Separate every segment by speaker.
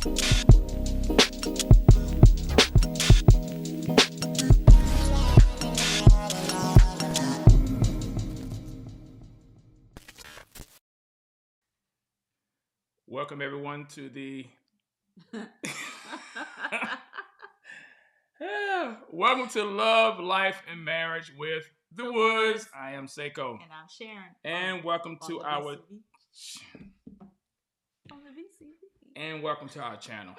Speaker 1: Welcome everyone to the welcome to Love, Life, and Marriage with the Woods. I am Saiko.
Speaker 2: And I'm Sharon.
Speaker 1: And welcome to our and welcome to our channel.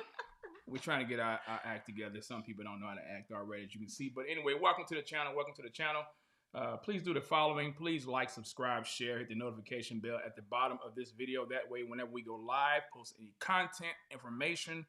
Speaker 1: We're trying to get our act together. Some people don't know how to act already, as you can see. But anyway, welcome to the channel. Welcome to the channel. Please do the following. Please like, subscribe, share, hit the notification bell at the bottom of this video. That way, whenever we go live, post any content, information,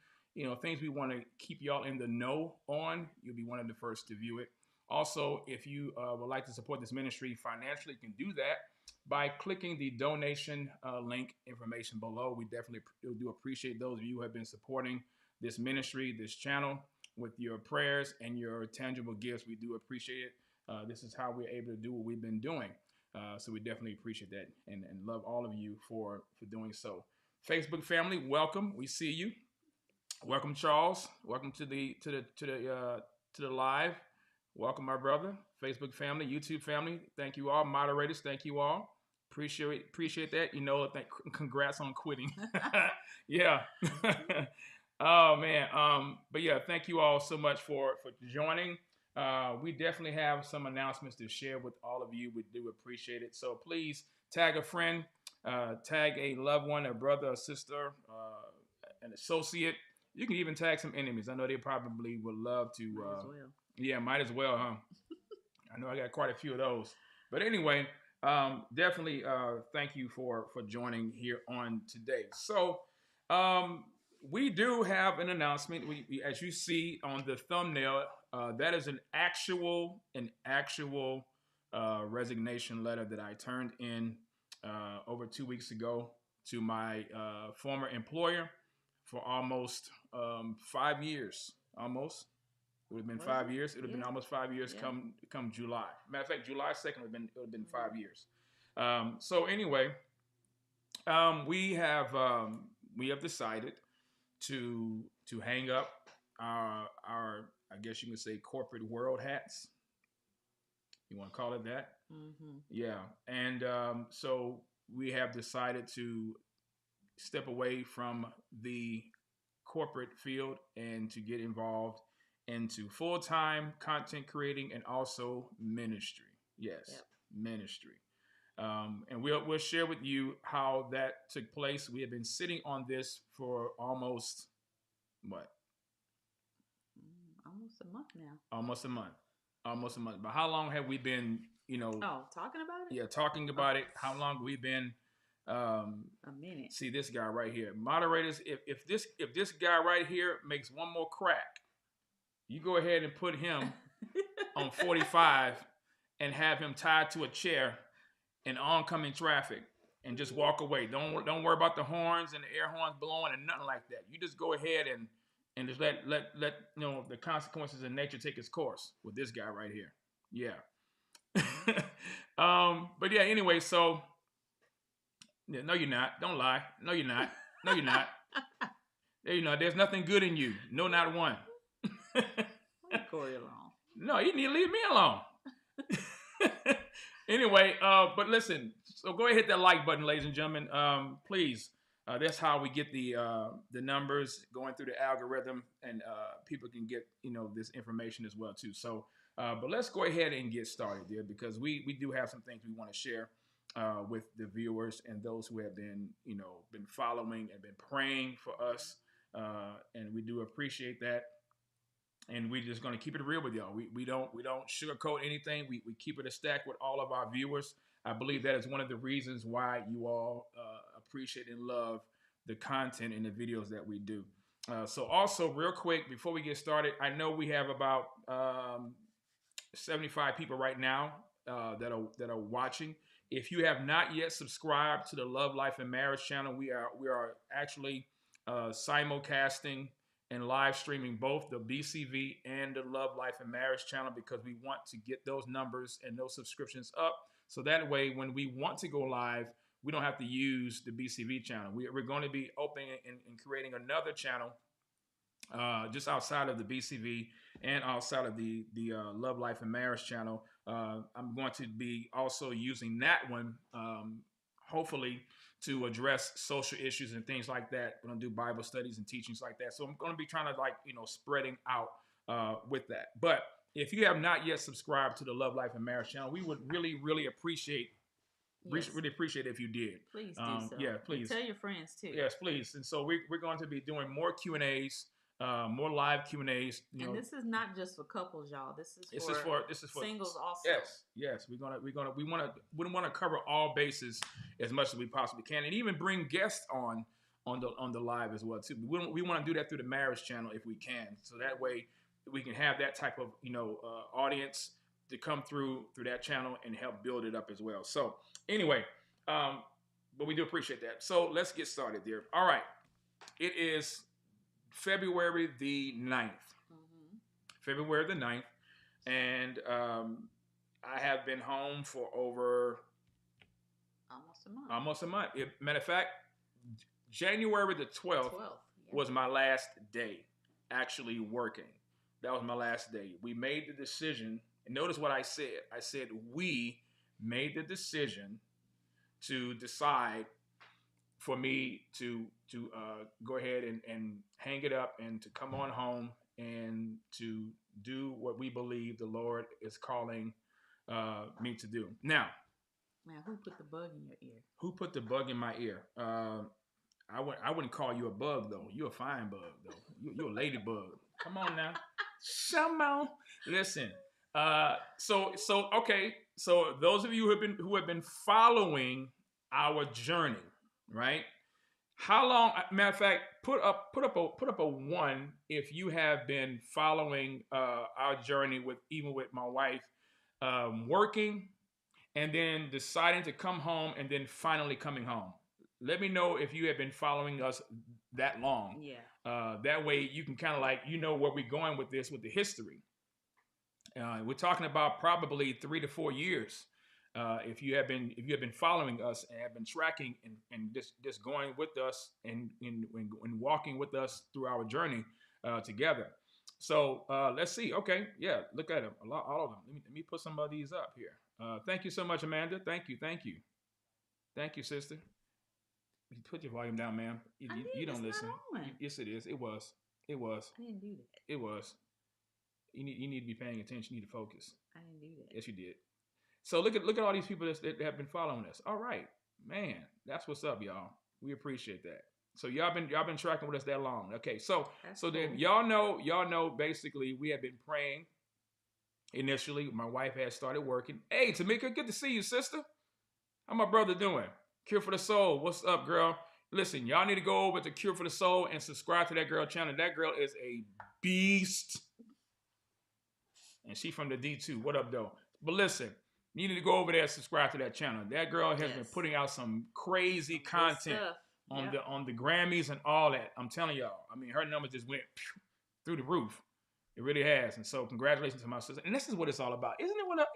Speaker 1: things we want to keep y'all in the know on, you'll be one of the first to view it. Also, if you would like to support this ministry financially, you can do that by clicking the donation link information below. We definitely do appreciate those of you who have been supporting this ministry, this channel, with your prayers and your tangible gifts. We do appreciate it. This is how we're able to do what we've been doing. So we definitely appreciate that and love all of you for doing so. Facebook family, welcome. We see you. Welcome, Charles. Welcome to the live. Welcome, my brother. Facebook family, YouTube family. Thank you all. Moderators, thank you all. Appreciate that. Congrats on quitting. Yeah. Oh man. But yeah, thank you all so much for joining. We definitely have some announcements to share with all of you. We do appreciate it. So please tag a friend, tag a loved one, a brother, a sister, an associate. You can even tag some enemies. I know they probably would love to.
Speaker 2: Might as well.
Speaker 1: Yeah, might as well, huh? I know I got quite a few of those. But anyway, definitely thank you for joining here on today. So we do have an announcement. We as you see on the thumbnail, that is an actual resignation letter that I turned in over 2 weeks ago to my former employer for almost 5 years. Almost. It would have been 5 years. It would have been almost 5 years come July. Matter of fact, July 2nd it would have been 5 years. So anyway, we have decided to hang up our I guess you can say corporate world hats. You want to call it that? Mm-hmm. Yeah. And so we have decided to step away from the corporate field and to get involved into full-time content creating and also ministry. Yes, ministry. And we'll share with you how that took place. We have been sitting on this for almost what?
Speaker 2: Almost a month now.
Speaker 1: Almost a month. But how long have we been,
Speaker 2: talking about it?
Speaker 1: Yeah, talking about it. How long have we been?
Speaker 2: A minute.
Speaker 1: See this guy right here. Moderators, if this guy right here makes one more crack, you go ahead and put him on 45 and have him tied to a chair in oncoming traffic and just walk away. Don't worry about the horns and the air horns blowing and nothing like that. You just go ahead and just let the consequences of nature take its course with this guy right here. Yeah. But yeah, anyway, so yeah, no, you're not. Don't lie. No, you're not. No, you're not. There's nothing good in you. No, not one.
Speaker 2: Leave Corey alone.
Speaker 1: No, you need to leave me alone. Anyway, but listen. So go ahead, hit that like button, ladies and gentlemen. Please. That's how we get the numbers going through the algorithm, and people can get this information as well too. So, but let's go ahead and get started there, because we do have some things we want to share with the viewers and those who have been following and been praying for us, and we do appreciate that. And we're just going to keep it real with y'all. We don't sugarcoat anything. We keep it a stack with all of our viewers. I believe that is one of the reasons why you all appreciate and love the content and the videos that we do. So also, real quick, before we get started, I know we have about 75 people right now that are watching. If you have not yet subscribed to the Love, Life, and Marriage channel, we are actually simulcasting and live streaming both the BCV and the Love, Life, and Marriage channel, because we want to get those numbers and those subscriptions up. So that way, when we want to go live, we don't have to use the BCV channel. We're going to be opening and creating another channel just outside of the BCV and outside of the Love Life and Marriage channel. I'm going to be also using that one, hopefully, to address social issues and things like that. We're going to do Bible studies and teachings like that. So I'm going to be trying to spreading out with that. But if you have not yet subscribed to the Love Life and Marriage channel, we would really, really appreciate. Yes. Really appreciate it if you did.
Speaker 2: Please do so.
Speaker 1: Yeah, please.
Speaker 2: And tell your friends too.
Speaker 1: Yes, please. And so we're going to be doing more Q&As, more live Q&As.
Speaker 2: This is not just for couples, y'all. This is for singles also.
Speaker 1: Yes. We want to cover all bases as much as we possibly can, and even bring guests on the live as well too. We want to do that through the marriage channel if we can, so that way we can have that type of audience to come through that channel and help build it up as well. So anyway, but we do appreciate that. So let's get started there. All right. It is February the 9th. Mm-hmm. February the 9th. And I have been home for over almost a month. Matter of fact, January the 12th was my last day actually working. That was my last day. We made the decision. And notice what I said. I said we made the decision to decide for me to go ahead and hang it up and to come on home and to do what we believe the Lord is calling me to do. Now,
Speaker 2: who put the bug in your ear?
Speaker 1: Who put the bug in my ear? I wouldn't call you a bug though. You're a fine bug though. You're a ladybug. Come on now. Come on. Listen. Okay. So those of you who have been following our journey, right? How long? Matter of fact, put up a 1 if you have been following our journey with my wife working and then deciding to come home and then finally coming home. Let me know if you have been following us that long.
Speaker 2: Yeah.
Speaker 1: That way you can kind of where we're going with this, with the history. We're talking about probably 3 to 4 years. If you have been following us and have been tracking and just going with us and walking with us through our journey together. So let's see. Okay, yeah, look at them. All of them. Let me put some of these up here. Thank you so much, Amanda. Thank you, sister. You put your volume down, ma'am. You don't listen. Yes, it is. It was.
Speaker 2: I didn't do that.
Speaker 1: It was. You need to be paying attention. You need to focus.
Speaker 2: I didn't do that.
Speaker 1: Yes, you did. So look at all these people that have been following us. All right, man, that's what's up, y'all. We appreciate that. So y'all been tracking with us that long. Okay, so
Speaker 2: cool.
Speaker 1: Then y'all know basically we have been praying. Initially, my wife had started working. Hey, Tamika, good to see you, sister. How my brother doing? Cure for the Soul. What's up, girl? Listen, y'all need to go over to Cure for the Soul and subscribe to that girl channel. That girl is a beast. And she from the D2. What up, though? But listen, you need to go over there and subscribe to that channel. That girl has been putting out some crazy content on the Grammys and all that. I'm telling y'all. I mean, her numbers just went through the roof. It really has. And so congratulations to my sister. And this is what it's all about. Isn't it what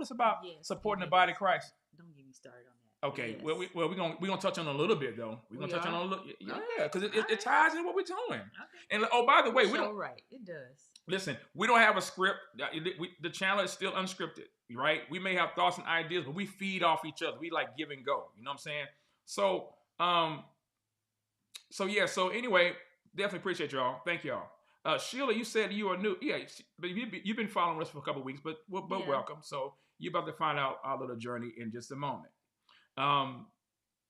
Speaker 1: it's about? Yes, supporting the body of Christ?
Speaker 2: Don't get me started on that.
Speaker 1: Okay. Yes. Well, we're gonna touch on it a little bit though. We're gonna touch on it a little. Yeah, because it ties in what we're doing. Okay. And by the way, we don't.
Speaker 2: Right. It does.
Speaker 1: Listen, we don't have a script. The channel is still unscripted, right? We may have thoughts and ideas, but we feed off each other. We give and go. You know what I'm saying? So anyway, definitely appreciate y'all. Thank y'all. Sheila, you said you are new. Yeah, but you've been following us for a couple of weeks, but welcome. So you're about to find out our little journey in just a moment.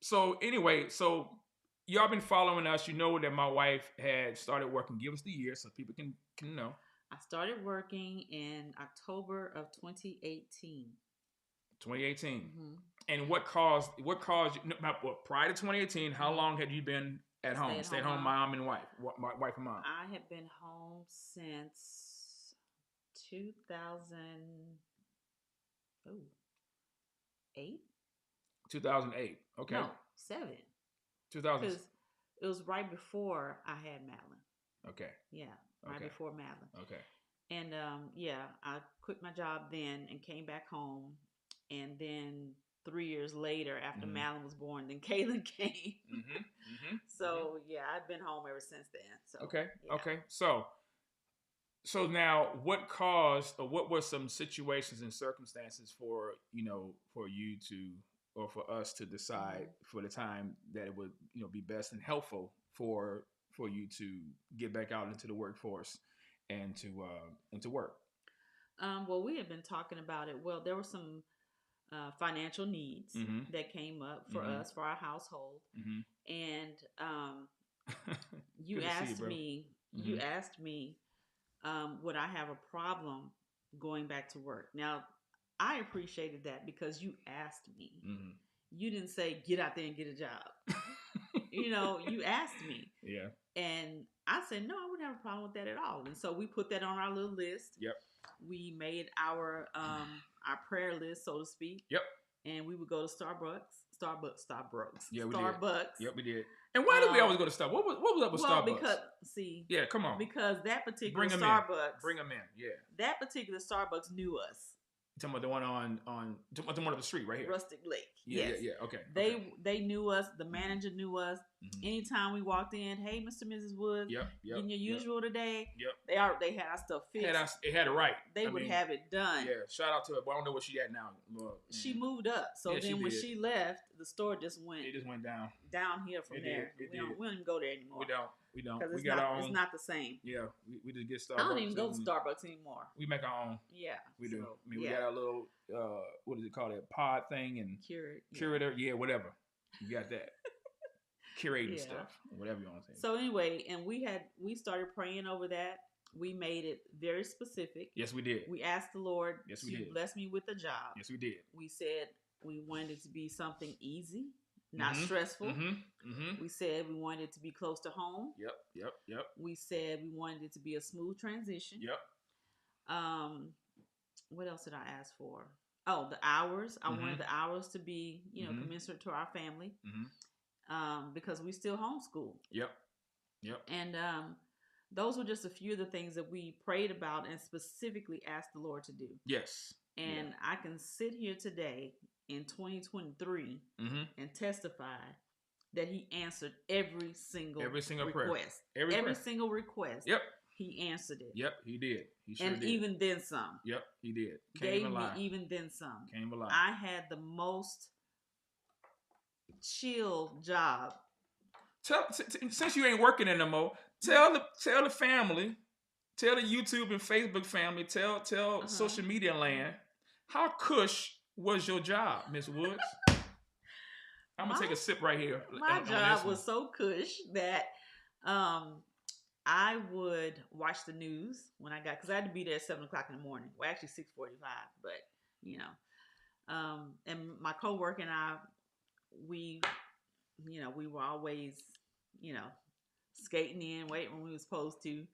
Speaker 1: So anyway, y'all been following us. You know that my wife had started working. Give us the year so people can know.
Speaker 2: I started working in October of 2018.
Speaker 1: 2018. Mm-hmm. And what caused you? Prior to 2018, how long had you been at home? Stay-at-home mom and wife. Wife and mom.
Speaker 2: I have been home since 2008.
Speaker 1: 2008. Okay.
Speaker 2: No, 7.
Speaker 1: 2000.
Speaker 2: Because it was right before I had Madeline.
Speaker 1: Okay.
Speaker 2: Yeah, right before Madeline.
Speaker 1: Okay.
Speaker 2: And I quit my job then and came back home, and then 3 years later after
Speaker 1: Mhm.
Speaker 2: Malin was born. Then Kaylin came.
Speaker 1: Mhm. Mhm.
Speaker 2: So yeah, I've been home ever since then. So
Speaker 1: Okay.
Speaker 2: yeah.
Speaker 1: Okay. So now, what caused, or what were some situations and circumstances for for you to, or for us to decide for the time that it would be best and helpful for you to get back out into the workforce and to work?
Speaker 2: Well, we have been talking about it. Well, there were some financial needs
Speaker 1: Mm-hmm.
Speaker 2: that came up for
Speaker 1: Mm-hmm.
Speaker 2: us, for our household,
Speaker 1: Mm-hmm.
Speaker 2: and you
Speaker 1: Good to see you,
Speaker 2: asked
Speaker 1: bro.
Speaker 2: me,
Speaker 1: Mm-hmm.
Speaker 2: would I have a problem going back to work? Now, I appreciated that because you asked me.
Speaker 1: Mm-hmm.
Speaker 2: You didn't say get out there and get a job. You asked me.
Speaker 1: Yeah.
Speaker 2: And I said, no, I wouldn't have a problem with that at all. And so we put that on our little list.
Speaker 1: Yep.
Speaker 2: We made our prayer list, so to speak.
Speaker 1: Yep.
Speaker 2: And we would go to Starbucks.
Speaker 1: Yeah, we
Speaker 2: Starbucks.
Speaker 1: did. Yep, we did. And why did we always go to Starbucks? What was up with Starbucks?
Speaker 2: Because
Speaker 1: yeah, come on.
Speaker 2: Because that particular
Speaker 1: Bring
Speaker 2: Starbucks,
Speaker 1: Bring them in. Yeah.
Speaker 2: That particular Starbucks knew us.
Speaker 1: You talking about the one on the one up the street right here?
Speaker 2: Rustic Lake.
Speaker 1: Yeah,
Speaker 2: yes.
Speaker 1: yeah. Okay.
Speaker 2: They knew us. The manager knew us. Mm-hmm. Anytime we walked in, hey, Mr. and Mrs. Woods, getting your usual today. Yep. They had our stuff fixed.
Speaker 1: It had it right.
Speaker 2: They would have it done.
Speaker 1: Yeah. Shout out to her, but I don't know where she at now.
Speaker 2: She moved up. So then when she left, the store just went.
Speaker 1: It just went down.
Speaker 2: Downhill from there. We don't even go there anymore.
Speaker 1: We don't.
Speaker 2: Because
Speaker 1: it's
Speaker 2: not the same.
Speaker 1: Yeah. We just get Starbucks.
Speaker 2: I don't even go to Starbucks anymore.
Speaker 1: We make our own.
Speaker 2: Yeah.
Speaker 1: We do. I mean, we got our little what is it called? A pod thing and
Speaker 2: curator.
Speaker 1: Yeah, whatever. You got that. Curating stuff, whatever you want to say.
Speaker 2: So anyway, and we started praying over that. We made it very specific.
Speaker 1: Yes, we did.
Speaker 2: We asked the Lord
Speaker 1: to
Speaker 2: bless me with a job.
Speaker 1: Yes, we did.
Speaker 2: We said we wanted it to be something easy, not stressful. We said we wanted it to be close to home.
Speaker 1: Yep.
Speaker 2: We said we wanted it to be a smooth transition.
Speaker 1: Yep.
Speaker 2: What else did I ask for? Oh, the hours. I wanted the hours to be, commensurate to our family. Because we still homeschool. Yep. And those were just a few of the things that we prayed about and specifically asked the Lord to do.
Speaker 1: Yes.
Speaker 2: And I can sit here today in 2023 and testify that He answered every single request.
Speaker 1: Prayer.
Speaker 2: Every single request.
Speaker 1: Yep.
Speaker 2: He answered it.
Speaker 1: Yep, He did. He sure
Speaker 2: did. And even then some.
Speaker 1: Yep, He did.
Speaker 2: Gave me even then some.
Speaker 1: Can't even lie.
Speaker 2: I had the most chill job.
Speaker 1: Since you ain't working in no more, tell the family, tell the YouTube and Facebook family, tell social media land, how cush was your job, Miss Woods? I'm gonna take a sip right here.
Speaker 2: My job was so cush that I would watch the news when because I had to be there at 7:00 in the morning. Well, actually 6:45, but and my coworker and I, we were always, skating in, waiting when we were supposed to.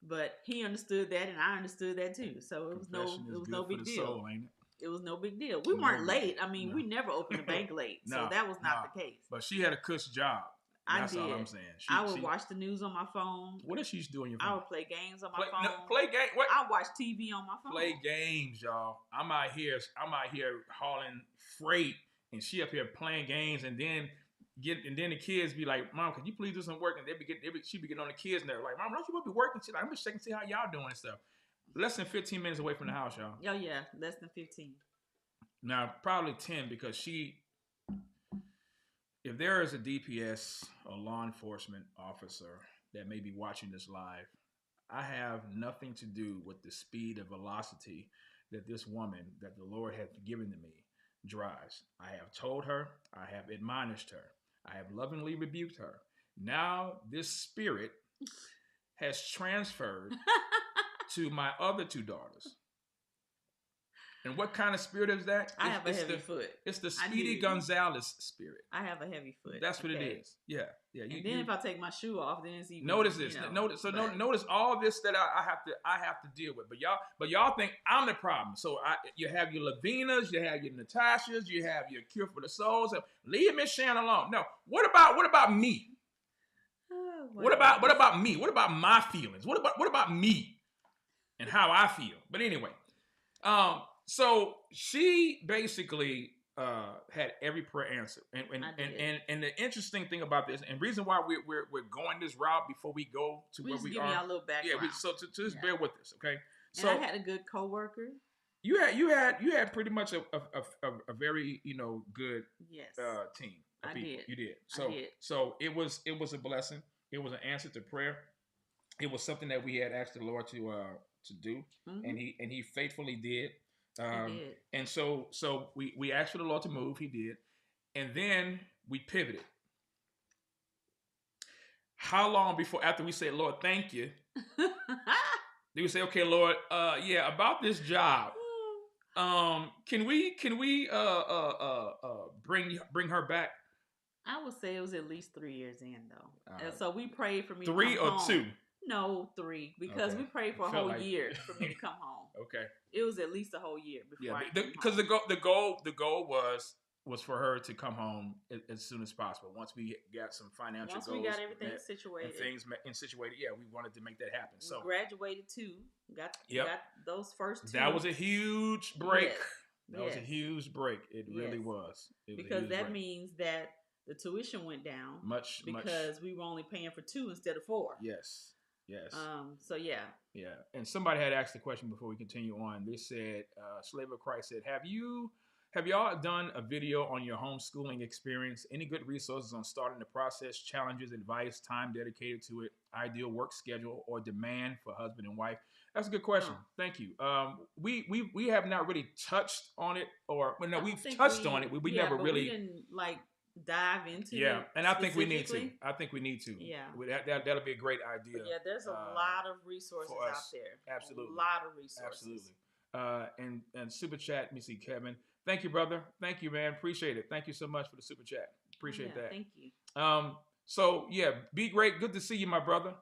Speaker 2: But he understood that, and I understood that too. So it was no big deal.
Speaker 1: Soul, ain't it?
Speaker 2: It was no big deal. We weren't late. I mean, we never opened a bank late, so that was not the case.
Speaker 1: But she had a cush job. That's all I'm saying.
Speaker 2: I would watch the news on my phone.
Speaker 1: What did she do on your phone?
Speaker 2: I would play games on my phone.
Speaker 1: Play games. What?
Speaker 2: I watch TV on my phone.
Speaker 1: Play games, y'all. I'm out here hauling freight, and she up here playing games, and then the kids be like, "Mom, could you please do some work?" And she be getting on the kids, and they're like, "Mom, don't you want to be working?" She's like, "I'm just checking to see how y'all doing and stuff." Less than 15 minutes away from the house, y'all.
Speaker 2: Oh yeah, less than 15.
Speaker 1: Now probably 10 because if there is a DPS or law enforcement officer that may be watching this live, I have nothing to do with the speed and velocity that this woman that the Lord has given to me drives. I have told her, I have admonished her, I have lovingly rebuked her. Now this spirit has transferred to my other two daughters. And what kind of spirit is that?
Speaker 2: I have a heavy foot.
Speaker 1: It's the Speedy Gonzalez spirit.
Speaker 2: I have a heavy foot.
Speaker 1: That's what it is. Yeah.
Speaker 2: If I take my shoe off, then it's even.
Speaker 1: Notice this. Notice all this that I have to deal with. But y'all think I'm the problem. So you have your Lavinas, you have your Natashas, you have your Cure for the Souls. Leave Miss Sharon alone. No. What about me? Oh, what about me? What about my feelings? What about me and how I feel? But anyway, so she basically had every prayer answered. And
Speaker 2: I did.
Speaker 1: and the interesting thing about this, and reason why we're going this route before we go to
Speaker 2: We
Speaker 1: where
Speaker 2: just
Speaker 1: we
Speaker 2: giving
Speaker 1: are.
Speaker 2: y'all a little background.
Speaker 1: Yeah, so to just bear with us, okay?
Speaker 2: And I had a good coworker.
Speaker 1: You had pretty much a very good
Speaker 2: Yes.
Speaker 1: Team of
Speaker 2: I
Speaker 1: people.
Speaker 2: did.
Speaker 1: You did.
Speaker 2: I did.
Speaker 1: So it was a blessing. It was an answer to prayer. It was something that we had asked the Lord to do, and he faithfully did.
Speaker 2: He did.
Speaker 1: And so we asked for the Lord to move. He did, and then we pivoted. How long before after we said, Lord, thank you? They would say, okay, Lord, yeah, about this job. Can we bring her back?
Speaker 2: I would say it was at least 3 years in though. And so we prayed for me
Speaker 1: 3
Speaker 2: to come
Speaker 1: or
Speaker 2: home.
Speaker 1: 2?
Speaker 2: No, 3, because we prayed for a whole year for me to come home.
Speaker 1: Okay.
Speaker 2: It was at least a whole year before I came
Speaker 1: because
Speaker 2: home.
Speaker 1: the goal was for her to come home as soon as possible. Once we got some financial goals.
Speaker 2: Once we got everything situated.
Speaker 1: And things situated, yeah, we wanted to make that happen.
Speaker 2: We
Speaker 1: so
Speaker 2: graduated too. Got those first 2.
Speaker 1: That was a huge break.
Speaker 2: Yes.
Speaker 1: That was a huge break. It really was.
Speaker 2: Because that means that the tuition went down because we were only paying for 2 instead of 4.
Speaker 1: Yes.
Speaker 2: So yeah.
Speaker 1: Yeah. And somebody had asked the question before we continue on. They said, Slave of Christ said, have y'all done a video on your homeschooling experience? Any good resources on starting the process, challenges, advice, time dedicated to it, ideal work schedule, or demand for husband and wife? That's a good question. Thank you. We have not really touched on it, we've touched on it. We never really
Speaker 2: we didn't dive into it.
Speaker 1: Yeah, and I think we need to. Yeah, that'll be a great idea.
Speaker 2: But yeah, there's a lot of resources out there.
Speaker 1: Absolutely,
Speaker 2: a lot of resources.
Speaker 1: Absolutely. And super chat. Let me see, Kevin. Thank you, brother. Thank you, man. Appreciate it. Thank you so much for the super chat. Appreciate that.
Speaker 2: Thank you.
Speaker 1: So yeah, be great. Good to see you, my brother.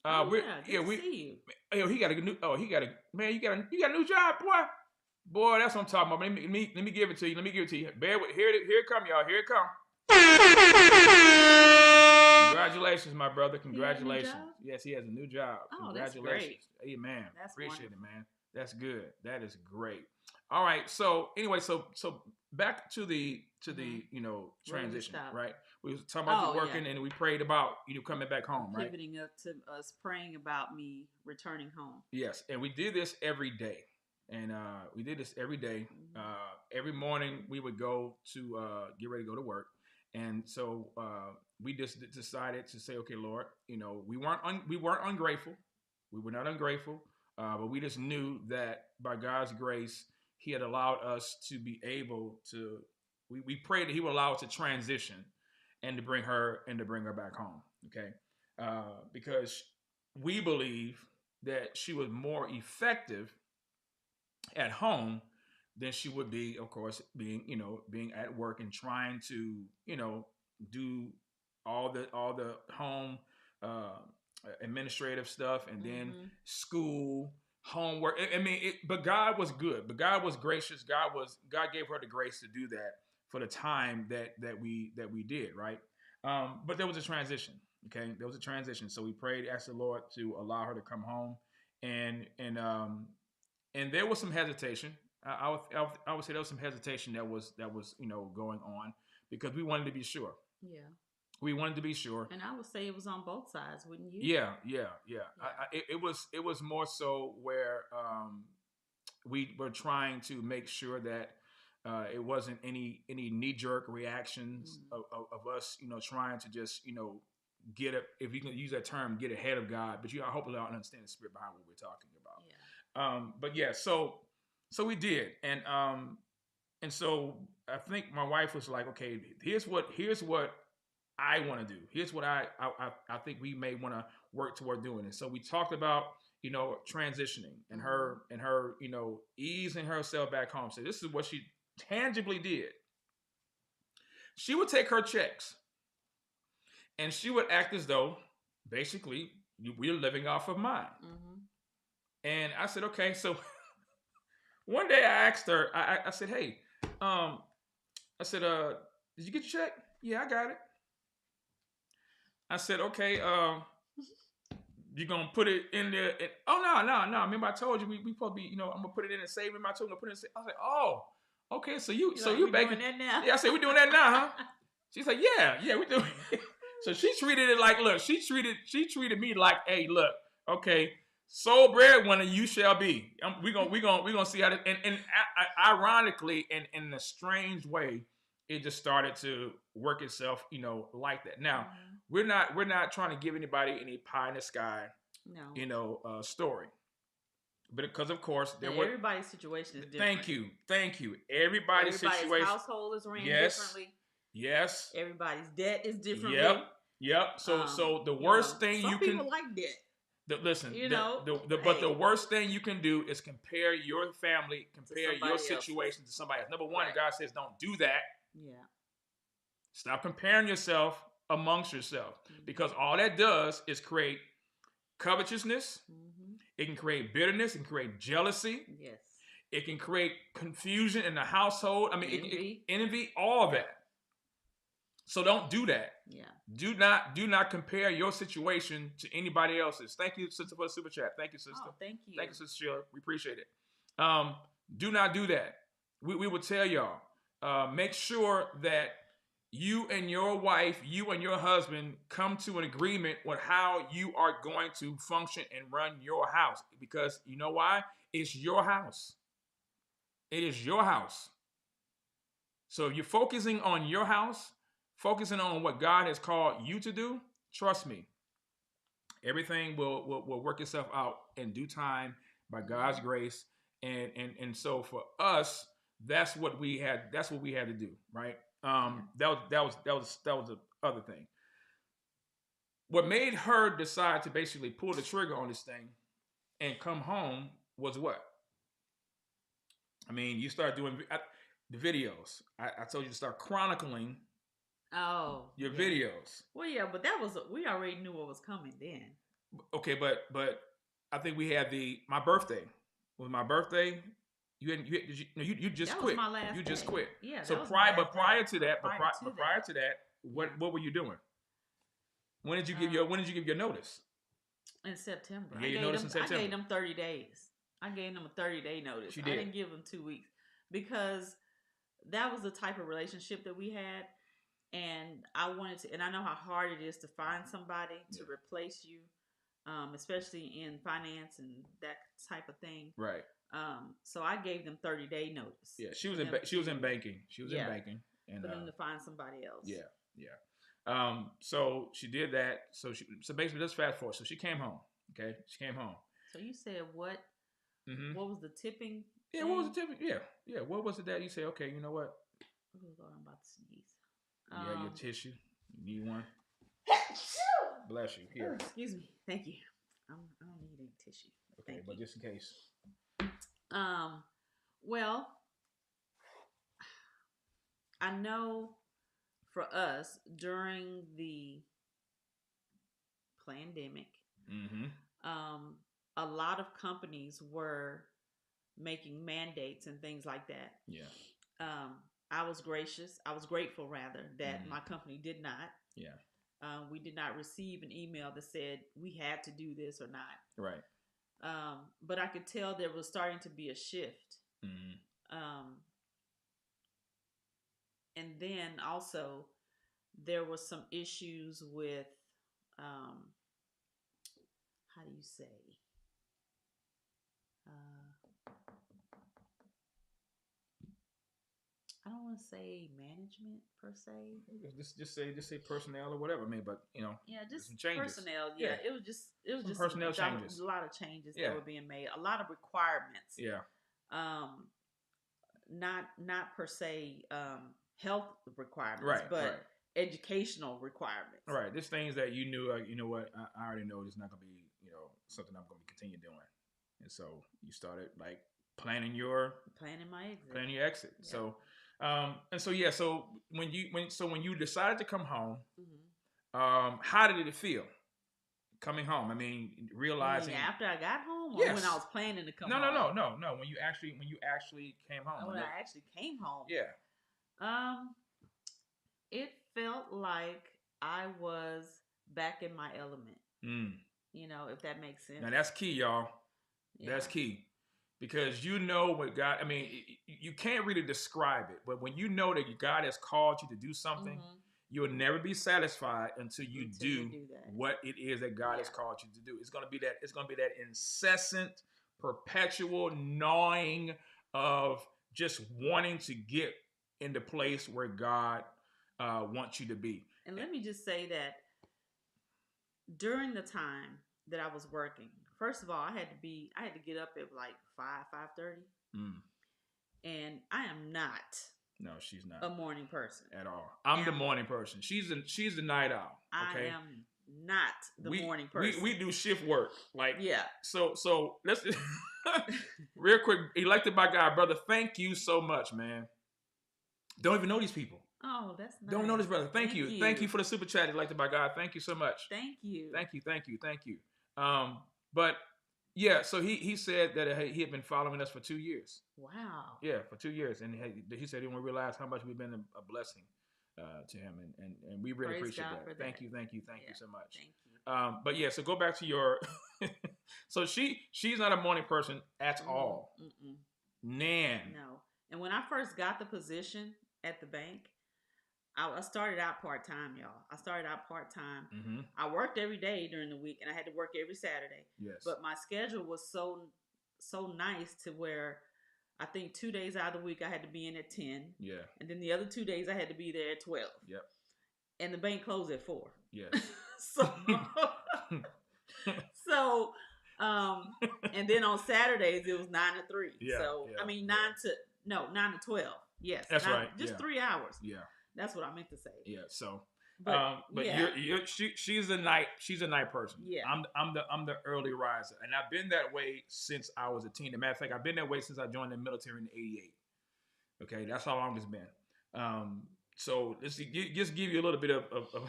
Speaker 2: Good to see you.
Speaker 1: He got a new. Oh, he got a man. You got a new job, boy. Boy, that's what I'm talking about. Let me give it to you. Let me give it to you. Bear with. Here it come, y'all. Here it come. Congratulations, my brother. Congratulations. Yes, he has a new job.
Speaker 2: Oh,
Speaker 1: Congratulations.
Speaker 2: That's great.
Speaker 1: Amen.
Speaker 2: That's
Speaker 1: Appreciate
Speaker 2: wonderful.
Speaker 1: it, man. That's good. That is great. All right. So anyway, so back to the transition, right? We was talking about you working, and we prayed about coming back home, right?
Speaker 2: Pivoting up to us praying about me returning home.
Speaker 1: Yes, and we did this every day, and we did this every day. Every morning we would go to get ready to go to work, and so we just decided to say, okay, Lord, we weren't ungrateful, we were not ungrateful, but we just knew that by God's grace, He had allowed us to be able to. We prayed that He would allow us to transition and to bring her back home. Okay, because we believe that she was more effective at home than she would be, of course, being at work and trying to do all the home administrative stuff, and then school, homework. I mean, but God was good. But God was gracious. God gave her the grace to do that for the time that we did, right? But there was a transition. Okay, there was a transition. So we prayed, asked the Lord to allow her to come home, and there was some hesitation. I would say there was some hesitation that was going on because we wanted to be sure.
Speaker 2: Yeah.
Speaker 1: We wanted to be sure.
Speaker 2: And I would say it was on both sides, wouldn't you?
Speaker 1: Yeah. It was more so where we were trying to make sure that it wasn't any knee-jerk reactions of us, trying to just, get up, if you can use that term, get ahead of God. But I hope you all understand the spirit behind what we're talking about.
Speaker 2: Yeah.
Speaker 1: But yeah, so we did, and so I think my wife was like, okay, here's what I want to do. Here's what I think we may want to work toward doing. And so we talked about, transitioning and her, easing herself back home. So this is what she tangibly did. She would take her checks and she would act as though basically we're living off of mine. And I said, okay. So one day I asked her, I said, hey, I said, did you get your check? Yeah, I got it. I said, okay, you're going to put it in there. Oh, no. Remember I told you we supposed to be, I'm going to put it in and save it. I told him to put it in. I was like, Okay, so you
Speaker 2: we
Speaker 1: baking
Speaker 2: doing that now?
Speaker 1: Yeah, I said, we doing that now, huh? She's like, yeah, we doing So she treated it like, look, she treated me like, hey, look, okay, sole breadwinner you shall be. We gonna see how and ironically, in a strange way, it just started to work itself, like that. Now, we're not trying to give anybody any pie in the sky, story. But because of course
Speaker 2: everybody's situation is different.
Speaker 1: Thank you. Everybody's situation,
Speaker 2: household is ran differently.
Speaker 1: Yes.
Speaker 2: Everybody's debt is differently.
Speaker 1: Yep. So the worst thing
Speaker 2: some
Speaker 1: you
Speaker 2: people
Speaker 1: can
Speaker 2: like debt.
Speaker 1: listen. But the worst thing you can do is compare your family, compare your situation to somebody else. Number one, God says don't do that.
Speaker 2: Yeah.
Speaker 1: Stop comparing yourself amongst yourself, because all that does is create covetousness. It can create bitterness. It can create jealousy.
Speaker 2: Yes.
Speaker 1: It can create confusion in the household. I mean, envy, all of that. So don't do that.
Speaker 2: Yeah.
Speaker 1: Do not compare your situation to anybody else's. Thank you, sister, for the super chat. Thank you, sister.
Speaker 2: Oh, thank you.
Speaker 1: Thank you, sister Sheila. We appreciate it. Do not do that. We would tell y'all, make sure that you and your wife, you and your husband come to an agreement with how you are going to function and run your house. Because you know why? It's your house. It is your house. So if you're focusing on your house, focusing on what God has called you to do, trust me, everything will work itself out in due time by God's grace. And so for us, that's what we had to do, right? That was the other thing. What made her decide to basically pull the trigger on this thing and come home was what? I mean, you start doing the videos. I told you to start chronicling your videos.
Speaker 2: Well, yeah, but we already knew what was coming then.
Speaker 1: Okay, but I think we had my birthday. Was my birthday? You just
Speaker 2: that
Speaker 1: quit.
Speaker 2: Was my last
Speaker 1: you just
Speaker 2: day.
Speaker 1: quit.
Speaker 2: Yeah.
Speaker 1: So prior to that, what were you doing? When did you give your notice?
Speaker 2: In September.
Speaker 1: I gave
Speaker 2: them 30 days. I gave them a 30-day notice. I didn't give them 2 weeks because that was the type of relationship that we had, and I wanted to. And I know how hard it is to find somebody to replace you, especially in finance and that type of thing.
Speaker 1: Right.
Speaker 2: So I gave them 30-day notice.
Speaker 1: Yeah, she was in banking. She was in banking, and
Speaker 2: for them to find somebody else.
Speaker 1: Yeah. So she did that. So basically, let's fast forward. So she came home. Okay, she came home.
Speaker 2: So you said what? Mm-hmm. What was the tipping?
Speaker 1: Yeah,
Speaker 2: thing?
Speaker 1: What was the tipping? Yeah. What was it that you say? Okay, you know what?
Speaker 2: Oh Lord, I'm about to sneeze.
Speaker 1: Yeah, your tissue. You need one. Bless you. Here.
Speaker 2: Excuse me. Thank you. I don't need any tissue.
Speaker 1: Okay, but just in case.
Speaker 2: Well, I know for us during the pandemic, a lot of companies were making mandates and things like that.
Speaker 1: Yeah.
Speaker 2: I was grateful rather that my company did not.
Speaker 1: Yeah.
Speaker 2: We did not receive an email that said we had to do this or not.
Speaker 1: Right.
Speaker 2: But I could tell there was starting to be a shift. And then also there was some issues with, how do you say? I don't want to say management per se.
Speaker 1: Just say personnel or whatever. I mean, but
Speaker 2: just
Speaker 1: some changes.
Speaker 2: Personnel. Yeah, it was just
Speaker 1: personnel changes.
Speaker 2: A lot of changes that were being made. A lot of requirements.
Speaker 1: Yeah.
Speaker 2: Not per se health requirements, but educational requirements.
Speaker 1: Right. There's things that you knew. You know what? I already know this is not going to be something I'm going to continue doing, and so you started like planning your exit. Yeah. So. So when you decided to come home, how did it feel coming home? I mean, realizing
Speaker 2: after I got home, or when I was planning to come home.
Speaker 1: No. When you actually came home.
Speaker 2: When I actually came home.
Speaker 1: Yeah.
Speaker 2: It felt like I was back in my element. If that makes sense.
Speaker 1: Now that's key, y'all. Yeah. That's key. because you know what God. I mean, you can't really describe it, but when you know that God has called you to do something, you'll never be satisfied until you do
Speaker 2: that.
Speaker 1: what it is that God has called you to do. It's gonna be that. It's gonna be that incessant, perpetual gnawing of just wanting to get in the place where God wants you to be.
Speaker 2: And let me just say that during the time that I was working, first of all, I had to get up at like 5:30. And I am not.
Speaker 1: No, she's not
Speaker 2: a morning person
Speaker 1: at all. I'm the morning person. She's the night owl. Okay?
Speaker 2: I am not the morning person.
Speaker 1: We do shift work. Like,
Speaker 2: yeah.
Speaker 1: So let's real quick. Elected by God, brother. Thank you so much, man. Don't even know these people.
Speaker 2: Oh, that's nice.
Speaker 1: Don't know this brother. Thank you. Thank you for the super chat. Elected by God. Thank you so much.
Speaker 2: Thank you.
Speaker 1: Thank you. But yeah, so he said that he had been following us for 2 years.
Speaker 2: Wow.
Speaker 1: Yeah, for 2 years, and he said he didn't realize how much we've been a blessing to him, and we really appreciate that. Thank you so much.
Speaker 2: Thank you.
Speaker 1: But yeah, so go back to your. So she's not a morning person at all. Nan.
Speaker 2: No, and when I first got the position at the bank, I started out part-time, y'all. I started out part-time.
Speaker 1: Mm-hmm.
Speaker 2: I worked every day during the week, and I had to work every Saturday.
Speaker 1: Yes.
Speaker 2: But my schedule was so nice to where I think 2 days out of the week I had to be in at 10.
Speaker 1: Yeah.
Speaker 2: And then the other 2 days I had to be there at 12.
Speaker 1: Yep.
Speaker 2: And the bank closed at 4.
Speaker 1: Yes.
Speaker 2: So, and then on Saturdays it was 9 to 3.
Speaker 1: Yeah.
Speaker 2: So,
Speaker 1: yeah,
Speaker 2: I mean, 9 to 12. Yes.
Speaker 1: That's right.
Speaker 2: Just 3 hours.
Speaker 1: Yeah.
Speaker 2: That's what I meant to say.
Speaker 1: Yeah. So,
Speaker 2: but yeah.
Speaker 1: she's a night person.
Speaker 2: Yeah.
Speaker 1: I'm the early riser, and I've been that way since I was a teen. As a matter of fact, I've been that way since I joined the military in '88. Okay, that's how long it's been. So let's just give you a little bit of a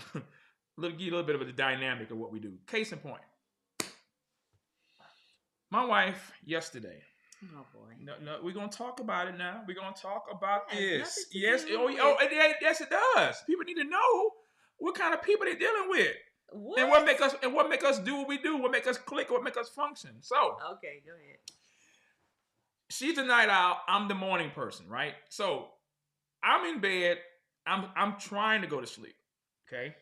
Speaker 1: little bit of the dynamic of what we do. Case in point, my wife yesterday.
Speaker 2: Oh boy!
Speaker 1: No, we're gonna talk about it now. We're gonna talk about this.
Speaker 2: Yes.
Speaker 1: Yes, it does. People need to know what kind of people they're dealing with,
Speaker 2: what?
Speaker 1: and what make us do what we do, what make us click, what make us function. So,
Speaker 2: okay, go ahead.
Speaker 1: She's the night owl. I'm the morning person, right? So, I'm in bed. I'm trying to go to sleep. Okay.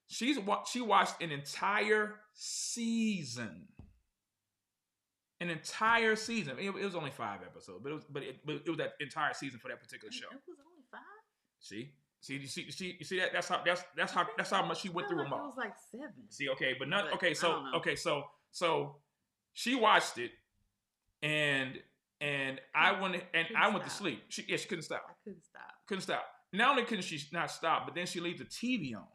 Speaker 1: She watched an entire season. An entire season. It was only 5 episodes, but it was that entire season for that particular show.
Speaker 2: It was only 5.
Speaker 1: See, you see that? That's how much she went through them all.
Speaker 2: It was like 7.
Speaker 1: See, okay, but not okay. So she watched it, and I went to sleep. She couldn't stop.
Speaker 2: I couldn't stop.
Speaker 1: Not only couldn't she not stop, but then she leaves the TV on.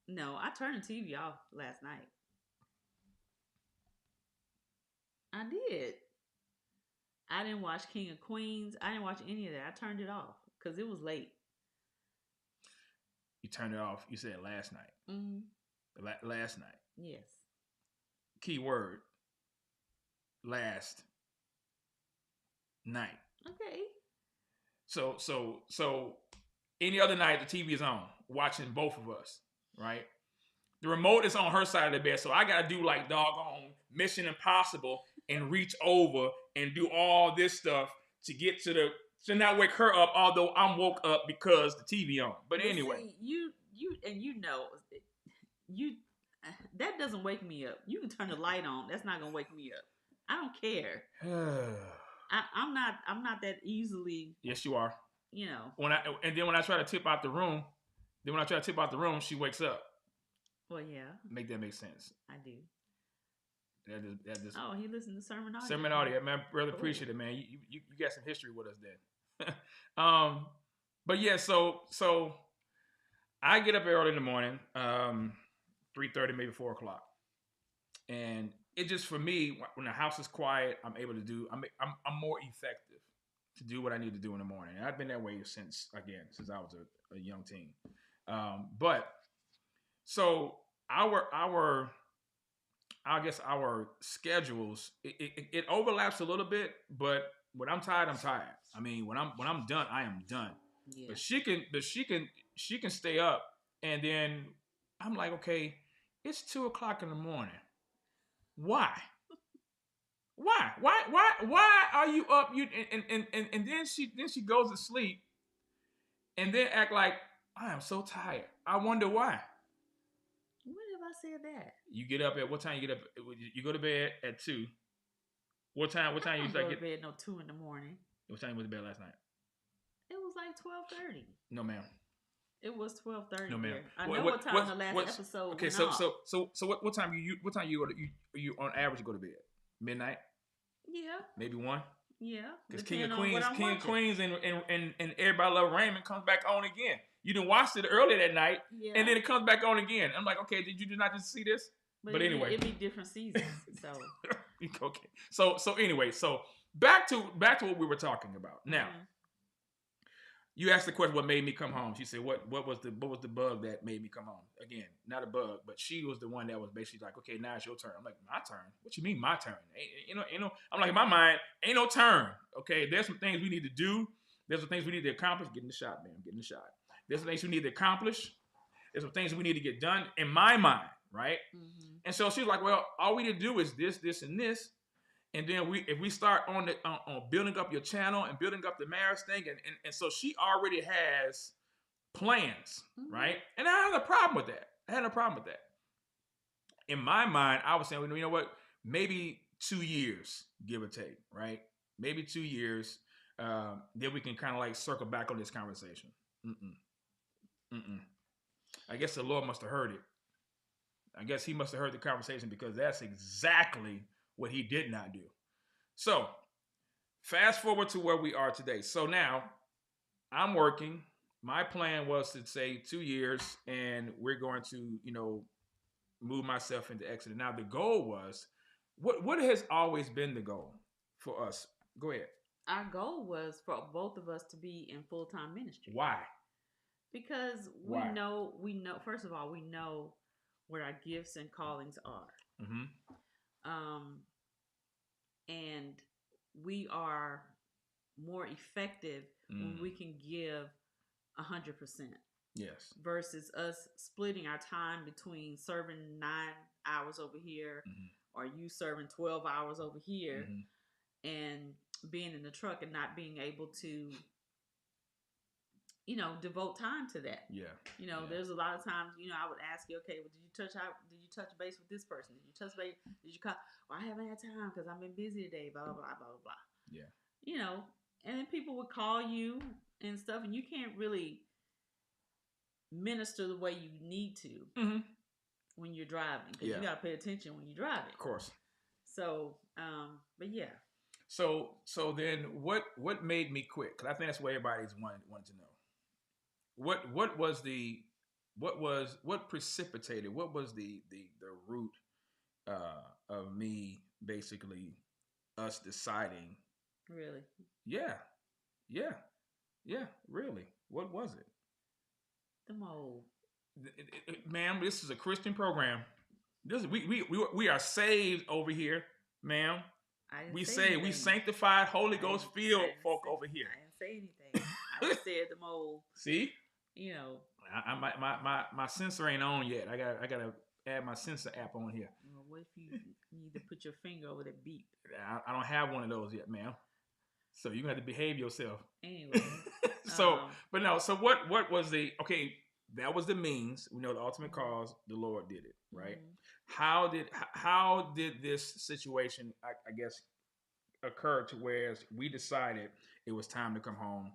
Speaker 2: No, I turned the TV off last night. I did. I didn't watch King of Queens. I didn't watch any of that. I turned it off because it was late.
Speaker 1: You turned it off. You said last night.
Speaker 2: Mm-hmm.
Speaker 1: Last night.
Speaker 2: Yes.
Speaker 1: Key word. Last night.
Speaker 2: Okay.
Speaker 1: So any other night the TV is on, watching both of us, right? The remote is on her side of the bed, so I gotta do like doggone Mission Impossible and reach over and do all this stuff to get to not wake her up, although I'm woke up because the TV on. But anyway.
Speaker 2: See, you that doesn't wake me up. You can turn the light on. That's not gonna wake me up. I don't care. I'm not that easily.
Speaker 1: Yes, you are.
Speaker 2: You know.
Speaker 1: When I try to tip out the room, she wakes up.
Speaker 2: Well, yeah.
Speaker 1: Make that make sense.
Speaker 2: I do.
Speaker 1: That just.
Speaker 2: Oh, he listened to sermon audio.
Speaker 1: Sermon audio, man. Really appreciate it, man. You got some history with us then. But yeah, so I get up early in the morning, 3:30, maybe 4 o'clock, and it just for me when the house is quiet, I'm able to do. I'm more effective to do what I need to do in the morning. And I've been that way since I was a young teen. But so our schedules it overlaps a little bit, but when I'm tired, I'm tired. I mean, when I'm done, I am done. Yeah. But she can stay up, and then I'm like, okay, it's 2 o'clock in the morning. Why? Why are you up? You and then she goes to sleep and then act like I am so tired. I wonder why.
Speaker 2: When have I said that?
Speaker 1: You get up at what time? You get up. You go to bed at 2. What time? What time you
Speaker 2: I
Speaker 1: start
Speaker 2: don't go to
Speaker 1: getting?
Speaker 2: bed no 2 in the morning.
Speaker 1: What time you went to bed last night?
Speaker 2: It was like 12:30.
Speaker 1: No, ma'am.
Speaker 2: It was 12:30.
Speaker 1: No, ma'am.
Speaker 2: I know what time the last episode.
Speaker 1: Okay,
Speaker 2: went
Speaker 1: so
Speaker 2: off.
Speaker 1: what time you go to you on average go to bed? Midnight?
Speaker 2: Yeah.
Speaker 1: Maybe 1?
Speaker 2: Yeah.
Speaker 1: Because King of Queens and Everybody Love Raymond comes back on again. You didn't watch it earlier that night, and then it comes back on again. I'm like, okay, did you not just see this? But anyway,
Speaker 2: it'd be different seasons. So
Speaker 1: okay. So anyway, so back to what we were talking about. Now, you asked the question, what made me come home? She said, what was the bug that made me come home? Again, not a bug, but she was the one that was basically like, okay, now it's your turn. I'm like, my turn? What you mean my turn? I'm like, in my mind, ain't no turn. Okay, there's some things we need to do. There's some things we need to accomplish. Getting the shot, man. Getting the shot. There's some things we need to accomplish. There's some things we need to get done in my mind, right? Mm-hmm. And so she was like, well, all we need to do is this, and this. And then if we start on building up your channel and building up the marriage thing, and so she already has plans, right? And I had a problem with that. In my mind, I was saying, well, you know what? Maybe 2 years, give or take, right? Maybe 2 years. Then we can kind of like circle back on this conversation. I guess the Lord must have heard it. I guess he must have heard the conversation, because that's exactly what he did not do. So, fast forward to where we are today. So now, I'm working. My plan was to say 2 years, and we're going to, move myself into Exodus. Now, the goal was, what has always been the goal for us? Go ahead.
Speaker 2: Our goal was for both of us to be in full-time ministry.
Speaker 1: Why?
Speaker 2: Because we know, first of all, we know what our gifts and callings are. Mm-hmm. And we are more effective when we can give 100%.
Speaker 1: Yes.
Speaker 2: Versus us splitting our time between serving 9 hours over here, or you serving 12 hours over here, and being in the truck and not being able to, devote time to that.
Speaker 1: Yeah.
Speaker 2: There's a lot of times, I would ask you, okay, well, did you touch base with this person? Did you touch base? Did you call? Well, I haven't had time because I've been busy today, blah, blah, blah, blah, blah.
Speaker 1: Yeah.
Speaker 2: And then people would call you and stuff, and you can't really minister the way you need to when you're driving, because you got to pay attention when you're driving. Of
Speaker 1: course.
Speaker 2: So, but yeah.
Speaker 1: So then what made me quit? Because I think that's what everybody's wanted to know. What precipitated? What was the root of me basically us deciding?
Speaker 2: Really?
Speaker 1: Yeah. Really. What was it?
Speaker 2: The mold.
Speaker 1: Ma'am, this is a Christian program. We are saved over here, ma'am. We sanctified, Holy Ghost filled folk over here.
Speaker 2: I didn't say anything. I just said the mold.
Speaker 1: See? My sensor ain't on yet. I gotta add my sensor app on here.
Speaker 2: Well, what if you need to put your finger over that beep?
Speaker 1: I don't have one of those yet, ma'am. So you're gonna have to behave yourself.
Speaker 2: Anyway.
Speaker 1: So what was the okay? That was the means. We know the ultimate cause. The Lord did it, right? How did this situation, I guess, occur to where we decided it was time to come home?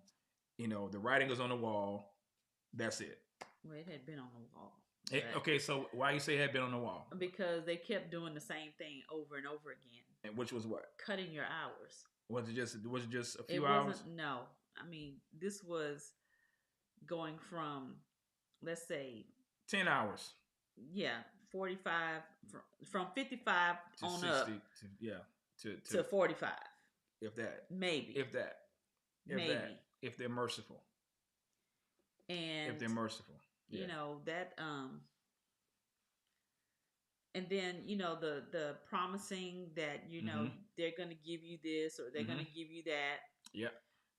Speaker 1: The writing was on the wall. That's it.
Speaker 2: Well, it had been on the wall.
Speaker 1: Okay, so why you say it had been on the wall?
Speaker 2: Because they kept doing the same thing over and over again.
Speaker 1: And which was what?
Speaker 2: Cutting your hours.
Speaker 1: Was it just a few hours?
Speaker 2: No. I mean, this was going from, let's say,
Speaker 1: 10 hours.
Speaker 2: Yeah, 45 from 55
Speaker 1: to
Speaker 2: on
Speaker 1: 60,
Speaker 2: up.
Speaker 1: To
Speaker 2: 45.
Speaker 1: If that.
Speaker 2: Maybe.
Speaker 1: If that.
Speaker 2: Maybe.
Speaker 1: If they're merciful.
Speaker 2: And
Speaker 1: if they're merciful. Yeah.
Speaker 2: That and then the promising that they're going to give you this or they're going to give you that.
Speaker 1: Yeah.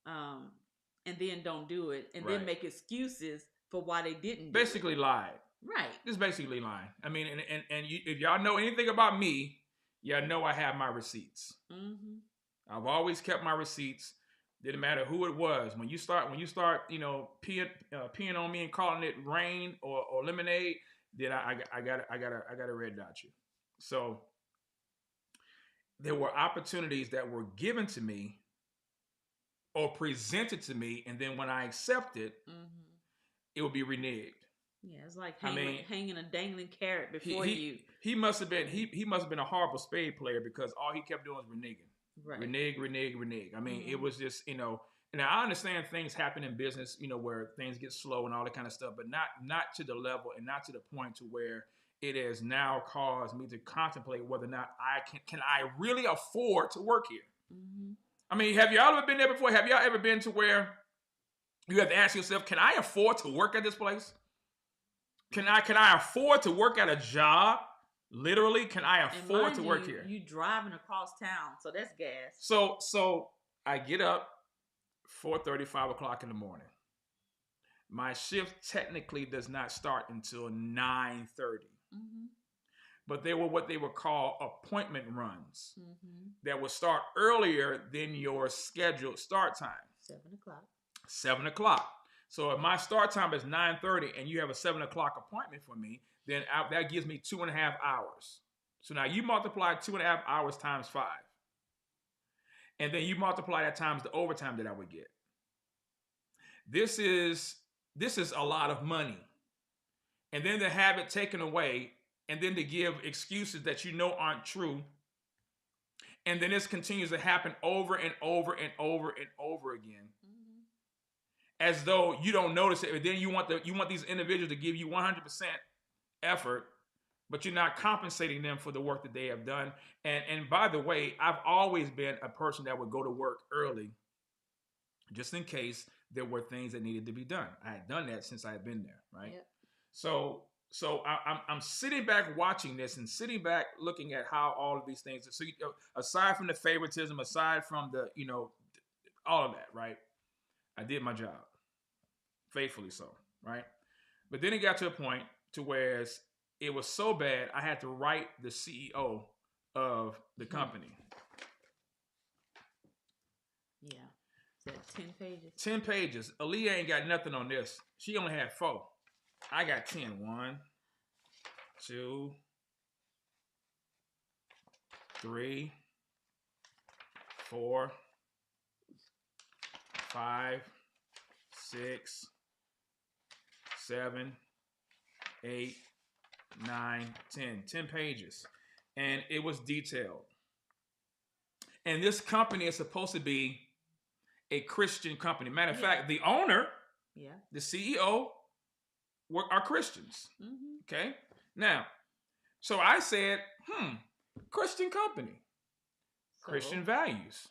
Speaker 2: And then don't do it and then make excuses for why they didn't
Speaker 1: basically lied.
Speaker 2: Right.
Speaker 1: Just basically lying. I mean, and you, if y'all know anything about me, Yeah, know I have my receipts.
Speaker 2: Mm-hmm.
Speaker 1: I've always kept my receipts. Didn't matter who it was. When you start, peeing on me and calling it rain or lemonade, then I gotta red dot you. So there were opportunities that were given to me or presented to me, and then when I accepted,
Speaker 2: Mm-hmm.
Speaker 1: it would be reneged.
Speaker 2: Yeah, it's like
Speaker 1: I mean,
Speaker 2: hanging a dangling carrot before you.
Speaker 1: He must have been he must have been a horrible spade player because all he kept doing was reneging.
Speaker 2: Right.
Speaker 1: Renege. I mean, it was just, and I understand things happen in business, where things get slow and all that kind of stuff, but not to the level and not to the point to where it has now caused me to contemplate whether or not I can I really afford to work here.
Speaker 2: Mm-hmm.
Speaker 1: I mean, have y'all ever been there before? Have y'all ever been to where you have to ask yourself, can I afford to work at this place? Can I afford to work at a job? Literally, can I afford to work here?
Speaker 2: You driving across town, so that's gas.
Speaker 1: So I get up 4:30, 5 o'clock in the morning. My shift technically does not start until 9:30. Mm-hmm. But they were what they would call appointment runs that would start earlier than your scheduled start time.
Speaker 2: 7 o'clock.
Speaker 1: 7 o'clock. So if my start time is 9:30 and you have a 7 o'clock appointment for me, then that gives me 2.5 hours. So now you multiply 2.5 hours times 5. And then you multiply that times the overtime that I would get. This is a lot of money. And then to have it taken away, and then to give excuses that aren't true. And then this continues to happen over and over and over and over again. Mm-hmm. As though you don't notice it. But then you want these individuals to give you 100% effort, but you're not compensating them for the work that they have done. And by the way, I've always been a person that would go to work early just in case there were things that needed to be done. I had done that since I had been there, right? Yep. So I'm sitting back watching this and sitting back looking at how all of these things. So aside from the favoritism, aside from the all of that, right? I did my job faithfully, so right. But then it got to a point to where it was so bad I had to write the CEO of the company.
Speaker 2: Yeah, so 10 pages.
Speaker 1: 10 pages. Aaliyah ain't got nothing on this. She only had 4. I got 10. 1, 2, 3, 4, 5, 6, 7, 8, 9, 10. 10 pages. And it was detailed. And this company is supposed to be a Christian company. Matter of fact, the owner, the CEO, are Christians. Mm-hmm. Okay? Now, so I said, Christian company. Christian values.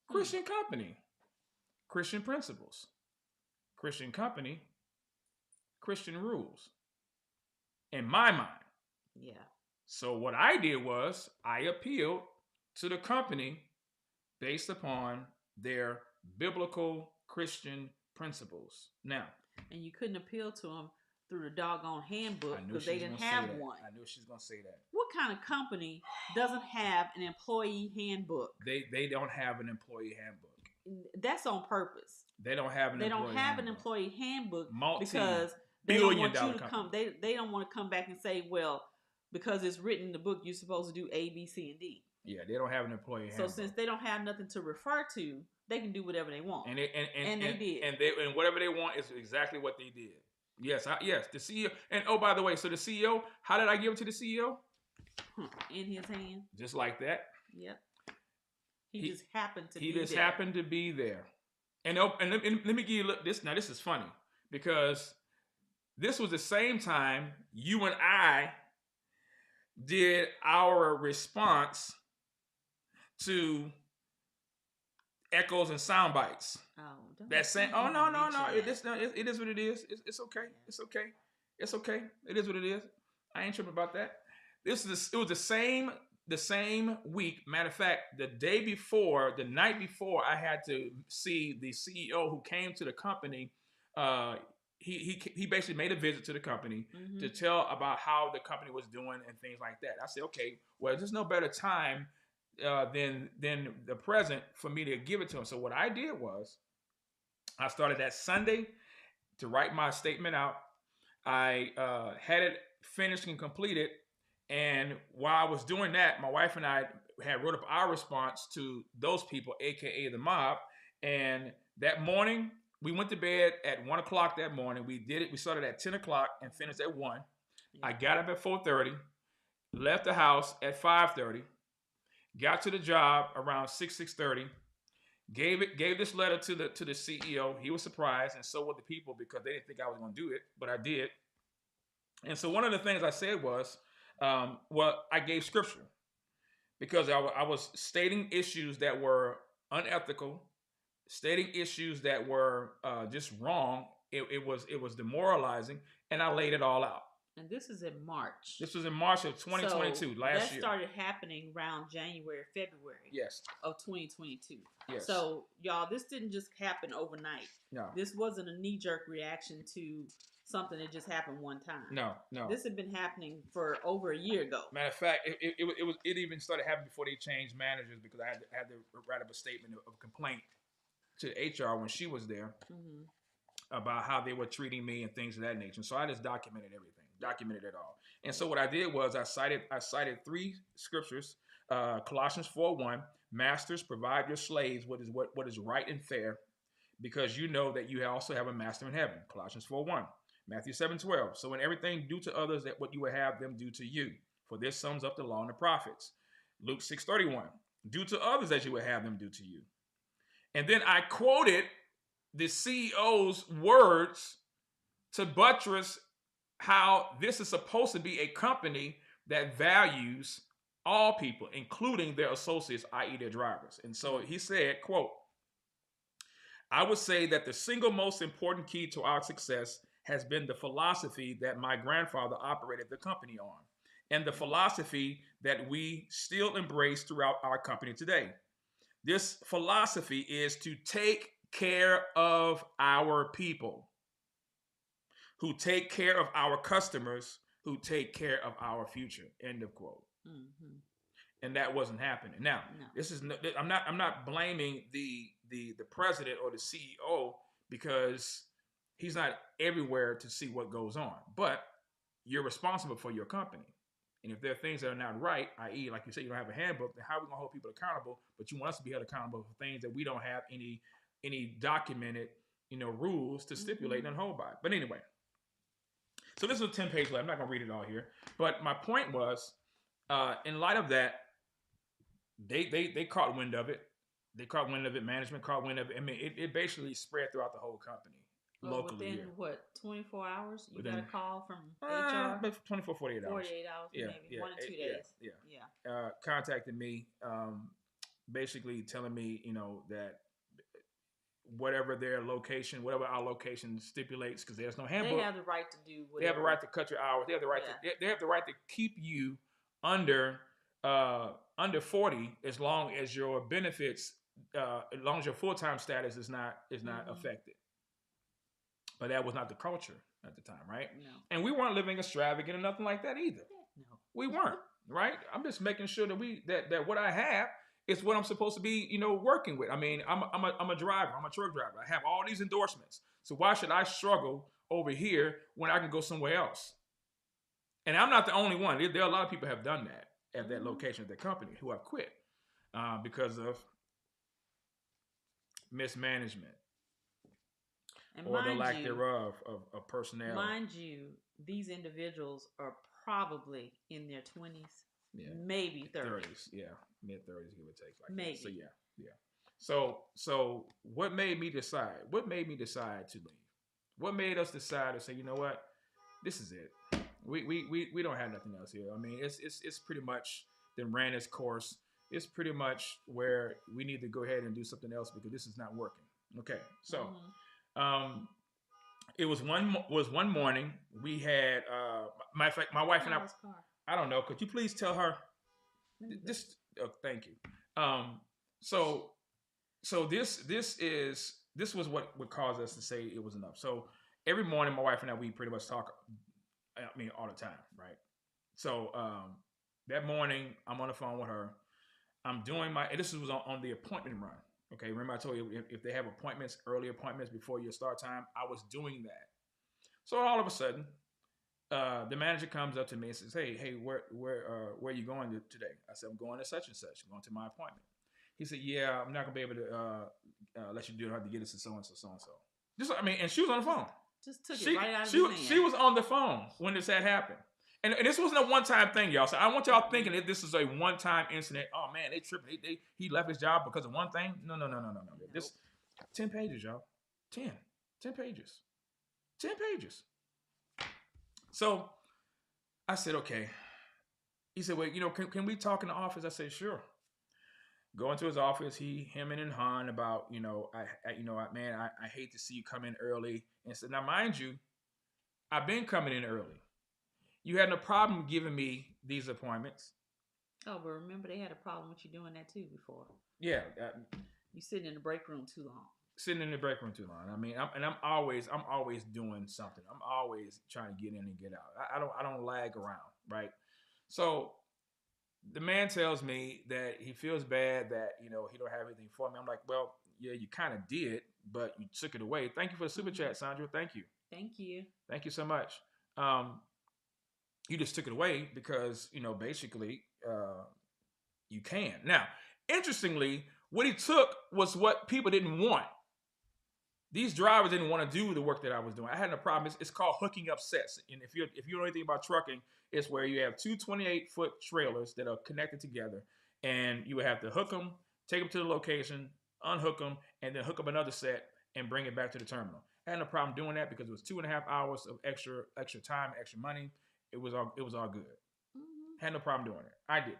Speaker 1: Christian company. Christian principles. Christian company. Christian rules. In my mind.
Speaker 2: Yeah.
Speaker 1: So what I did was I appealed to the company based upon their biblical Christian principles. Now.
Speaker 2: And you couldn't appeal to them through the doggone handbook because they didn't have one.
Speaker 1: I knew she was going to say that.
Speaker 2: What kind of company doesn't have an employee handbook?
Speaker 1: They don't have an employee handbook.
Speaker 2: That's on purpose.
Speaker 1: They don't have an
Speaker 2: employee handbook because they don't want you to come. They don't want to come back and say, well, because it's written in the book, you're supposed to do A, B, C, and D.
Speaker 1: Yeah, they don't have an employee handbook.
Speaker 2: So since they don't have nothing to refer to, they can do whatever they want. And they did.
Speaker 1: And whatever they want is exactly what they did. Yes, the CEO. And oh, by the way, so the CEO, how did I give it to the CEO?
Speaker 2: In his hand.
Speaker 1: Just like that.
Speaker 2: Yep. He just happened to be there.
Speaker 1: He just happened to be there. And let me give you this. Now, this is funny because this was the same time you and I did our response to echoes and sound bites.
Speaker 2: Oh,
Speaker 1: that saying, oh no, it is what it is. It's okay. It's okay. It's okay. It is what it is. I ain't tripping about that. It was the same week. Matter of fact, the night before, I had to see the CEO who came to the company. he basically made a visit to the company to tell about how the company was doing and things like that. I said, okay, well, there's no better time than the present for me to give it to him. So what I did was I started that Sunday to write my statement out. I had it finished and completed. And while I was doing that, my wife and I had wrote up our response to those people, aka the mob. And that morning, we went to bed at 1 o'clock that morning. We did it. We started at 10 o'clock and finished at 1. I got up at 4:30, left the house at 5:30, got to the job around 6:30. Gave this letter to the CEO. He was surprised, and so were the people because they didn't think I was going to do it, but I did. And so one of the things I said was, I gave scripture because I was stating issues that were unethical, stating issues that were just wrong. It was demoralizing, and I laid it all out.
Speaker 2: And this is in March.
Speaker 1: This was in March of 2022,
Speaker 2: so
Speaker 1: last year.
Speaker 2: That started happening around January, February of 2022.
Speaker 1: Yes.
Speaker 2: So, y'all, this didn't just happen overnight.
Speaker 1: No.
Speaker 2: This wasn't a knee-jerk reaction to something that just happened one time.
Speaker 1: No.
Speaker 2: This had been happening for over a year ago.
Speaker 1: Matter of fact, it even started happening before they changed managers because I had to write up a statement of complaint to HR when she was there about how they were treating me and things of that nature. So I just documented everything. Documented it all. And so what I did was I cited 3 scriptures, Colossians 4:1, masters, provide your slaves what is right and fair, because you know that you also have a master in heaven. Colossians 4:1, Matthew 7:12. So in everything, do to others that what you would have them do to you. For this sums up the law and the prophets. Luke 6:31, do to others as you would have them do to you. And then I quoted the CEO's words to buttress how this is supposed to be a company that values all people, including their associates, i.e. their drivers. And so he said, quote, I would say that the single most important key to our success has been the philosophy that my grandfather operated the company on, and the philosophy that we still embrace throughout our company today. This philosophy is to take care of our people, who take care of our customers, who take care of our future. End of quote. And that wasn't happening. Now, this is I'm not blaming the president or the CEO because he's not everywhere to see what goes on. But you're responsible for your company. And if there are things that are not right, i.e., like you say, you don't have a handbook, then how are we going to hold people accountable? But you want us to be held accountable for things that we don't have any documented, rules to stipulate and hold by. But anyway, so this is a 10-page letter. I'm not going to read it all here. But my point was, in light of that, they caught wind of it. They caught wind of it. Management caught wind of it. I mean, it basically spread throughout the whole company. Locally,
Speaker 2: within what, 24 hours? You got a call from HR?
Speaker 1: 24, 48 hours.
Speaker 2: 48 hours, maybe 1 to 2 days.
Speaker 1: Yeah. Contacted me, basically telling me, that whatever their location, whatever our location stipulates, because there's no handbook.
Speaker 2: They have the right to do whatever.
Speaker 1: They have the right to cut your hours. They have the right they have the right to keep you under 40 as long as your benefits, as long as your full-time status is not affected. But that was not the culture at the time, right?
Speaker 2: No.
Speaker 1: And we weren't living extravagant or nothing like that either.
Speaker 2: No.
Speaker 1: We weren't, right? I'm just making sure that that what I have is what I'm supposed to be, working with. I mean, I'm a driver. I'm a truck driver. I have all these endorsements. So why should I struggle over here when I can go somewhere else? And I'm not the only one. There are a lot of people who have done that at that location, at that company, who have quit because of mismanagement.
Speaker 2: And
Speaker 1: or the lack thereof of personnel.
Speaker 2: Mind you, these individuals are probably in their 20s, maybe 30s.
Speaker 1: Yeah, mid-30s, give or take.
Speaker 2: Maybe.
Speaker 1: That. So, yeah. So what made me decide? What made me decide to leave? What made us decide to say, you know what? This is it. We don't have nothing else here. I mean, it's pretty much then ran its course. It's pretty much where we need to go ahead and do something else because this is not working. Okay, so... it was one morning we had matter of fact, my wife and I don't know, could you please tell her this? Thank you. So this was what would cause us to say it was enough. So every morning, my wife and I, we pretty much talk. I mean, all the time, right? So that morning, I'm on the phone with her. I'm doing my. And this was on the appointment run. Okay, remember I told you if they have appointments, early appointments before your start time, I was doing that. So all of a sudden, the manager comes up to me and says, "Hey, where are you going today?" I said, "I'm going to such and such. I'm going to my appointment." He said, "Yeah, I'm not gonna be able to let you do it. I have to get it to so and so, so and so." Just I mean, and she was on the phone.
Speaker 2: Just took it right out of his hand.
Speaker 1: She was on the phone when this had happened. And this wasn't a one-time thing, y'all. So I want y'all thinking that this is a one-time incident. Oh man, they tripping. He left his job because of one thing. No.
Speaker 2: Nope.
Speaker 1: This 10 pages, y'all. 10 pages. 10 pages. So I said, okay. He said, well, can we talk in the office? I said, sure. Go into his office. Him and Han about, I hate to see you come in early. And said, now mind you, I've been coming in early. You had no problem giving me these appointments.
Speaker 2: Oh, but remember they had a problem with you doing that too before.
Speaker 1: Yeah.
Speaker 2: You sitting in the break room too long.
Speaker 1: Sitting in the break room too long. I mean, I'm always doing something. I'm always trying to get in and get out. I don't lag around, right? So the man tells me that he feels bad that he don't have anything for me. I'm like, well, yeah, you kind of did, but you took it away. Thank you for the super chat, Sandra. Thank you. Thank you so much. You just took it away because basically you can. Now, interestingly, what he took was what people didn't want. These drivers didn't want to do the work that I was doing. I had no problem. It's called hooking up sets. And if you know anything about trucking, it's where you have two 28-foot trailers that are connected together, and you would have to hook them, take them to the location, unhook them, and then hook up another set and bring it back to the terminal. I had no problem doing that because it was 2.5 hours of extra time, extra money. It was all good. Mm-hmm. Had no problem doing it. I didn't.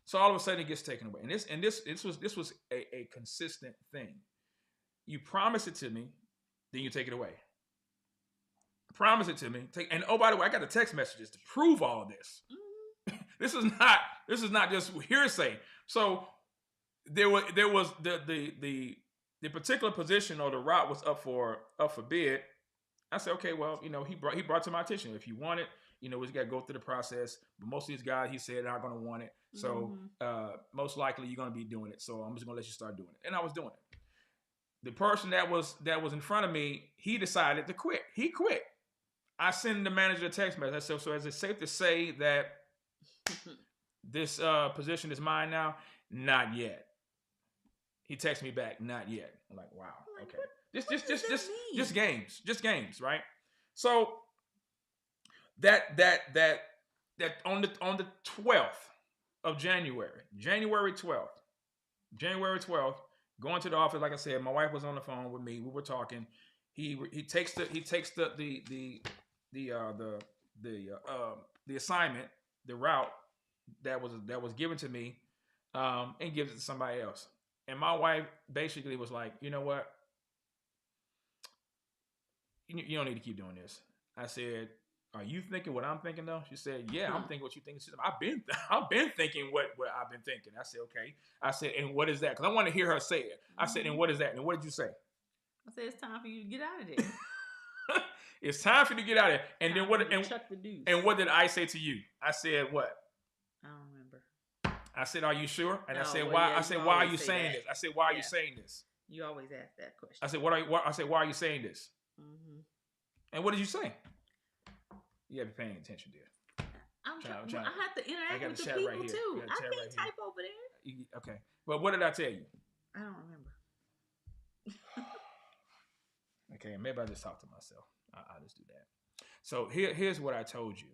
Speaker 1: So all of a sudden it gets taken away. And this was a consistent thing. You promise it to me, then you take it away. Promise it to me. And oh, by the way, I got the text messages to prove all of this. Mm-hmm. This is not just hearsay. So there was the particular position or the route was up for bid. I said, okay, well, he brought to my attention. If you want it, we just got to go through the process. But most of these guys, he said, are going to want it. So most likely you're going to be doing it. So I'm just going to let you start doing it. And I was doing it. The person that was in front of me, he decided to quit. He quit. I sent the manager a text message. I said, so is it safe to say that this position is mine now? Not yet. He texted me back, not yet. I'm like, wow, okay. Just games, right? So that on the 12th of January 12th, going to the office, like I said, my wife was on the phone with me. We were talking. He takes the assignment, the route that was given to me, and gives it to somebody else. And my wife basically was like, you know what? You don't need to keep doing this. I said, are you thinking what I'm thinking though? She said, yeah, I'm thinking what you think. She said, I've been thinking what I've been thinking. I said, okay. I said, and what is that? Because I want to hear her say it. I said, and what is that? And what did you say?
Speaker 2: I said, it's time for you to get out of there.
Speaker 1: It's time for you to get out of there. And then what? And what did I say to you? I said what?
Speaker 2: I don't remember.
Speaker 1: I said, are you sure? And I said, why? I said, why are you saying this? I said, why are you saying this?
Speaker 2: You always ask that question.
Speaker 1: I said, why are you saying this? Mm-hmm. And what did you say? You have to be paying attention, dear.
Speaker 2: I have to interact with the people right too. I can't type over there.
Speaker 1: Okay. But what did I tell you?
Speaker 2: I don't remember.
Speaker 1: Okay, maybe I just talk to myself. I'll just do that. So here's what I told you.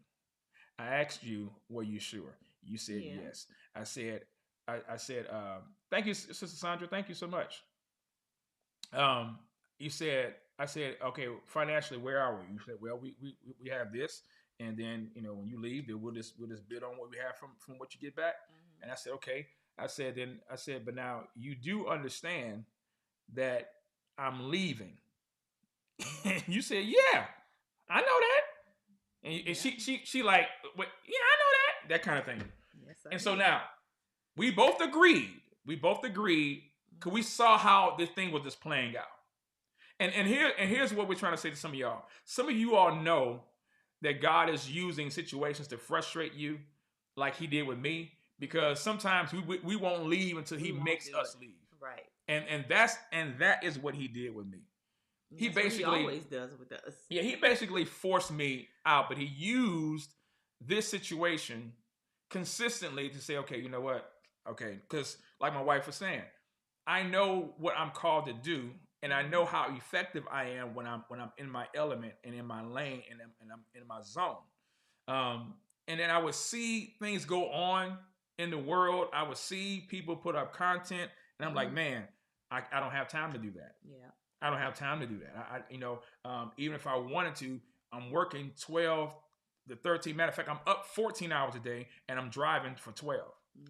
Speaker 1: I asked you, were you sure? You said yes. I said, thank you, Sister Sandra. Thank you so much. I said, okay, financially, where are we? You said, well, we have this, and then when you leave, then we'll just bid on what we have from what you get back. Mm-hmm. And I said, okay. I said, but now you do understand that I'm leaving. And you said, yeah, I know that. And she like, well, yeah, I know that kind of thing. Yes, and so now we both agreed because we saw how this thing was just playing out. Here's what we're trying to say to some of y'all. Some of you all know that God is using situations to frustrate you, like He did with me, because sometimes we won't leave until He makes us leave.
Speaker 2: Right.
Speaker 1: And that is what He did with me. He
Speaker 2: That's
Speaker 1: basically
Speaker 2: what He always does with us.
Speaker 1: Yeah, He basically forced me out, but He used this situation consistently to say, okay, you know what? Okay, because like my wife was saying, I know what I'm called to do, and I know how effective I am when I'm in my element and in my lane and I'm in my zone. And then I would see things go on in the world. I would see people put up content, and I'm like, man, I don't have time to do that.
Speaker 2: Yeah.
Speaker 1: I don't have time to do that. Even if I wanted to, I'm working 12 to 13. Matter of fact, I'm up 14 hours a day, and I'm driving for 12.
Speaker 2: Yeah.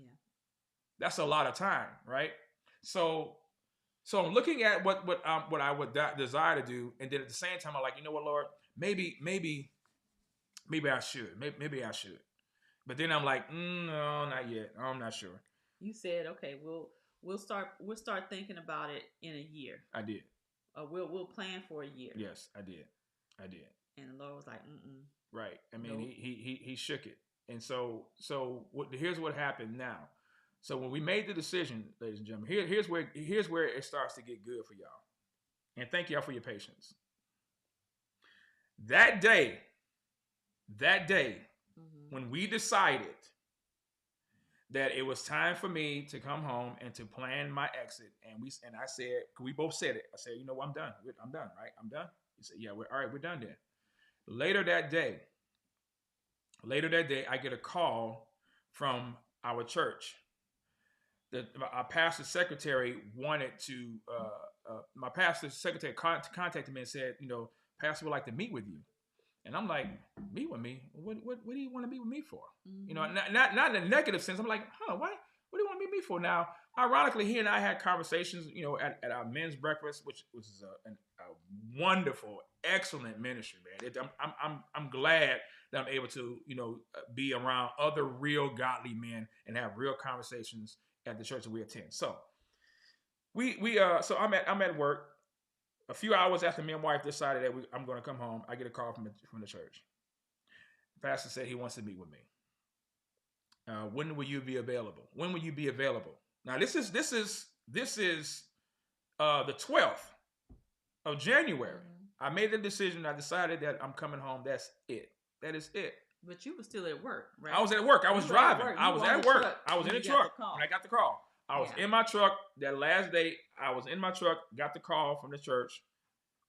Speaker 1: That's a lot of time, right? So I'm looking at what I would desire to do, and then at the same time, I'm like, you know what, Lord, maybe I should, maybe I should. But then I'm like, no, not yet. I'm not sure.
Speaker 2: You said, okay, we'll start thinking about it in a year.
Speaker 1: I did.
Speaker 2: We'll plan for a year.
Speaker 1: Yes, I did.
Speaker 2: And the Lord was like,
Speaker 1: Right. I mean,
Speaker 2: nope.
Speaker 1: he shook it, and so here's what happened now. So when we made the decision, ladies and gentlemen, here's where it starts to get good for y'all. And thank y'all for your patience. That day, when we decided that it was time for me to come home and to plan my exit, and I said, we both said it. I said, you know, I'm done. I'm done, right? I'm done. He said, yeah, all right, we're done then. Later that day, I get a call from our church. Our pastor secretary wanted to, my pastor secretary contacted me and said, you know, Pastor would like to meet with you. And I'm like, meet with me? What do you want to meet with me for? You know, not in a negative sense. I'm like, what do you want to meet me for? Now, ironically, he and I had conversations, you know, at our men's breakfast, which was a wonderful, excellent ministry, man. I'm glad that I'm able to, you know, be around other real godly men and have real conversations at the church that we attend. So so I'm at work. A few hours after me and wife decided that I'm going to come home, I get a call from the church. The pastor said he wants to meet with me. When will you be available? When will you be available? Now this is the 12th of January. I made the decision. I decided that I'm coming home. That's it. That is it.
Speaker 2: But you were still at work, right?
Speaker 1: I was at work. I was driving. I was at work. I was in the truck when I got the call. I was in my truck that last day. I was in my truck, got the call from the church.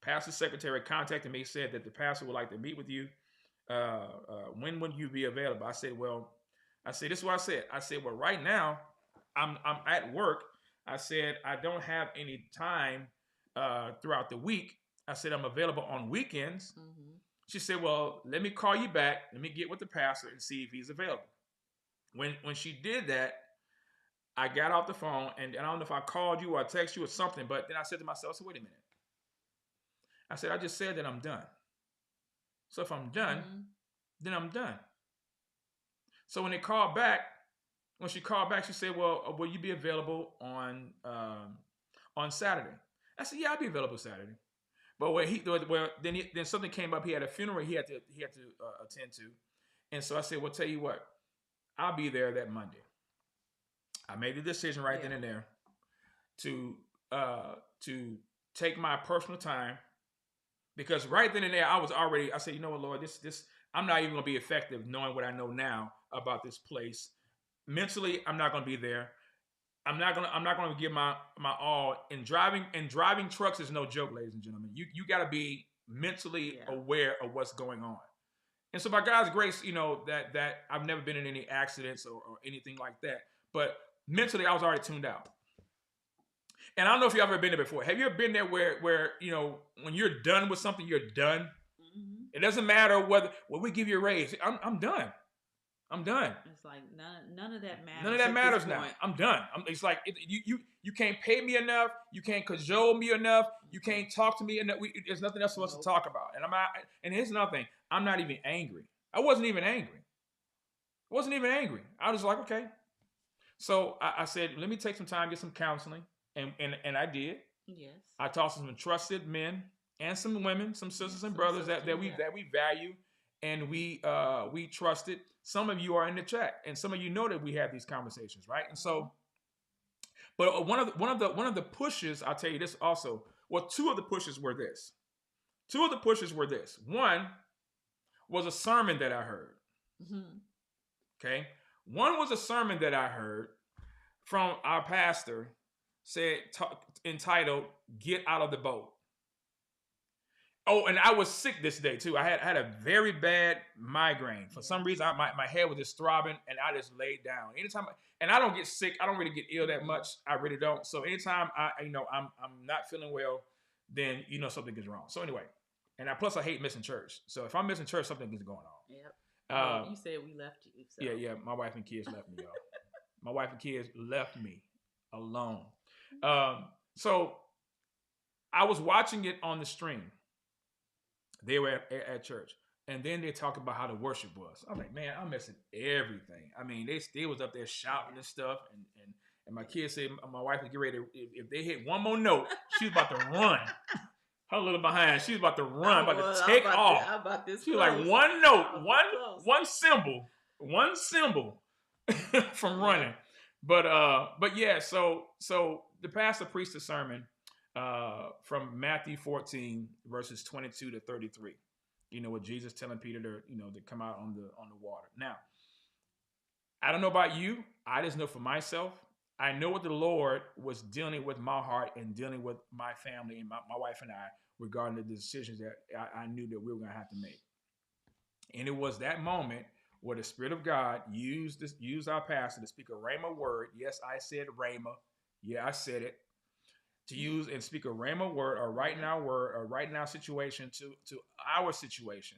Speaker 1: Pastor secretary contacted me, said that the pastor would like to meet with you. When would you be available? I said, this is what I said. I said, well, right now I'm at work. I said, I don't have any time throughout the week. I said, I'm available on weekends. She said, well, let me call you back. Let me get with the pastor and see if he's available. When she did that, I got off the phone, and I don't know if I called you or I texted you or something, but then I said to myself, so wait a minute. I said, I just said that I'm done. So if I'm done, then I'm done. So when she called back, she said, well, will you be available on Saturday? I said, yeah, I'll be available Saturday. But then something came up. He had a funeral he had to attend to. And so I said, well, tell you what, I'll be there that Monday. I made the decision right then and there to take my personal time, because right then and there I said, you know what, Lord, this I'm not even going to be effective knowing what I know now about this place. Mentally, I'm not going to be there. I'm not going to give my all in driving. And driving trucks is no joke, ladies and gentlemen. You got to be mentally aware of what's going on. And so by God's grace, you know, that I've never been in any accidents or anything like that. But mentally, I was already tuned out. And I don't know if you've ever been there before. Have you ever been there where you know, when you're done with something, you're done? It doesn't matter whether we give you a raise. I'm done. I'm done.
Speaker 2: It's like none of that matters.
Speaker 1: None of that matters now. I'm done. It's like you can't pay me enough. You can't cajole me enough. You can't talk to me enough. There's nothing else for us to talk about. And here's nothing. I'm not even angry. I wasn't even angry. I was like, okay. So I said, let me take some time, get some counseling, and I did.
Speaker 2: Yes.
Speaker 1: I talked to some trusted men and some women, some sisters and
Speaker 2: Some
Speaker 1: brothers
Speaker 2: sisters,
Speaker 1: that we value and we trusted. Some of you are in the chat, and some of you know that we have these conversations, right? And so, but one of the pushes, I'll tell you this also. Well, two of the pushes were this. Two of the pushes were this. One was a sermon that I heard.
Speaker 2: Mm-hmm.
Speaker 1: Okay, one was a sermon that I heard from our pastor, entitled "Get Out of the Boat." Oh, and I was sick this day too. I had a very bad migraine. For some reason, my head was just throbbing, and I just laid down. And I don't get sick. I don't really get ill that much. I really don't. So anytime I'm not feeling well, then something is wrong. So anyway, plus I hate missing church. So if I'm missing church, something is going on.
Speaker 2: Yep. You said we left you. So.
Speaker 1: Yeah. My wife and kids left me, y'all. My wife and kids left me alone. So I was watching it on the stream. They were at church, and then they talked about how the worship was. I'm like, man, I'm missing everything. I mean, they was up there shouting and stuff, and my kids said, my wife was getting ready. If they hit one more note, she was about to run. Her little behind, she was about to run, about to take off. She was like one note, one symbol from running. But yeah, so the pastor preached a sermon from Matthew 14 verses 22 to 33. With Jesus telling Peter to come out on the water. Now, I don't know about you. I just know for myself. I know what the Lord was dealing with my heart and dealing with my family and my wife and I regarding the decisions that I knew that we were going to have to make. And it was that moment where the Spirit of God used our pastor to speak a rhema word. Yes, I said rhema. Yeah, I said it. To use and speak a rhema word, a right now word, a right now situation to our situation,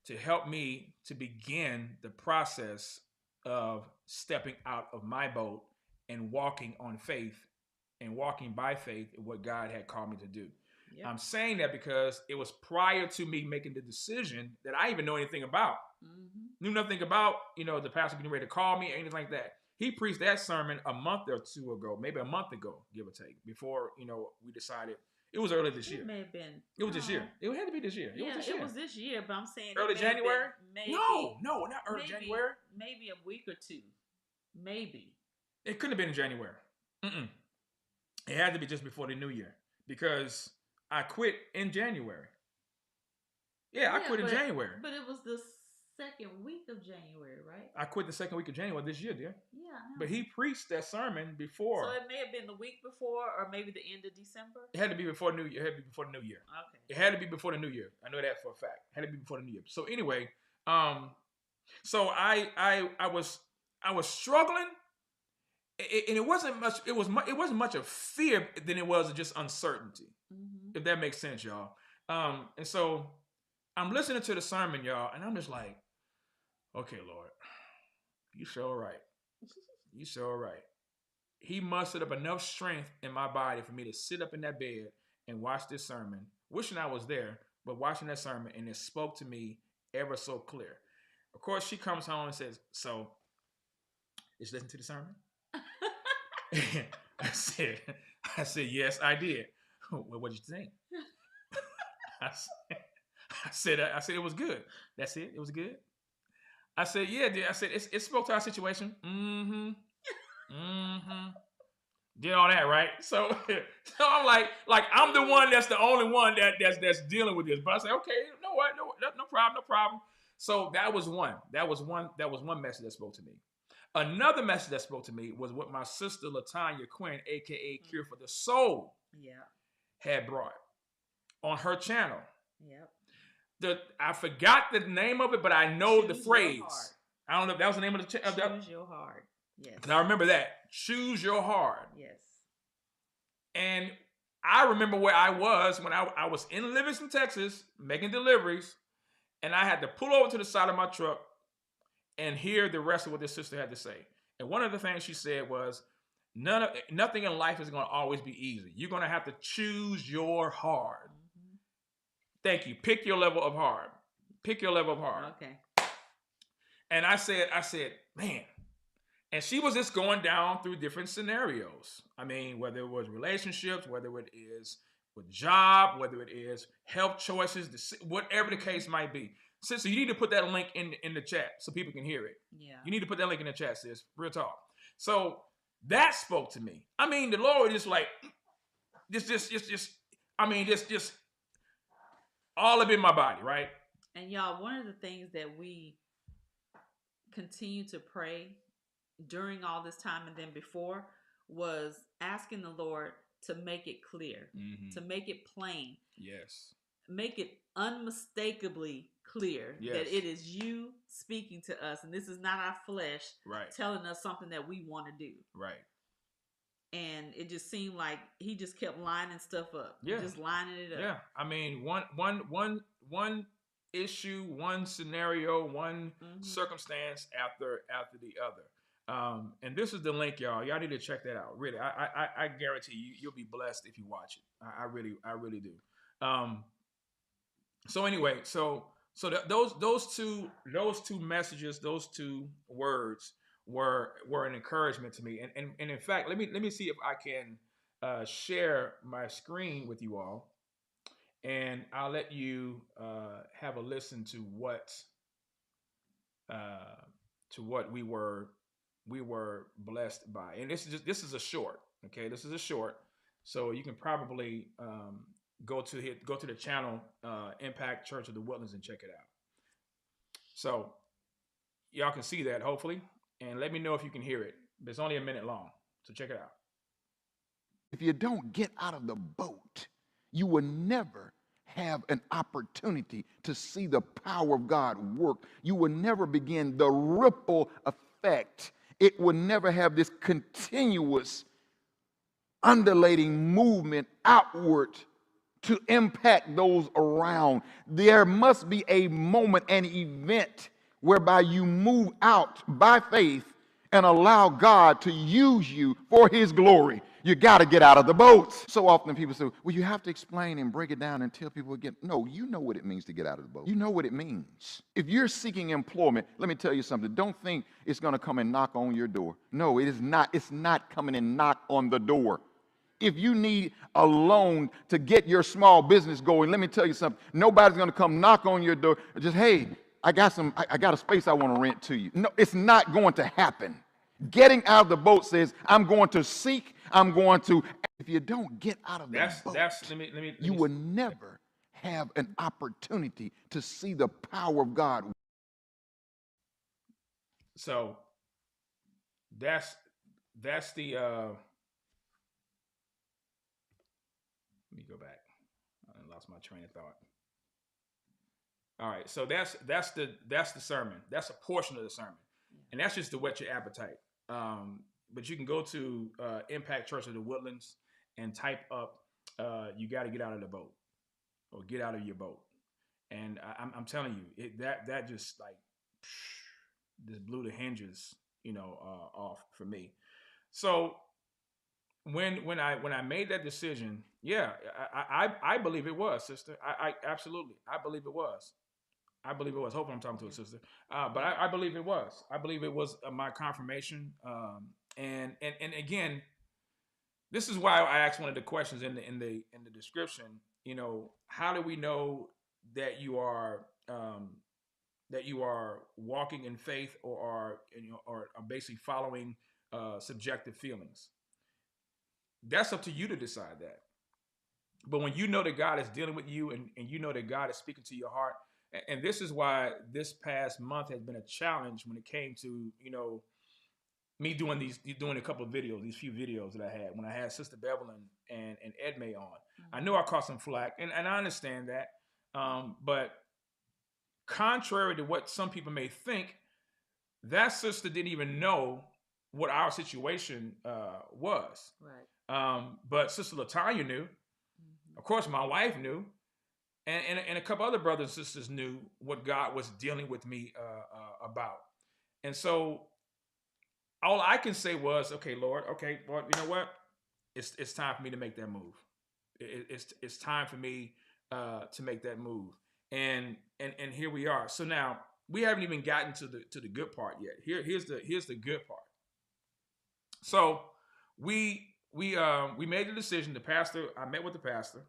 Speaker 1: to help me to begin the process of stepping out of my boat and walking on faith and walking by faith in what God had called me to do. Yep. I'm saying that because it was prior to me making the decision that I even know anything about. Mm-hmm. Knew nothing about, the pastor getting ready to call me or anything like that. He preached that sermon a month or two ago, maybe a month ago, give or take, before, we decided. It was early this year.
Speaker 2: It may have been.
Speaker 1: It was this year. It had to be this year.
Speaker 2: It was this year, but I'm saying
Speaker 1: early January?
Speaker 2: Maybe,
Speaker 1: no, not early January.
Speaker 2: Maybe a week or two. Maybe.
Speaker 1: It couldn't have been in January. Mm-mm. It had to be just before the new year because I quit in January. Yeah, I quit in January.
Speaker 2: But it was the second week of January, right?
Speaker 1: I quit the second week of January this year, dear.
Speaker 2: Yeah.
Speaker 1: But he preached that sermon before.
Speaker 2: So it may have been the week before or maybe the end of December?
Speaker 1: It had to be before New Year. It had to be before the New Year.
Speaker 2: Okay.
Speaker 1: It had to be before the New Year. I know that for a fact. It had to be before the New Year. So anyway, so I was struggling, and it wasn't much. It wasn't much of fear than it was just uncertainty. Mm-hmm. If that makes sense, y'all. And so I'm listening to the sermon, y'all, and I'm just like, okay, Lord, you sure right. You sure right. He mustered up enough strength in my body for me to sit up in that bed and watch this sermon, wishing I was there, but watching that sermon, and it spoke to me ever so clear. Of course, she comes home and says, so, did you listen to the sermon? I said, yes, I did. Well, what did you think? I said, it was good. That's it. It was good. I said, yeah, dude. I said, it spoke to our situation. Mm-hmm. Mm-hmm. Did all that, right? So I'm like I'm the one that's the only one that's dealing with this. But I said, okay, no problem. So that was one message that spoke to me. Another message that spoke to me was what my sister Latanya Quinn, aka Cure for the Soul, had brought on her channel. Yep. I forgot the name of it, but I know the phrase. I don't know if that was the name of the
Speaker 2: Choose your heart. Yes.
Speaker 1: Because I remember that. Choose your heart.
Speaker 2: Yes.
Speaker 1: And I remember where I was when I was in Livingston, Texas, making deliveries, and I had to pull over to the side of my truck and hear the rest of what this sister had to say. And one of the things she said was, nothing in life is going to always be easy. You're going to have to choose your hard. Thank you. Pick your level of hard. Pick your level of hard.
Speaker 2: Okay.
Speaker 1: And I said, man. And she was just going down through different scenarios. I mean, whether it was relationships, whether it is with job, whether it is health choices, whatever the case might be. Sister, you need to put that link in the chat so people can hear it.
Speaker 2: Yeah.
Speaker 1: You need to put that link in the chat, sis. Real talk. So that spoke to me. I mean, the Lord is like, just all up in my body, right?
Speaker 2: And y'all, one of the things that we continue to pray during all this time and then before was asking the Lord to make it clear, to make it plain.
Speaker 1: Yes.
Speaker 2: Make it unmistakably clear that it is you speaking to us, and this is not our flesh telling us something that we want to do.
Speaker 1: Right.
Speaker 2: And it just seemed like he just kept lining stuff up.
Speaker 1: Yeah.
Speaker 2: Just lining it up.
Speaker 1: Yeah. I mean, one issue, one scenario, one circumstance after the other. And this is the link, y'all. Y'all need to check that out. Really, I guarantee you'll be blessed if you watch it. I really do. So anyway, those two messages, those two words were an encouragement to me. And in fact, let me see if I can share my screen with you all, and I'll let you have a listen to what we were blessed by. And this is a short. Okay, this is a short, so you can probably go to the channel Impact Church of the Woodlands and check it out. So y'all can see that hopefully, and let me know if you can hear it. It's only a minute long, so check it out.
Speaker 3: If you don't get out of the boat, you will never have an opportunity to see the power of God work. You will never begin the ripple effect. It will never have this continuous undulating movement outward to impact those around. There must be a moment, an event whereby you move out by faith and allow God to use you for his glory. You got to get out of the boat. So often people say, well, you have to explain and break it down and tell people again. No, you know what it means to get out of the boat. You know what it means. If you're seeking employment, let me tell you something. Don't think it's going to come and knock on your door. No, it is not. It's not coming and knock on the door. If you need a loan to get your small business going, let me tell you something. Nobody's going to come knock on your door. Just, hey, I got a space I want to rent to you. No, it's not going to happen. Getting out of the boat says, I'm going to seek, I'm going to. If you don't get out of the boat, you will never have an opportunity to see the power of God.
Speaker 1: So that's the let me go back. I lost my train of thought. All right, so that's the sermon. That's a portion of the sermon, and that's just to whet your appetite. But you can go to Impact Church of the Woodlands and type up you got to get out of the boat, or get out of your boat. And I'm telling you, that just like just blew the hinges, off for me. So when I made that decision, yeah, I believe it was, sister. I absolutely, I believe it was. I believe it was. Hopefully I'm talking to a sister. But I believe it was. I believe it was my confirmation. And again, this is why I asked one of the questions in the description. How do we know that you are walking in faith, or are basically following subjective feelings? That's up to you to decide that. But when you know that God is dealing with you, and you know that God is speaking to your heart, and this is why this past month has been a challenge when it came to, me doing a couple of videos, these few videos that I had when I had Sister Bevelyn and Edmay on. I know I caught some flack, and I understand that. But contrary to what some people may think, that sister didn't even know what our situation was.
Speaker 2: Right.
Speaker 1: But Sister LaTanya knew. Of course, my wife knew. And a couple other brothers and sisters knew what God was dealing with me about. And so all I can say was, okay, Lord, you know what? It's time for me to make that move. It's time for me to make that move. And here we are. So now we haven't even gotten to the good part yet. Here's the good part. So we made the decision. The pastor, I met with the pastor,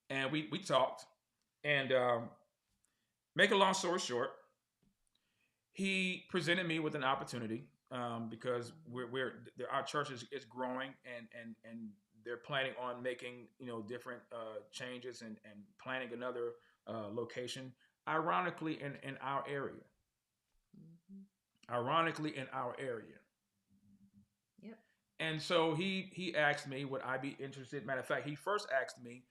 Speaker 1: and we talked. And make a long story short, he presented me with an opportunity because our church is growing, and they're planning on making different changes and planning another location, ironically in our area. Ironically in our area.
Speaker 2: Yep.
Speaker 1: And so he asked me, would I be interested? Matter of fact, he first asked me,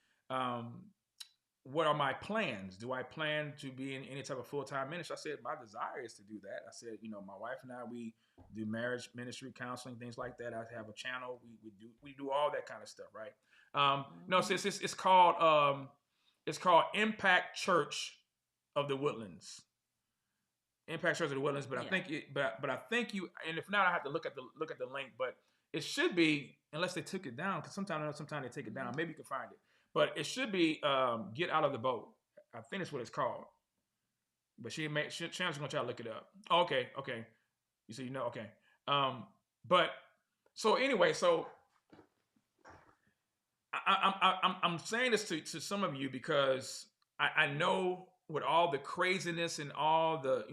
Speaker 1: what are my plans? Do I plan to be in any type of full-time ministry? I said, my desire is to do that. I said, my wife and I, we do marriage ministry counseling, things like that. I have a channel. We do all that kind of stuff, right? No, it's called Impact Church of the Woodlands. Impact Church of the Woodlands, but yeah. I think you, and if not, I have to look at the link, but it should be, unless they took it down, because sometimes they take it down. Maybe you can find it. But it should be Get Out of the Boat. I think that's what it's called. But Sharon's gonna try to look it up. Oh, okay. You say okay. But so anyway, so I'm saying this to some of you because I know with all the craziness and all the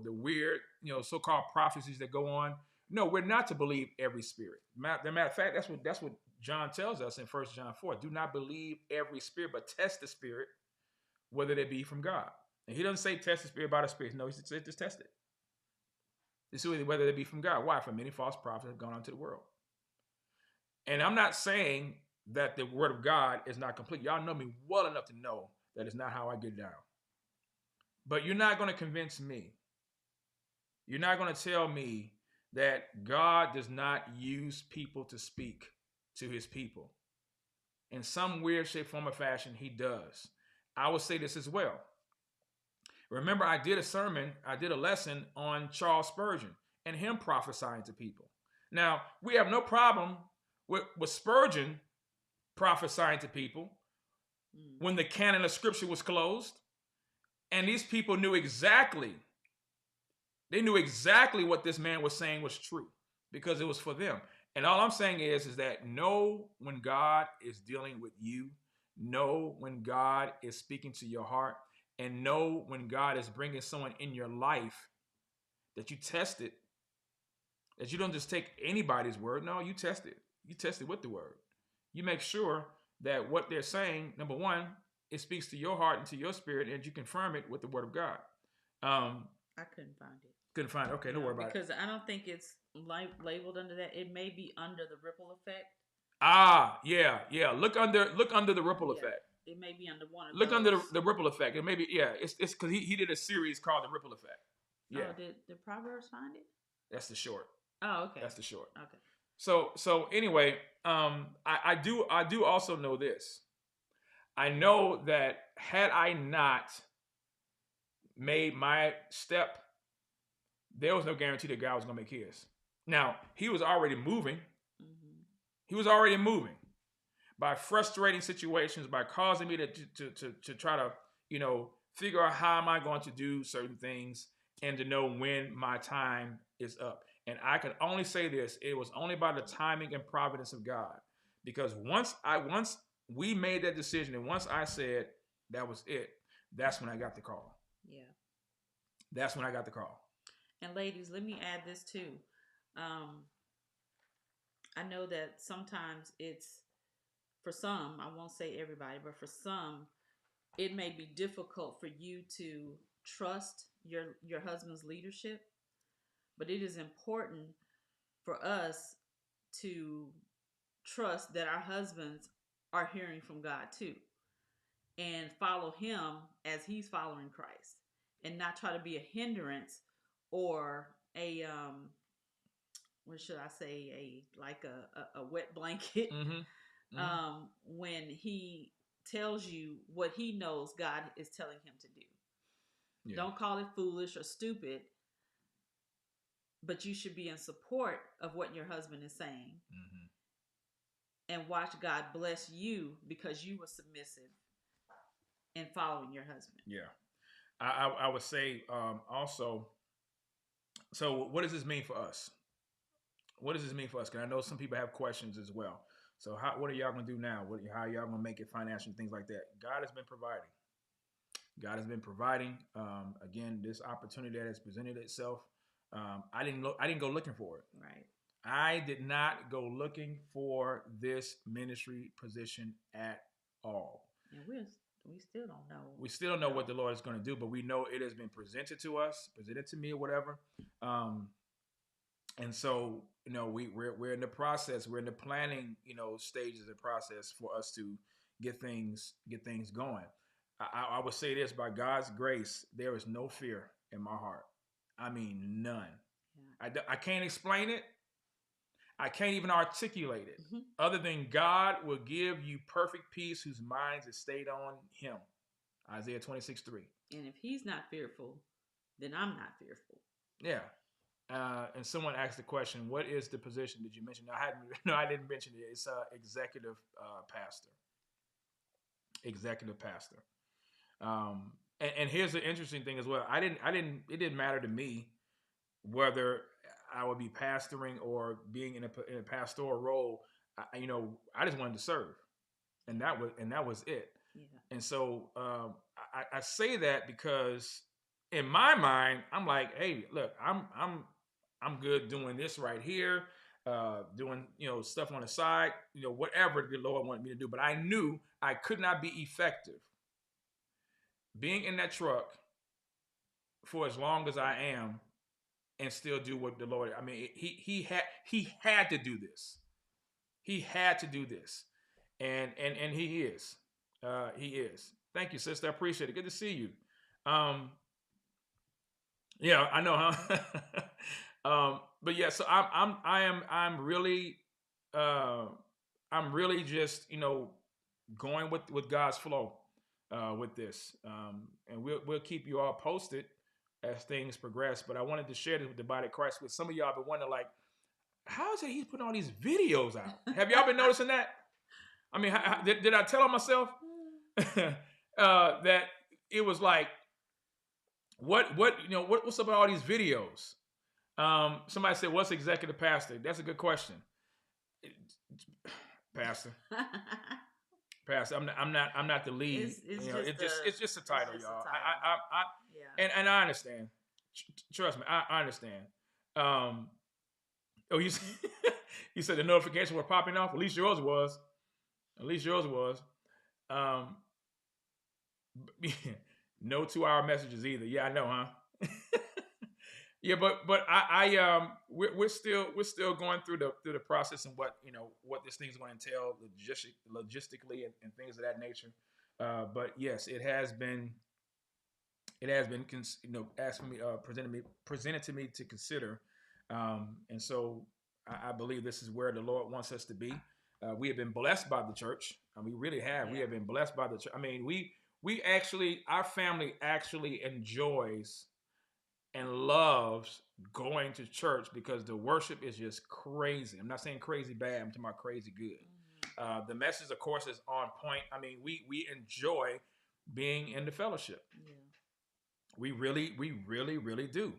Speaker 1: the weird so-called prophecies that go on. No, we're not to believe every spirit. Matter of fact, that's what John tells us in 1 John 4. Do not believe every spirit, but test the spirit, whether they be from God. And he doesn't say test the spirit by the spirit. No, he says just test it. To see whether they be from God. Why? For many false prophets have gone into the world. And I'm not saying that the word of God is not complete. Y'all know me well enough to know that it's not how I get down. But you're not going to convince me. You're not going to tell me that God does not use people to speak to his people. In some weird shape, form, or fashion, he does. I will say this as well. Remember, I did a lesson on Charles Spurgeon and him prophesying to people. Now, we have no problem with Spurgeon prophesying to people when the canon of scripture was closed. And these people knew exactly what this man was saying was true because it was for them. And all I'm saying is that know when God is dealing with you, know when God is speaking to your heart, and know when God is bringing someone in your life that you test it, that you don't just take anybody's word. No, you test it. You test it with the word. You make sure that what they're saying, number one, it speaks to your heart and to your spirit, and you confirm it with the word of God.
Speaker 2: I couldn't find it.
Speaker 1: Couldn't find it. Okay, don't worry about it.
Speaker 2: Because I don't think it's labeled under that. It may be under the ripple effect.
Speaker 1: Yeah. Look under the ripple effect.
Speaker 2: It may be under one of
Speaker 1: Look
Speaker 2: those.
Speaker 1: under the ripple effect. It may be, it's because he did a series called The Ripple Effect. Yeah.
Speaker 2: Oh, did Proverbs find it?
Speaker 1: That's the short.
Speaker 2: Oh, okay.
Speaker 1: That's the short.
Speaker 2: Okay.
Speaker 1: So anyway, I do also know this. I know that had I not made my step, there was no guarantee that God was going to make his. Now, he was already moving. Mm-hmm. He was already moving by frustrating situations, by causing me to try to, figure out how am I going to do certain things and to know when my time is up. And I can only say this, it was only by the timing and providence of God. Because once we made that decision and once I said that was it, that's when I got the call.
Speaker 2: Yeah.
Speaker 1: That's when I got the call.
Speaker 2: And ladies, let me add this too. I know that sometimes it's, for some, I won't say everybody, but for some, it may be difficult for you to trust your husband's leadership. But it is important for us to trust that our husbands are hearing from God too, and follow him as he's following Christ, and not try to be a hindrance or a what should I say, a wet blanket. Mm-hmm. Mm-hmm. When he tells you what he knows God is telling him to do. Yeah. Don't call it foolish or stupid, but you should be in support of what your husband is saying. Mm-hmm. And watch God bless you because you were submissive in following your husband.
Speaker 1: Yeah. I would say also, so what does this mean for us? what does this mean for us? Because I know some people have questions as well. So what are y'all gonna do now? How are y'all gonna make it financially, things like that? God has been providing. God has been providing. Again, this opportunity that has presented itself. I didn't go looking for it.
Speaker 2: Right.
Speaker 1: I did not go looking for this ministry position at all.
Speaker 2: And we still don't know.
Speaker 1: We still don't know what the Lord is going to do, but we know it has been presented to us, presented to me, or whatever. And so, we're in the process. We're in the planning, stages of the process for us to get things going. I would say this: by God's grace, there is no fear in my heart. I mean, none. Yeah. I can't explain it. I can't even articulate it. Mm-hmm. Other than God will give you perfect peace whose minds is stayed on him. Isaiah 26:3.
Speaker 2: And if he's not fearful, then I'm not fearful.
Speaker 1: Yeah. And someone asked the question, what is the position? Did you mention? I didn't mention it. It's executive pastor. Executive pastor. And here's the interesting thing as well. It didn't matter to me whether I would be pastoring or being in a pastoral role. I just wanted to serve, and that was it. Yeah. And so I say that because in my mind, I'm like, hey, look, I'm good doing this right here, doing stuff on the side, whatever the Lord wanted me to do. But I knew I could not be effective being in that truck for as long as I am and still do what the Lord. I mean, he had to do this. He had to do this, and he is. He is. Thank you, sister. I appreciate it. Good to see you. Yeah, I know, huh? But yeah, so I'm really just going with God's flow with this, and we'll keep you all posted as things progress. But I wanted to share this with the body of Christ. With some of y'all been wondering, like, how is it he's putting all these videos out? Have y'all been noticing that? I mean, did I tell on myself that it was like, what's up with all these videos? Somebody said, "What's executive pastor?" That's a good question, Pastor. Pastor, I'm not the lead. It's just a title, y'all. And I understand. Trust me, I understand. You said the notifications were popping off. At least yours was. No 2-hour messages either. Yeah, I know, huh? Yeah, but we're still going through the process and what this thing's going to entail logistically and things of that nature. But yes, it has been asked for me, presented to me to consider, and so I believe this is where the Lord wants us to be. We have been blessed by the church, and we really have. Yeah. We have been blessed by the church. I mean, our family actually enjoys and loves going to church because the worship is just crazy. I'm not saying crazy bad. I'm talking about crazy good. Mm-hmm. The message, of course, is on point. I mean, we enjoy being in the fellowship. Yeah. We really do.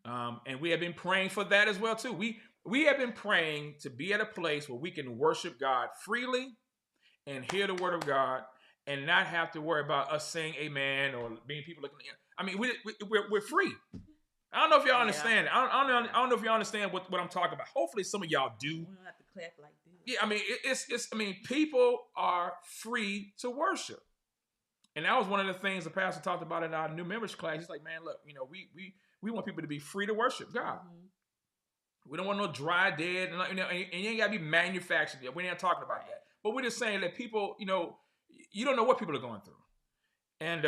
Speaker 1: And we have been praying for that as well, too. We have been praying to be at a place where we can worship God freely and hear the word of God and not have to worry about us saying amen or being people looking. I mean, we're free. I don't know if y'all understand. I don't know if y'all understand what I'm talking about. Hopefully, some of y'all do.
Speaker 2: We don't have to clap like this.
Speaker 1: Yeah, I mean, it's. I mean, people are free to worship, and that was one of the things the pastor talked about in our new members class. He's like, man, look, we want people to be free to worship God. Mm-hmm. We don't want no dry dead, and you ain't gotta be manufactured. We ain't talking about that. But we're just saying that people, you don't know what people are going through. And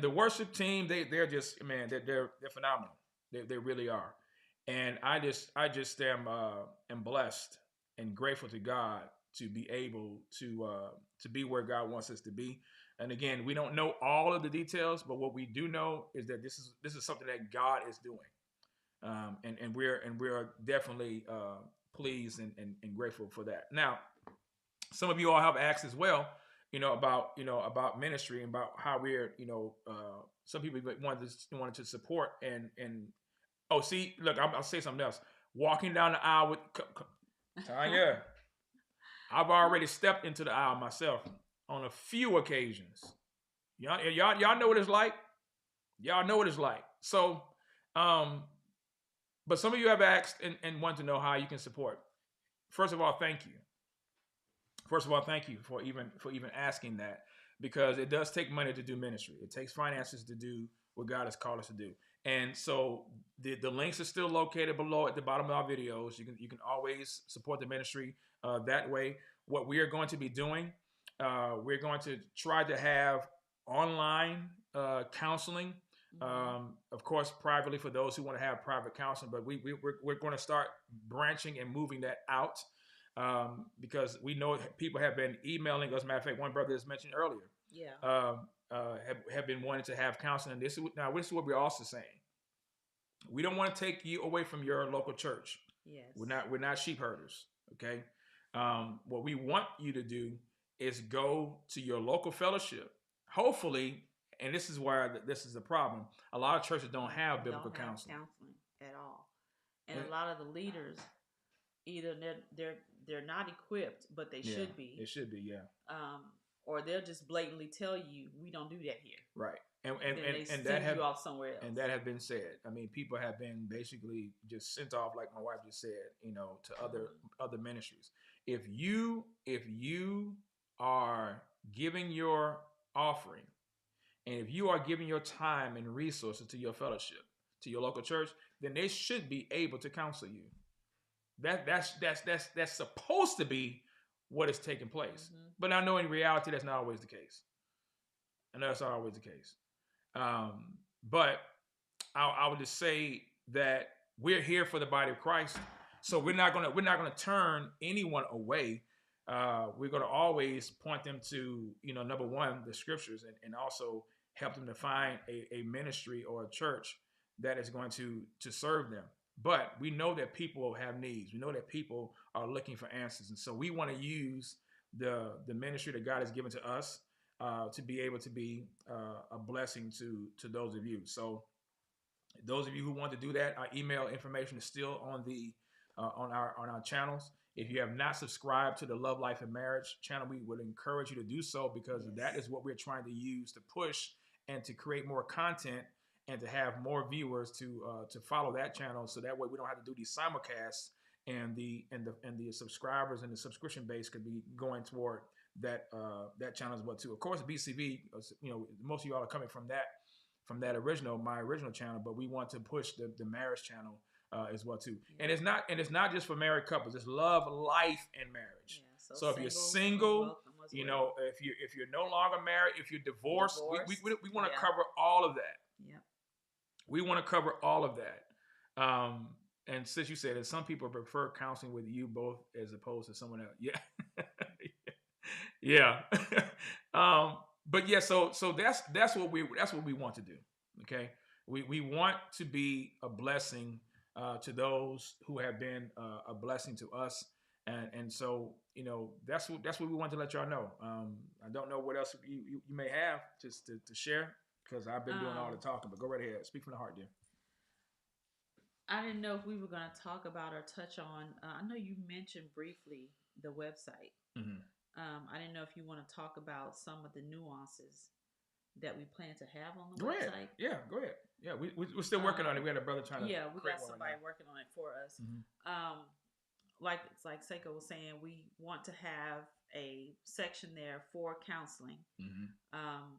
Speaker 1: the worship team, they're just, man, they're phenomenal. They really are. And I just am blessed and grateful to God to be able to be where God wants us to be. And again, we don't know all of the details, but what we do know is that this is something that God is doing. And we're definitely pleased and grateful for that. Now, some of you all have asked as well, about ministry and about how we're, some people wanted to support and look, I'll say something else. walking down the aisle with Tanya. I've already stepped into the aisle myself on a few occasions. Y'all know what it's like. Y'all know what it's like. So, but some of you have asked and want to know how you can support. First of all, thank you. First of all, thank you for even asking that, because it does take money to do ministry. It takes finances to do what God has called us to do. And so the links are still located below at the bottom of our videos. You can always support the ministry that way. What we are going to be doing, we're going to try to have online counseling. Of course, privately for those who want to have private counseling, but we're going to start branching and moving that out. Because we know people have been emailing us. As a matter of fact, one brother has mentioned earlier, have been wanting to have counseling. This is what we're also saying. We don't want to take you away from your local church.
Speaker 2: Yes.
Speaker 1: We're not sheep herders. Okay. What we want you to do is go to your local fellowship. Hopefully, and this is where this is the problem. A lot of churches don't have biblical counseling
Speaker 2: at all, and a lot of the leaders either they're not equipped, but they should be.
Speaker 1: It should be, yeah.
Speaker 2: Or they'll just blatantly tell you we don't do that here.
Speaker 1: Right.
Speaker 2: And they send you off somewhere else.
Speaker 1: And that have been said. I mean, people have been basically just sent off, like my wife just said, to other ministries. If you are giving your offering, and if you are giving your time and resources to your fellowship, to your local church, then they should be able to counsel you. That's supposed to be what is taking place. Mm-hmm. But I know in reality that's not always the case. I know that's not always the case. But I would just say that we're here for the body of Christ, so we're not gonna turn anyone away. We're gonna always point them to number one, the scriptures, and also help them to find a ministry or a church that is going to serve them. But we know that people have needs. We know that people are looking for answers, and so we want to use the ministry that God has given to us to be able to be a blessing to those of you. So those of you who want to do that, our email information is still on our channels. If you have not subscribed to the Love, Life, and Marriage channel, we would encourage you to do so, because that is what we're trying to use to push and to create more content and to have more viewers to follow that channel. So that way we don't have to do these simulcasts, and the subscribers and the subscription base could be going toward that channel as well too. Of course, BCV, most of y'all are coming from that my original channel, but we want to push the marriage channel as well too. And it's not just for married couples. It's love, life, and marriage. Yeah, so if you're single, if you're no longer married, if you're divorced. We want to cover all of that.
Speaker 2: Yeah.
Speaker 1: We want to cover all of that. And since you said that some people prefer counseling with you both as opposed to someone else. Yeah. Yeah. But yeah, so that's what we want to do. Okay. We want to be a blessing to those who have been a blessing to us. And so, that's what we want to let y'all know. I don't know what else you may have just to share, because I've been doing all the talking, but go right ahead. Speak from the heart, dear.
Speaker 2: I didn't know if we were going to talk about or touch on, I know you mentioned briefly the website. Mm-hmm. I didn't know if you want to talk about some of the nuances that we plan to have on the website.
Speaker 1: Yeah, go ahead. Yeah, we're still working on it. We had a brother trying to
Speaker 2: we got somebody working on it for us. Mm-hmm. Like Saiko was saying, we want to have a section there for counseling, mm-hmm.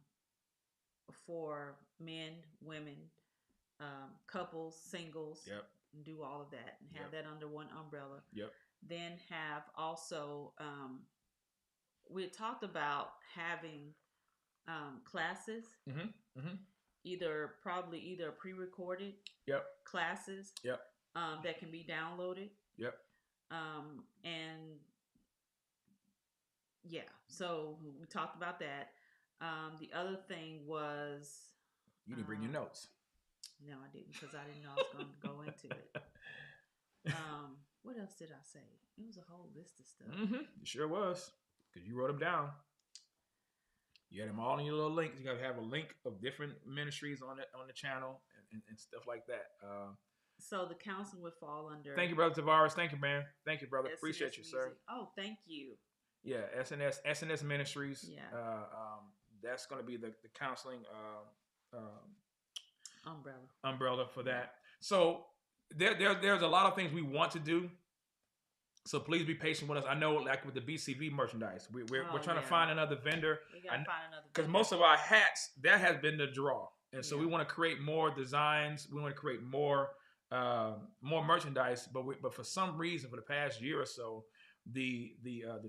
Speaker 2: For men, women, couples, singles.
Speaker 1: Yep.
Speaker 2: Do all of that and have that under one umbrella.
Speaker 1: Yep.
Speaker 2: Then have also, we had talked about having classes, mm-hmm. Mm-hmm. either pre-recorded classes, that can be downloaded.
Speaker 1: Yep.
Speaker 2: And yeah, so we talked about that. The other thing was,
Speaker 1: you didn't bring your notes.
Speaker 2: No, I didn't, because I didn't know I was going to go into it. What else did I say? It was a whole list of stuff.
Speaker 1: Mm-hmm. It sure was, because you wrote them down. You had them all in your little links. You got to have a link of different ministries on the channel and stuff like that.
Speaker 2: So the counseling would fall under.
Speaker 1: Thank you, Brother Tavares. Thank you, man. Thank you, brother.
Speaker 2: SNS
Speaker 1: Appreciate you,
Speaker 2: Music.
Speaker 1: sir.
Speaker 2: Oh, thank you.
Speaker 1: Yeah, SNS Ministries.
Speaker 2: Yeah.
Speaker 1: That's going to be the counseling
Speaker 2: umbrella
Speaker 1: for that. So there's a lot of things we want to do. So please be patient with us. I know, like with the BCV merchandise, we're trying to find another vendor.
Speaker 2: We gotta find another vendor.
Speaker 1: Because most of our hats, that has been the draw, and so we want to create more designs. We want to create more merchandise. But for some reason, for the past year or so, the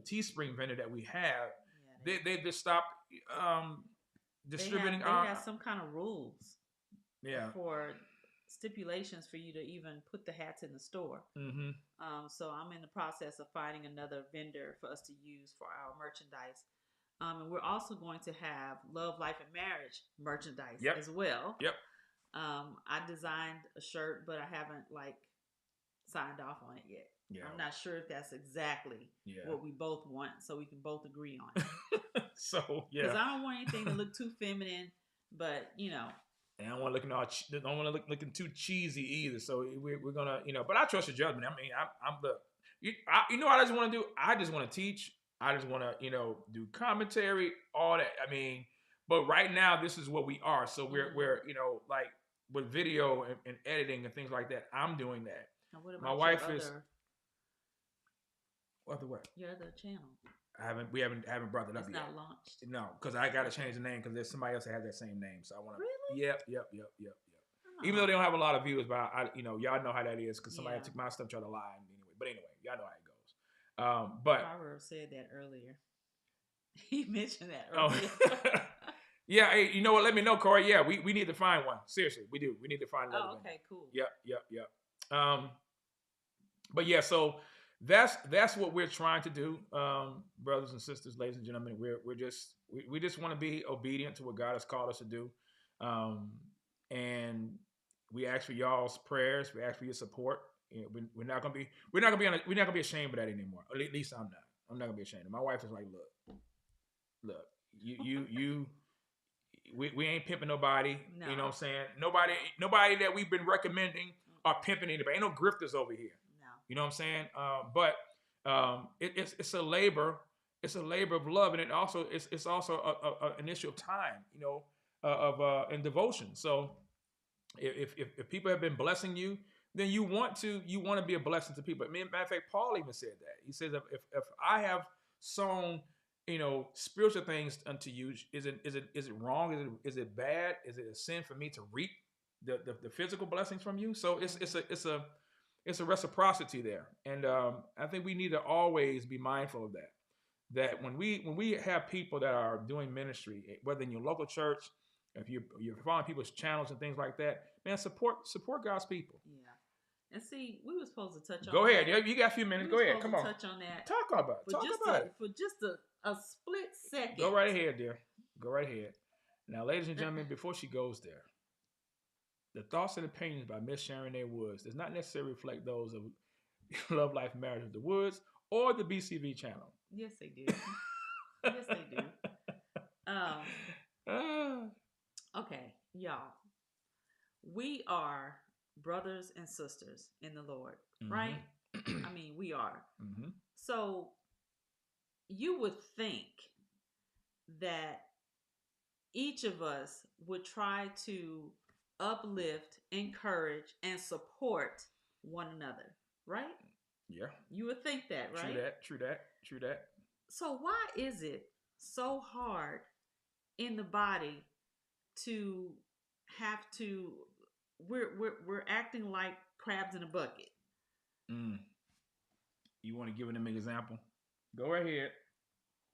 Speaker 1: Teespring vendor that we have, they just stopped distributing.
Speaker 2: They have some kind of rules.
Speaker 1: Yeah.
Speaker 2: For stipulations for you to even put the hats in the store.
Speaker 1: Mm-hmm.
Speaker 2: So I'm in the process of finding another vendor for us to use for our merchandise. And we're also going to have Love, Life, and Marriage merchandise as well.
Speaker 1: Yep.
Speaker 2: I designed a shirt, but I haven't signed off on it yet. Yeah. I'm not sure if that's exactly what we both want, so we can both agree on it.
Speaker 1: So yeah,
Speaker 2: because I don't want anything to look too feminine, but
Speaker 1: and I don't want to looking too cheesy either. So we're gonna, but I trust your judgment. I mean, you know what I just want to do? I just want to teach. I just want to, do commentary, all that. I mean, but right now this is what we are. So we're like with video and editing and things like that. I'm doing that.
Speaker 2: Now what about
Speaker 1: my wife is. What?
Speaker 2: Your other channel.
Speaker 1: We haven't brought it up yet.
Speaker 2: It's not launched.
Speaker 1: No, because I got to change the name because there's somebody else that has that same name. So I want to.
Speaker 2: Really?
Speaker 1: Yep. Oh. Even though they don't have a lot of views, but y'all know how that is because somebody took my stuff, tried to lie anyway. But anyway, y'all know how it goes. But
Speaker 2: Robert said that earlier. He mentioned that earlier.
Speaker 1: Yeah. Hey, you know what? Let me know, Corey. Yeah, we need to find one. Seriously, we do. We need to find another.
Speaker 2: Oh, okay, cool.
Speaker 1: Yep. But yeah, so. That's what we're trying to do, brothers and sisters, ladies and gentlemen. We just want to be obedient to what God has called us to do, and we ask for y'all's prayers. We ask for your support. We're not gonna be ashamed of that anymore. At least I'm not. I'm not gonna be ashamed. My wife is like, look, we ain't pimping nobody. No. You know what I'm saying? Nobody that we've been recommending are pimping anybody. Ain't no grifters over here. You know what I'm saying? But it's a labor. It's a labor of love, and it's also an issue of time. And devotion. So if people have been blessing you, then you want to be a blessing to people. Matter of fact, Paul even said that. He says, if I have sown spiritual things unto you, is it wrong? Is it bad? Is it a sin for me to reap the physical blessings from you? So it's a reciprocity there, and I think we need to always be mindful of that. That when we have people that are doing ministry, whether in your local church, if you're following people's channels and things like that, man, support God's people.
Speaker 2: Yeah, and see, we were supposed to touch on.
Speaker 1: Go ahead, you got a few minutes. Go ahead, come on.
Speaker 2: Touch on that.
Speaker 1: Talk about it
Speaker 2: for just a split second.
Speaker 1: Go right ahead, dear. Go right ahead. Now, ladies and gentlemen, before she goes there. The thoughts and opinions by Miss Sharon Woods does not necessarily reflect those of Love, Life, and Marriage of the Woods or the BCV channel.
Speaker 2: Yes, they do. Yes, they do. Okay, y'all. We are brothers and sisters in the Lord, right? I mean, we are. Mm-hmm. So you would think that each of us would try to uplift, encourage, and support one another, right?
Speaker 1: Yeah.
Speaker 2: You would think that, right?
Speaker 1: True that.
Speaker 2: So why is it so hard in the body to have to we're acting like crabs in a bucket?
Speaker 1: You want to give them an example? Go right ahead.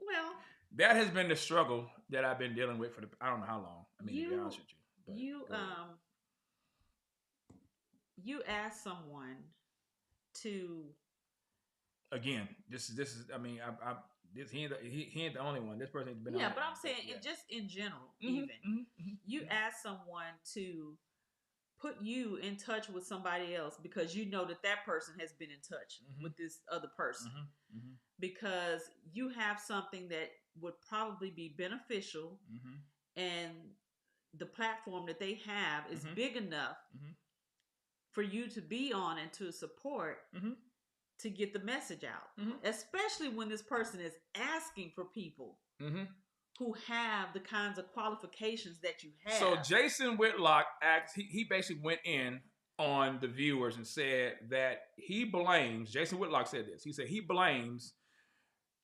Speaker 2: Well,
Speaker 1: that has been the struggle that I've been dealing with for I don't know how long. I mean, to be honest with you.
Speaker 2: You ask someone to.
Speaker 1: Again, this is. I mean, he ain't the only one. This person's been.
Speaker 2: Yeah, but I'm saying just in general, even you ask someone to put you in touch with somebody else because you know that person has been in touch with this other person because you have something that would probably be beneficial and the platform that they have is big enough for you to be on and to support to get the message out, especially when this person is asking for people who have the kinds of qualifications that you have.
Speaker 1: So Jason Whitlock he basically went in on the viewers and said that he blames, Jason Whitlock said this, he said he blames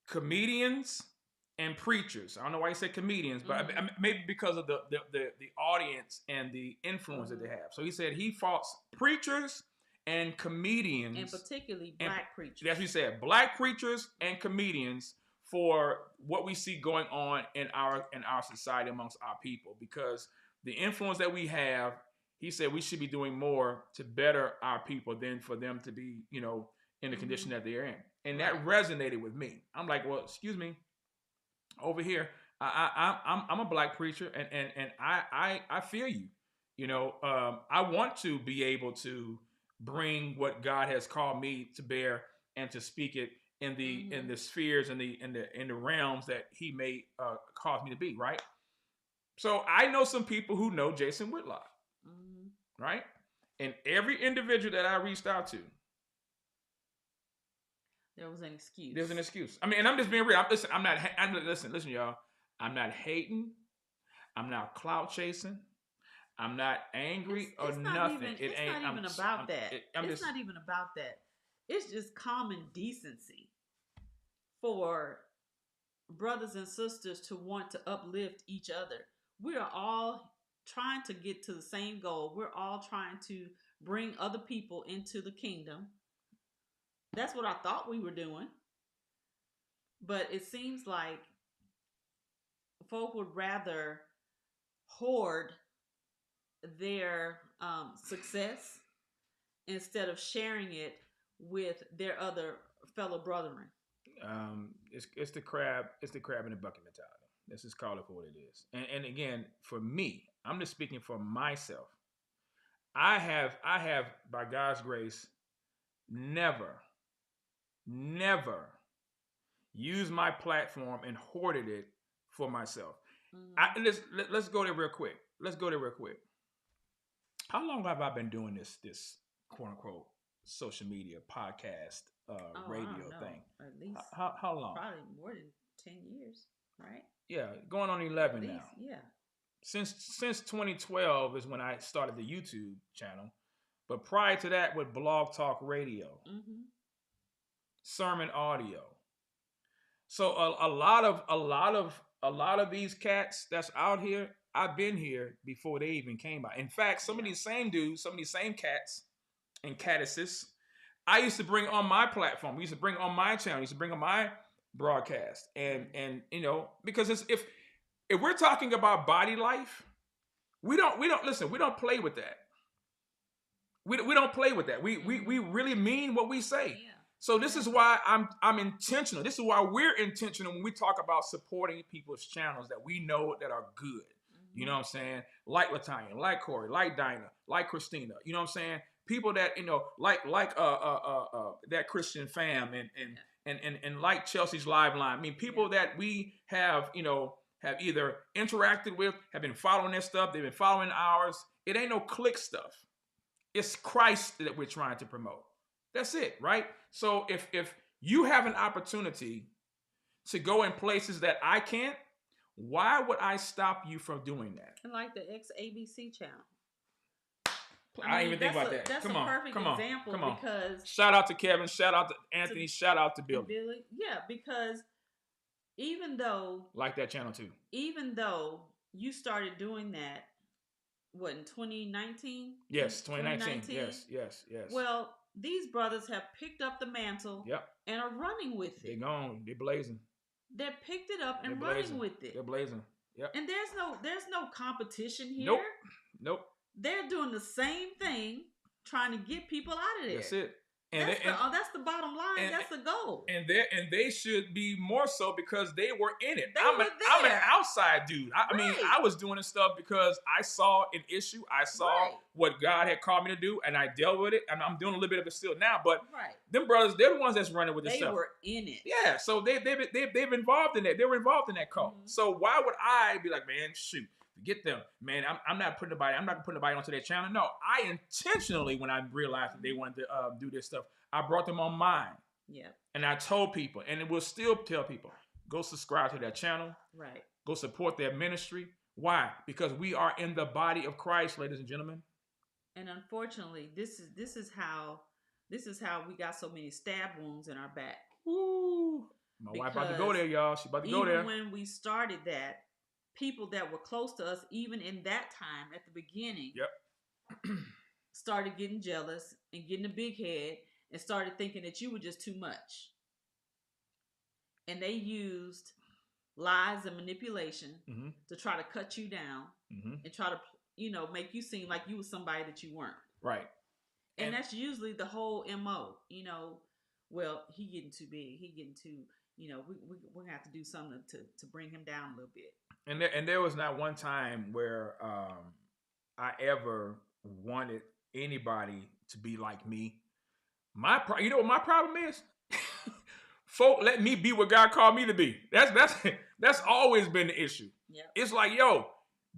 Speaker 1: comedians and preachers. I don't know why he said comedians, but maybe because of the audience and the influence that they have. So he said he faults preachers and comedians.
Speaker 2: And particularly black preachers.
Speaker 1: That's what he said. Black preachers and comedians for what we see going on in our society amongst our people. Because the influence that we have, he said we should be doing more to better our people than for them to be, in the condition that they're in. And that resonated with me. I'm like, well, excuse me. Over here, I'm a black preacher, and I feel you. I want to be able to bring what God has called me to bear and to speak it in the spheres and in the realms that He may cause me to be. Right. So I know some people who know Jason Whitlock. Right, and every individual that I reached out to.
Speaker 2: There was an excuse.
Speaker 1: There's an excuse. I mean, and I'm just being real. Listen, y'all. I'm not hating. I'm not clout chasing. I'm not angry or nothing.
Speaker 2: It's not even about that. It's not even about that. It's just common decency for brothers and sisters to want to uplift each other. We are all trying to get to the same goal. We're all trying to bring other people into the kingdom. That's what I thought we were doing. But it seems like folk would rather hoard their success instead of sharing it with their other fellow brethren.
Speaker 1: It's the crab in the bucket mentality. Let's just call it for what it is. And again, for me, I'm just speaking for myself. I have by God's grace never used my platform and hoarded it for myself. Let's go there real quick. How long have I been doing this quote unquote social media podcast radio thing?
Speaker 2: At least
Speaker 1: how long?
Speaker 2: Probably more than 10 years, right?
Speaker 1: Yeah, going on 11
Speaker 2: least,
Speaker 1: now.
Speaker 2: Yeah.
Speaker 1: Since 2012 is when I started the YouTube channel, but prior to that with Blog Talk Radio, sermon audio. So a lot of these cats that's out here, I've been here before they even came out. In fact, some of these same dudes, some of these same cats and catesses, I used to bring on my platform. We used to bring on my channel. I used to bring on my broadcast, and because if we're talking about body life, we don't listen. We don't play with that. We don't play with that. We really mean what we say.
Speaker 2: Yeah.
Speaker 1: So this is why I'm intentional. This is why we're intentional when we talk about supporting people's channels that we know that are good. You know what I'm saying? Like Latanya, like Corey, like Dinah, like Christina. You know what I'm saying? People that like that Christian fam and like Chelsea's Live Line. I mean, people that we have have either interacted with, have been following their stuff. They've been following ours. It ain't no click stuff. It's Christ that we're trying to promote. That's it, right? So if you have an opportunity to go in places that I can't, why would I stop you from doing that?
Speaker 2: And like the ex-ABC channel.
Speaker 1: I didn't even think about that.
Speaker 2: That's a perfect example because...
Speaker 1: Shout out to Kevin. Shout out to Anthony. Shout out to Billy.
Speaker 2: Yeah, because even though...
Speaker 1: Like that channel too.
Speaker 2: Even though you started doing that, what, in 2019?
Speaker 1: Yes, 2019. Yes.
Speaker 2: Well, these brothers have picked up the mantle and are running with it.
Speaker 1: They're gone. They're blazing.
Speaker 2: They picked it up and running with it.
Speaker 1: They're blazing. Yep.
Speaker 2: And there's no competition here.
Speaker 1: Nope.
Speaker 2: They're doing the same thing, trying to get people out of there.
Speaker 1: That's it.
Speaker 2: That's the bottom line. That's the goal.
Speaker 1: And they should be more so because they were in it.
Speaker 2: I'm
Speaker 1: an outside dude. I mean, I was doing this stuff because I saw an issue. I saw what God had called me to do, and I dealt with it. And I'm doing a little bit of it still now. But them brothers, they're the ones that's running with this stuff.
Speaker 2: They were in it.
Speaker 1: Yeah. So they've involved in that. They were involved in that cult. So why would I be like, man, shoot? Forget them, man. I'm not putting nobody onto their channel. No, I intentionally, when I realized that they wanted to do this stuff, I brought them on mine.
Speaker 2: Yeah.
Speaker 1: And I told people, and it will still tell people, go subscribe to their channel.
Speaker 2: Right.
Speaker 1: Go support their ministry. Why? Because we are in the body of Christ, ladies and gentlemen.
Speaker 2: And unfortunately, this is how we got so many stab wounds in our back.
Speaker 1: Ooh. My wife about to go there, y'all. She about to go there.
Speaker 2: Even when we started that, people that were close to us, even in that time at the beginning, started getting jealous and getting a big head and started thinking that you were just too much. And they used lies and manipulation to try to cut you down and try to, make you seem like you were somebody that you weren't.
Speaker 1: Right.
Speaker 2: And that's usually the whole MO, well, he getting too big. He getting too, we're going to have to do something to bring him down a little bit. And
Speaker 1: there was not one time where I ever wanted anybody to be like me. You know what my problem is? Folk, let me be what God called me to be. That's always been the issue.
Speaker 2: Yep.
Speaker 1: It's like, yo,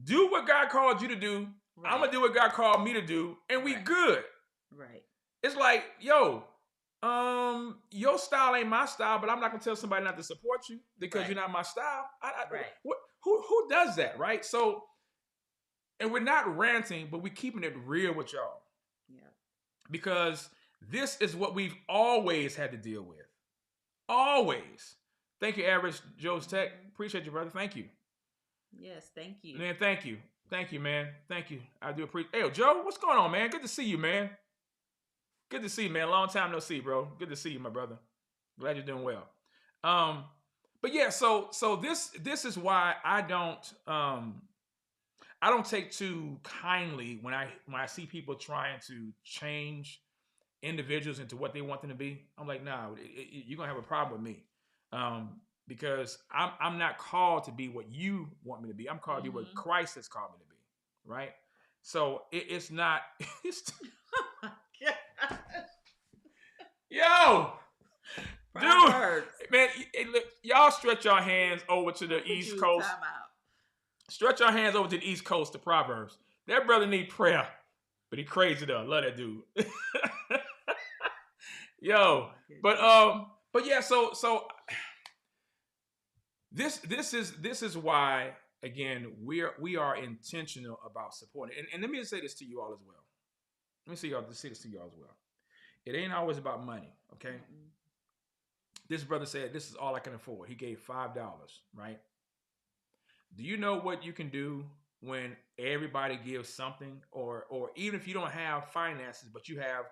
Speaker 1: do what God called you to do.
Speaker 2: Right.
Speaker 1: I'm gonna do what God called me to do, and we good.
Speaker 2: Right.
Speaker 1: It's like, yo, your style ain't my style, but I'm not gonna tell somebody not to support you because you're not my style.
Speaker 2: Right.
Speaker 1: Who does that, right? So, and we're not ranting, but we're keeping it real with y'all.
Speaker 2: Yeah.
Speaker 1: Because this is what we've always had to deal with. Always. Thank you, Average Joe's Tech. Appreciate you, brother. Thank you.
Speaker 2: Yes, thank you.
Speaker 1: Man, thank you. Thank you, man. Thank you. I do appreciate. Hey, Joe, what's going on, man? Good to see you, man. Good to see you, man. Long time no see, bro. Good to see you, my brother. Glad you're doing well. But yeah, so this is why I don't take too kindly when I see people trying to change individuals into what they want them to be. I'm like, nah, you're gonna have a problem with me, because I'm not called to be what you want me to be. I'm called to be what Christ has called me to be, right? So it's not. Yo, dude, man, look, y'all stretch your hands over to the East Coast. Stretch your hands over to the East Coast to Proverbs. That brother need prayer, but he crazy though. Love that dude. Yo, but yeah, so this is why, again, we are intentional about supporting. And let me just say this to you all as well. Let me say this to you all as well. It ain't always about money, okay? This brother said, this is all I can afford. He gave $5, right? Do you know what you can do when everybody gives something, or even if you don't have finances, but you have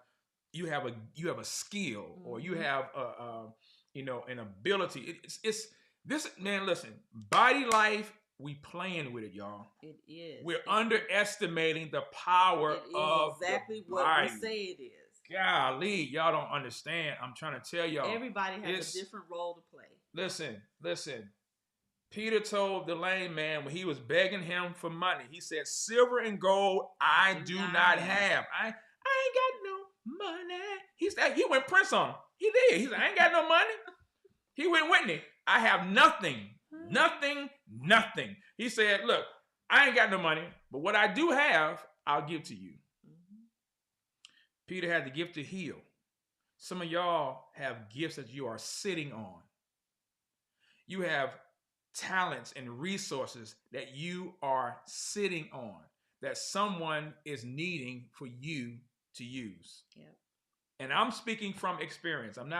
Speaker 1: a skill, or you have an ability. It's this, man. Listen, body life. We playing with it, y'all.
Speaker 2: It is.
Speaker 1: We're underestimating the power of
Speaker 2: exactly
Speaker 1: the
Speaker 2: what
Speaker 1: body.
Speaker 2: we say it is.
Speaker 1: Golly, y'all don't understand. I'm trying to tell y'all.
Speaker 2: Everybody has a different role to play.
Speaker 1: Listen. Peter told the lame man when he was begging him for money, he said, "Silver and gold I do not have. I ain't got no money." He went Prince on him. He did. He said, "I ain't got no money." He went Whitney. "I have nothing. He said, "Look, I ain't got no money, but what I do have, I'll give to you." Peter had the gift to heal. Some of y'all have gifts that you are sitting on. You have talents and resources that you are sitting on, that someone is needing for you to use.
Speaker 2: Yep.
Speaker 1: And I'm speaking from experience. I'm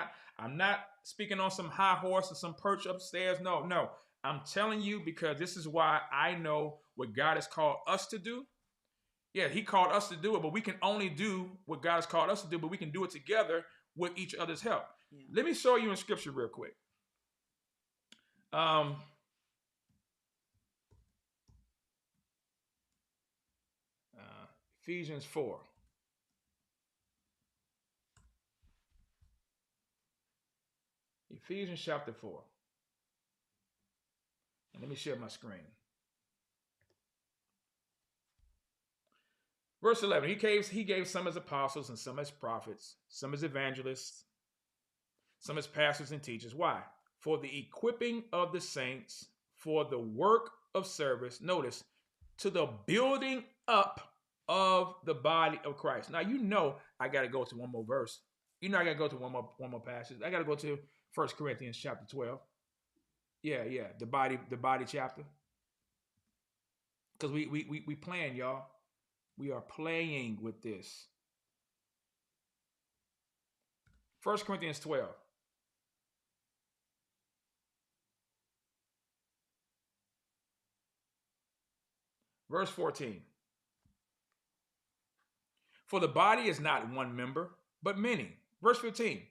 Speaker 1: not speaking on some high horse or some perch upstairs. No. I'm telling you because this is why I know what God has called us to do. Yeah, he called us to do it, but we can only do what God has called us to do, but we can do it together with each other's help. Yeah. Let me show you in scripture real quick. Ephesians 4. Ephesians chapter 4. And let me share my screen. Verse 11, he gave some as apostles and some as prophets, some as evangelists, some as pastors and teachers. Why? For the equipping of the saints, for the work of service. Notice, to the building up of the body of Christ. Now, you know, I got to go to one more verse. You know, I got to go to one more passage. I got to go to 1 Corinthians chapter 12. Yeah, the body chapter. Because we playing, y'all. We are playing with this. 1 Corinthians 12. Verse 14. For the body is not one member, but many. Verse 15.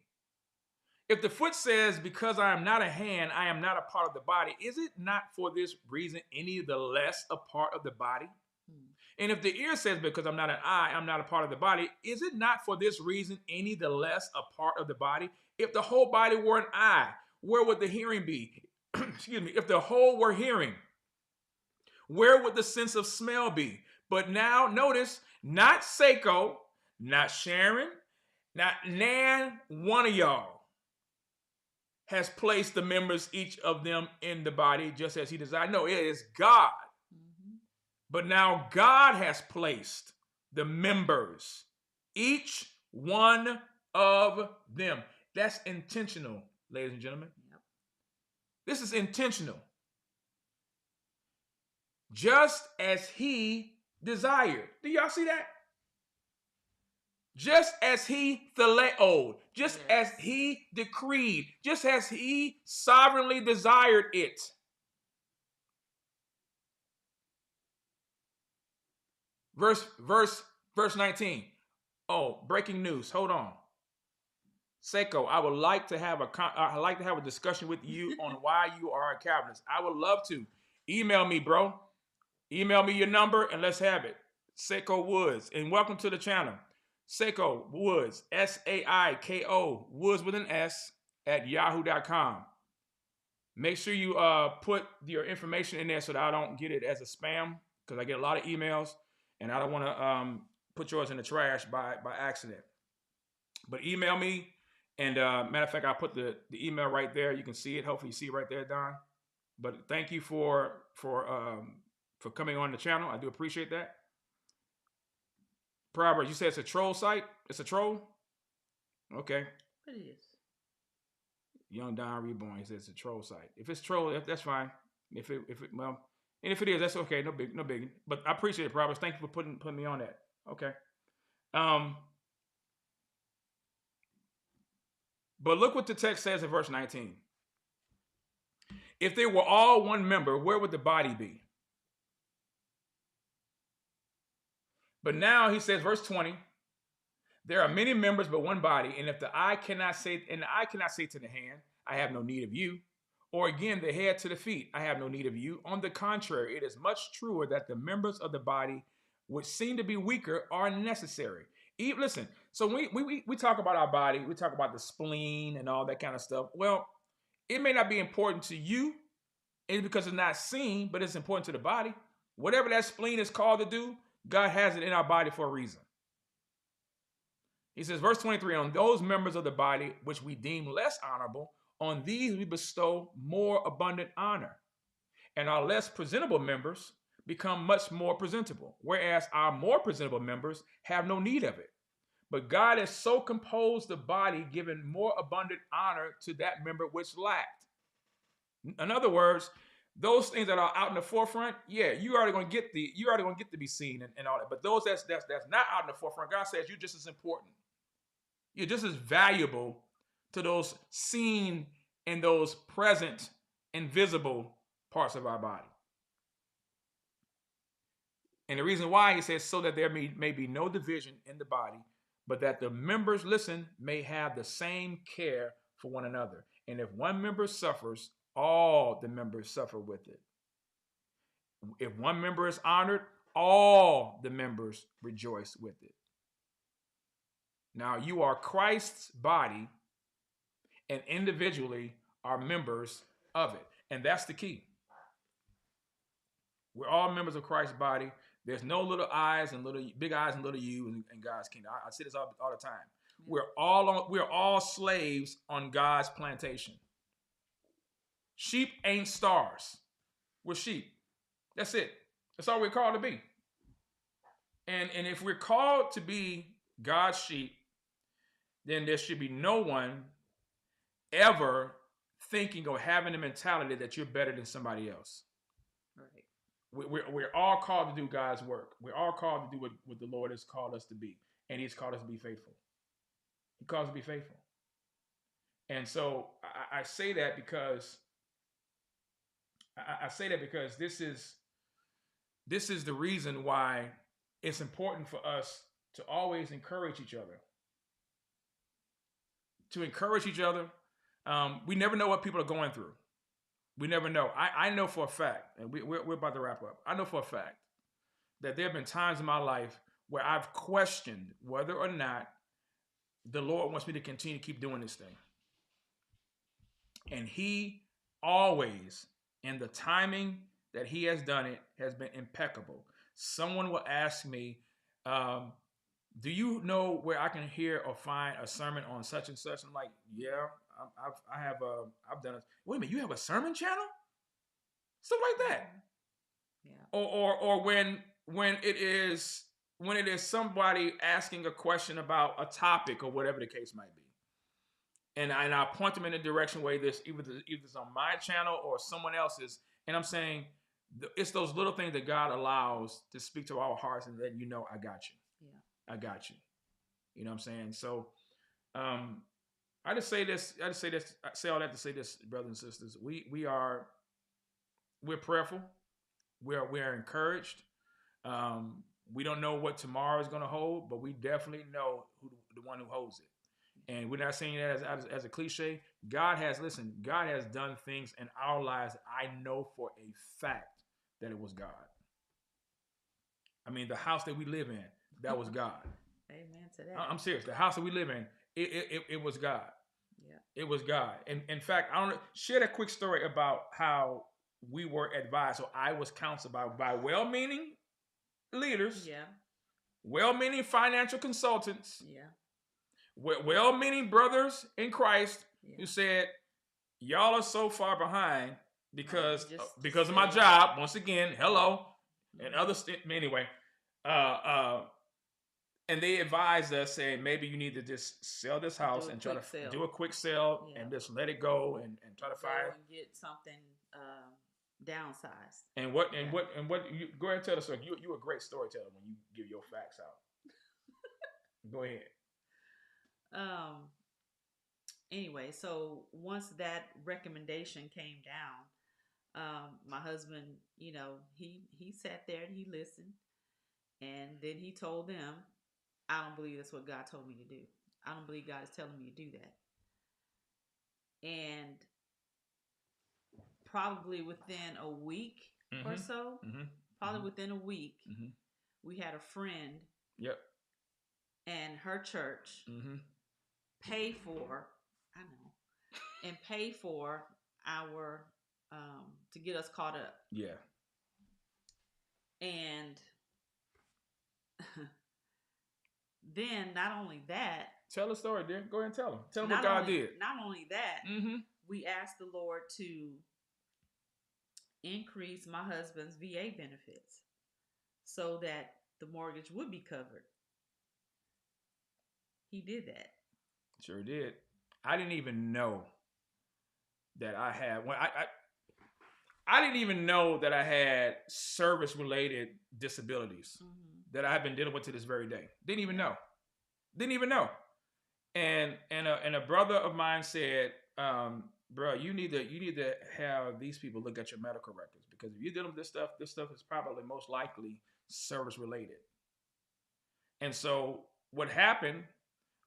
Speaker 1: If the foot says, because I am not a hand, I am not a part of the body, is it not for this reason any the less a part of the body? And if the ear says, because I'm not an eye, I'm not a part of the body, is it not for this reason any the less a part of the body? If the whole body were an eye, where would the hearing be? Excuse me. If the whole were hearing, where would the sense of smell be? But now notice, not Saiko, not Sharon, not Nan, one of y'all has placed the members, each of them, in the body just as he desired. No, it is God. But now God has placed the members, each one of them. That's intentional, ladies and gentlemen. Yep. This is intentional. Just as he desired. Do y'all see that? Just as he theleoed, just as he decreed, just as he sovereignly desired it. Verse 19. Oh, breaking news. Hold on. Saiko, I would like to have a discussion with you on why you are a Calvinist. I would love to. Email me, bro. Email me your number and let's have it. Saiko-Woods. And welcome to the channel. Saiko-Woods. Saiko Woods with an S at yahoo.com. Make sure you put your information in there so that I don't get it as a spam, because I get a lot of emails and I don't want to put yours in the trash by accident. But email me, and matter of fact, I'll put the email right there. You can see it. Hopefully you see it right there, Don. But thank you for coming on the channel. I do appreciate that. Proverbs, you said it's a troll site? It's a troll? Okay.
Speaker 2: It is.
Speaker 1: Young Don Reborn, he says it's a troll site. If it's troll, that's fine. If it is, that's okay. No big. But I appreciate it, Proverbs. Thank you for putting me on that. Okay. But look what the text says in verse 19. If they were all one member, where would the body be? But now he says, verse 20, there are many members but one body, and if the eye cannot say to the hand, I have no need of you, or again the head to the feet, I have no need of you. On the contrary, it is much truer that the members of the body which seem to be weaker are necessary. Listen, so we talk about our body, we talk about the spleen and all that kind of stuff. Well, it may not be important to you, it's because it's not seen, but it's important to the body. Whatever that spleen is called to do, God has it in our body for a reason. He says, verse 23, on those members of the body which we deem less honorable, on these we bestow more abundant honor. And our less presentable members become much more presentable, whereas our more presentable members have no need of it. But God has so composed the body, giving more abundant honor to that member which lacked. In other words, those things that are out in the forefront, yeah, you already gonna get to be seen and all that. But those that's not out in the forefront, God says you're just as important. You're just as valuable to those seen and those present, invisible parts of our body. And the reason why, he says, so that there may be no division in the body, but that the members, listen, may have the same care for one another. And if one member suffers, all the members suffer with it. If one member is honored, all the members rejoice with it. Now, you are Christ's body, and individually are members of it. And that's the key. We're all members of Christ's body. There's no little eyes and big eyes and little you in God's kingdom. I say this all the time. We're all slaves on God's plantation. Sheep ain't stars. We're sheep. That's it. That's all we're called to be. And if we're called to be God's sheep, then there should be no one ever thinking or having the mentality that you're better than somebody else.
Speaker 2: Right.
Speaker 1: We're all called to do God's work. We're all called to do what the Lord has called us to be. And he's called us to be faithful. He calls us to be faithful. And so I say that because this is the reason why it's important for us to always encourage each other. To encourage each other. We never know what people are going through. We never know. I know for a fact, and we're about to wrap up. I know for a fact that there have been times in my life where I've questioned whether or not the Lord wants me to continue to keep doing this thing. And he always, in the timing that he has done it, has been impeccable. Someone will ask me, do you know where I can hear or find a sermon on such and such? I'm like, yeah, I've done it. Wait a minute, you have a sermon channel? Stuff like that.
Speaker 2: Yeah.
Speaker 1: Or when it is somebody asking a question about a topic or whatever the case might be. And I point them in a direction where either it's on my channel or someone else's. And I'm saying it's those little things that God allows to speak to our hearts and let you know, I got you.
Speaker 2: Yeah.
Speaker 1: I got you. You know what I'm saying? So I just say this. I say all that to say this, brothers and sisters. We're prayerful. We're encouraged. We don't know what tomorrow is going to hold, but we definitely know the one who holds it. And we're not saying that as a cliche. God has done things in our lives that I know for a fact that it was God. I mean, the house that we live in, that was God.
Speaker 2: Amen to that.
Speaker 1: I'm serious. The house that we live in, it was God.
Speaker 2: Yeah.
Speaker 1: It was God. And in fact, I want to share a quick story about how we were advised. So I was counseled by well-meaning leaders.
Speaker 2: Yeah.
Speaker 1: Well-meaning financial consultants.
Speaker 2: Yeah.
Speaker 1: Well-meaning brothers in Christ who said, y'all are so far behind because of my job. Once again, hello. And other anyway. And they advised us, saying maybe you need to just sell this house and try to do a quick sale and just let it go and try to find
Speaker 2: and get something downsized.
Speaker 1: And what you go ahead and tell the story. You're a great storyteller when you give your facts out. Go ahead.
Speaker 2: Anyway, so once that recommendation came down, my husband, he sat there and he listened, and then he told them, I don't believe that's what God told me to do. I don't believe God is telling me to do that. And probably within a week or so, within a week, we had a friend.
Speaker 1: Yep.
Speaker 2: And her church pay for our to get us caught up.
Speaker 1: Yeah.
Speaker 2: And then not only that,
Speaker 1: tell the story, dear. Go ahead and tell them. Tell them what God did.
Speaker 2: Not only that, we asked the Lord to increase my husband's VA benefits so that the mortgage would be covered. He did that.
Speaker 1: Sure did. I didn't even know that I had I didn't even know that I had service-related disabilities that I've been dealing with to this very day. Didn't even know. And a brother of mine said, bro, you need to have these people look at your medical records, because if you're dealing with this stuff is probably most likely service-related. And so what happened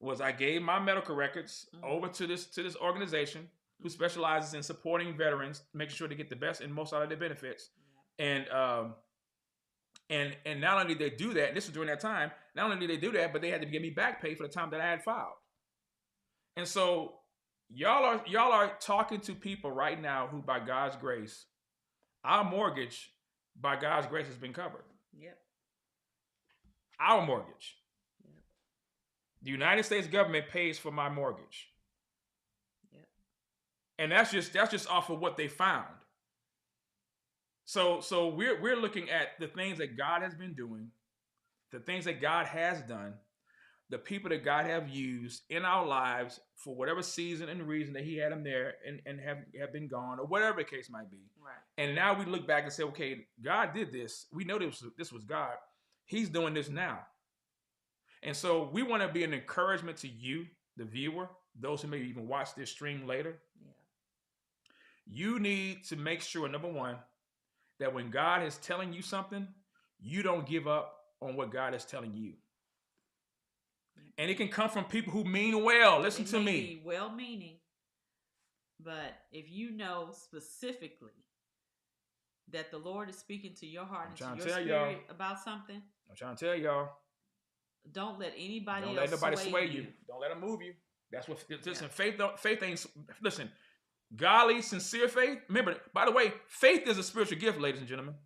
Speaker 1: was I gave my medical records over to this organization who specializes in supporting veterans, making sure they get the best and most out of their benefits. And not only did they do that, and this was during that time, not only did they do that, but they had to give me back pay for the time that I had filed. And so y'all are talking to people right now who, by God's grace, our mortgage, by God's grace, has been covered.
Speaker 2: Yep.
Speaker 1: Our mortgage. The United States government pays for my mortgage.
Speaker 2: Yep.
Speaker 1: And that's just off of what they found. So we're looking at the things that God has been doing, the things that God has done, the people that God have used in our lives for whatever season and reason that He had them there and have been gone, or whatever the case might be.
Speaker 2: Right.
Speaker 1: And now we look back and say, okay, God did this. We know this was God. He's doing this now. And so we want to be an encouragement to you, the viewer, those who may even watch this stream later.
Speaker 2: Yeah.
Speaker 1: You need to make sure, number one, that when God is telling you something, you don't give up on what God is telling you. And it can come from people who mean well. Listen to me.
Speaker 2: Be well-meaning, but if you know specifically that the Lord is speaking to your heart and to your spirit about something,
Speaker 1: I'm trying to tell y'all.
Speaker 2: Don't let anybody
Speaker 1: Don't
Speaker 2: else
Speaker 1: let nobody sway
Speaker 2: you.
Speaker 1: Don't let them move you. That's what. Listen, faith ain't. Listen, godly, sincere faith. Remember, by the way, faith is a spiritual gift, ladies and gentlemen.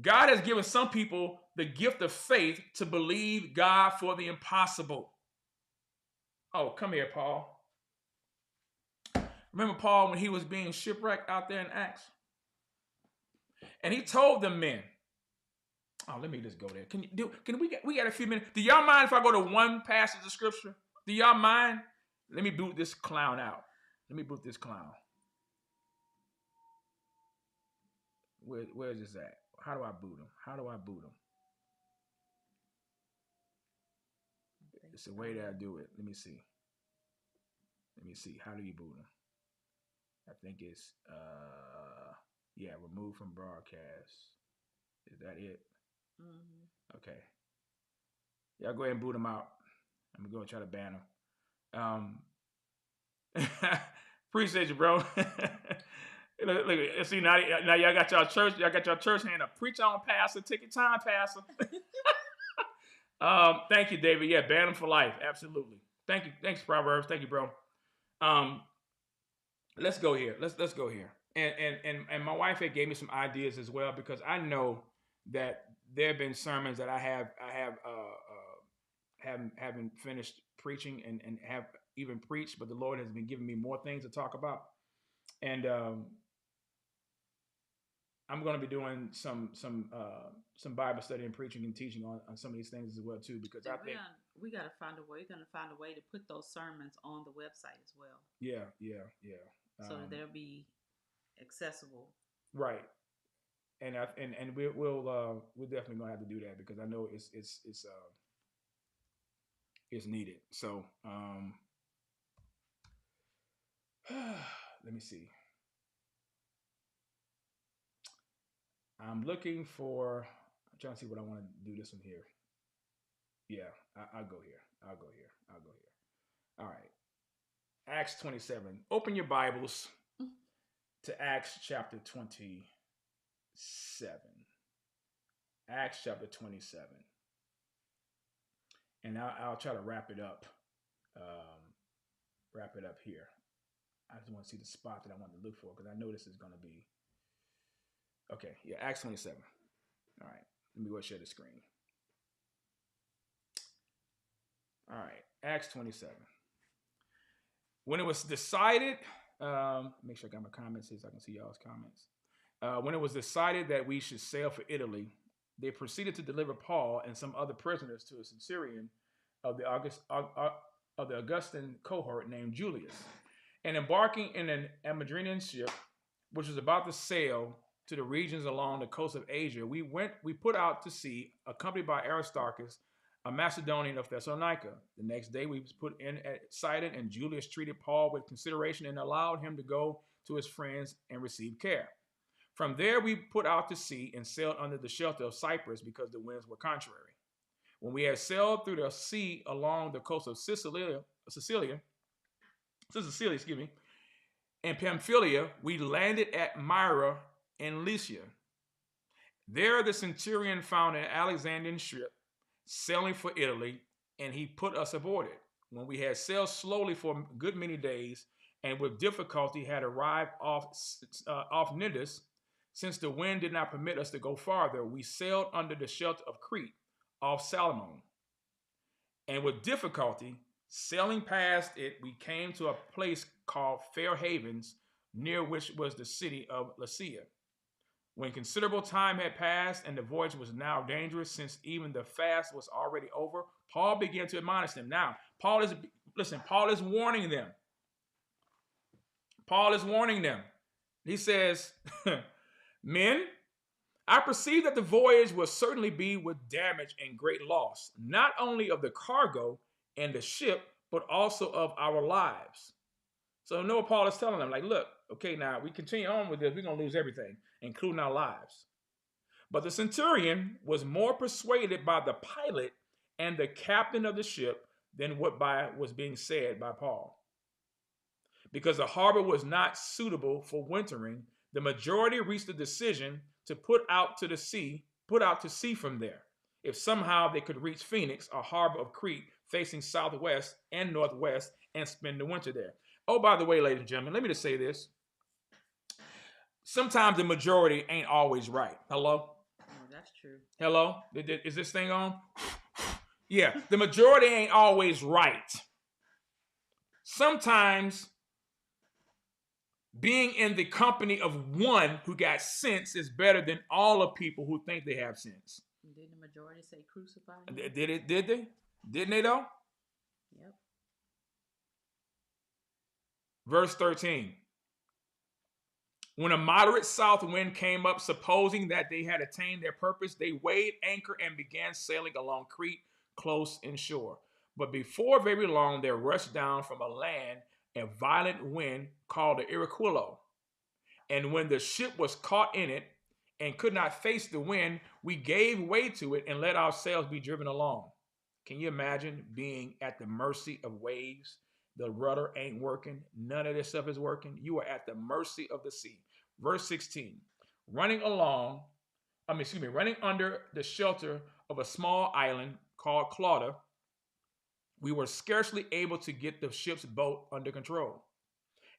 Speaker 1: God has given some people the gift of faith to believe God for the impossible. Oh, come here, Paul. Remember Paul when he was being shipwrecked out there in Acts? And he told them men. Oh, let me just go there. We got a few minutes. Do y'all mind if I go to one passage of scripture? Do y'all mind? Let me boot this clown out. Let me boot this clown. Where is this at? How do I boot him? How do I boot him? It's the way that I do it. Let me see. How do you boot him? I think it's remove from broadcast. Is that it? Mm-hmm. Okay. Y'all go ahead and boot him out. I'm gonna go and try to ban him. Appreciate you, bro. Look, see now y'all got y'all church. Y'all got your church hand up. Preach on, pastor. Take your time, pastor. Thank you, David. Yeah, ban him for life. Absolutely. Thank you. Thanks, Proverbs. Thank you, bro. Let's go here. Let's go here. And my wife had gave me some ideas as well, because I know that there have been sermons that I haven't finished preaching and have even preached, but the Lord has been giving me more things to talk about. And I'm going to be doing some Bible study and preaching and teaching on some of these things as well too, because I think
Speaker 2: we got to find a way. We're going to find a way to put those sermons on the website as well.
Speaker 1: Yeah.
Speaker 2: So that they'll be accessible.
Speaker 1: Right. And we'll definitely gonna have to do that, because I know it's needed. So let me see. I'm trying to see what I want to do this one here. Yeah, I'll go here. All right. Acts 27. Open your Bibles to Acts chapter 27. Acts chapter 27. And I'll try to wrap it up. Here. I just want to see the spot that I want to look for, because I know this is going to be. Okay, yeah, Acts 27. All right, let me go share the screen. All right, Acts 27. When it was decided, make sure I got my comments here so I can see y'all's comments. When it was decided that we should sail for Italy, they proceeded to deliver Paul and some other prisoners to a centurion of the Augustan cohort named Julius. And embarking in an Amadrinian ship, which was about to sail to the regions along the coast of Asia, we put out to sea, accompanied by Aristarchus, a Macedonian of Thessalonica. The next day we put in at Sidon, and Julius treated Paul with consideration and allowed him to go to his friends and receive care. From there we put out to sea and sailed under the shelter of Cyprus, because the winds were contrary. When we had sailed through the sea along the coast of Sicily, and Pamphylia, we landed at Myra in Lycia. There the centurion found an Alexandrian ship sailing for Italy, and he put us aboard it. When we had sailed slowly for a good many days, and with difficulty had arrived off Cnidus, since the wind did not permit us to go farther, we sailed under the shelter of Crete, off Salmon. And with difficulty, sailing past it, we came to a place called Fair Havens, near which was the city of Lasea. When considerable time had passed and the voyage was now dangerous, since even the fast was already over, Paul began to admonish them. Now, Paul is warning them. Paul is warning them. He says, men, I perceive that the voyage will certainly be with damage and great loss, not only of the cargo and the ship, but also of our lives. So know what Paul is telling them. Like, look, okay, now we continue on with this, we're going to lose everything, including our lives. But the centurion was more persuaded by the pilot and the captain of the ship than what was being said by Paul. Because the harbor was not suitable for wintering, the majority reached the decision to put out to sea from there, if somehow they could reach Phoenix, a harbor of Crete facing southwest and northwest, and spend the winter there. Oh, by the way, ladies and gentlemen, let me just say this. Sometimes the majority ain't always right. Hello?
Speaker 2: Oh, that's true.
Speaker 1: Hello? Is this thing on? Yeah, the majority ain't always right. Sometimes being in the company of one who got sense is better than all of people who think they have sense.
Speaker 2: Did the majority say crucify him?
Speaker 1: Did they? Didn't they though?
Speaker 2: Yep.
Speaker 1: Verse 13. When a moderate south wind came up, supposing that they had attained their purpose, they weighed anchor and began sailing along Crete close inshore. But before very long, there rushed down from a land a violent wind called the Iraquilo. And when the ship was caught in it and could not face the wind, we gave way to it and let our sails be driven along. Can you imagine being at the mercy of waves? The rudder ain't working. None of this stuff is working. You are at the mercy of the sea. Verse 16, running under the shelter of a small island called Clauda, we were scarcely able to get the ship's boat under control.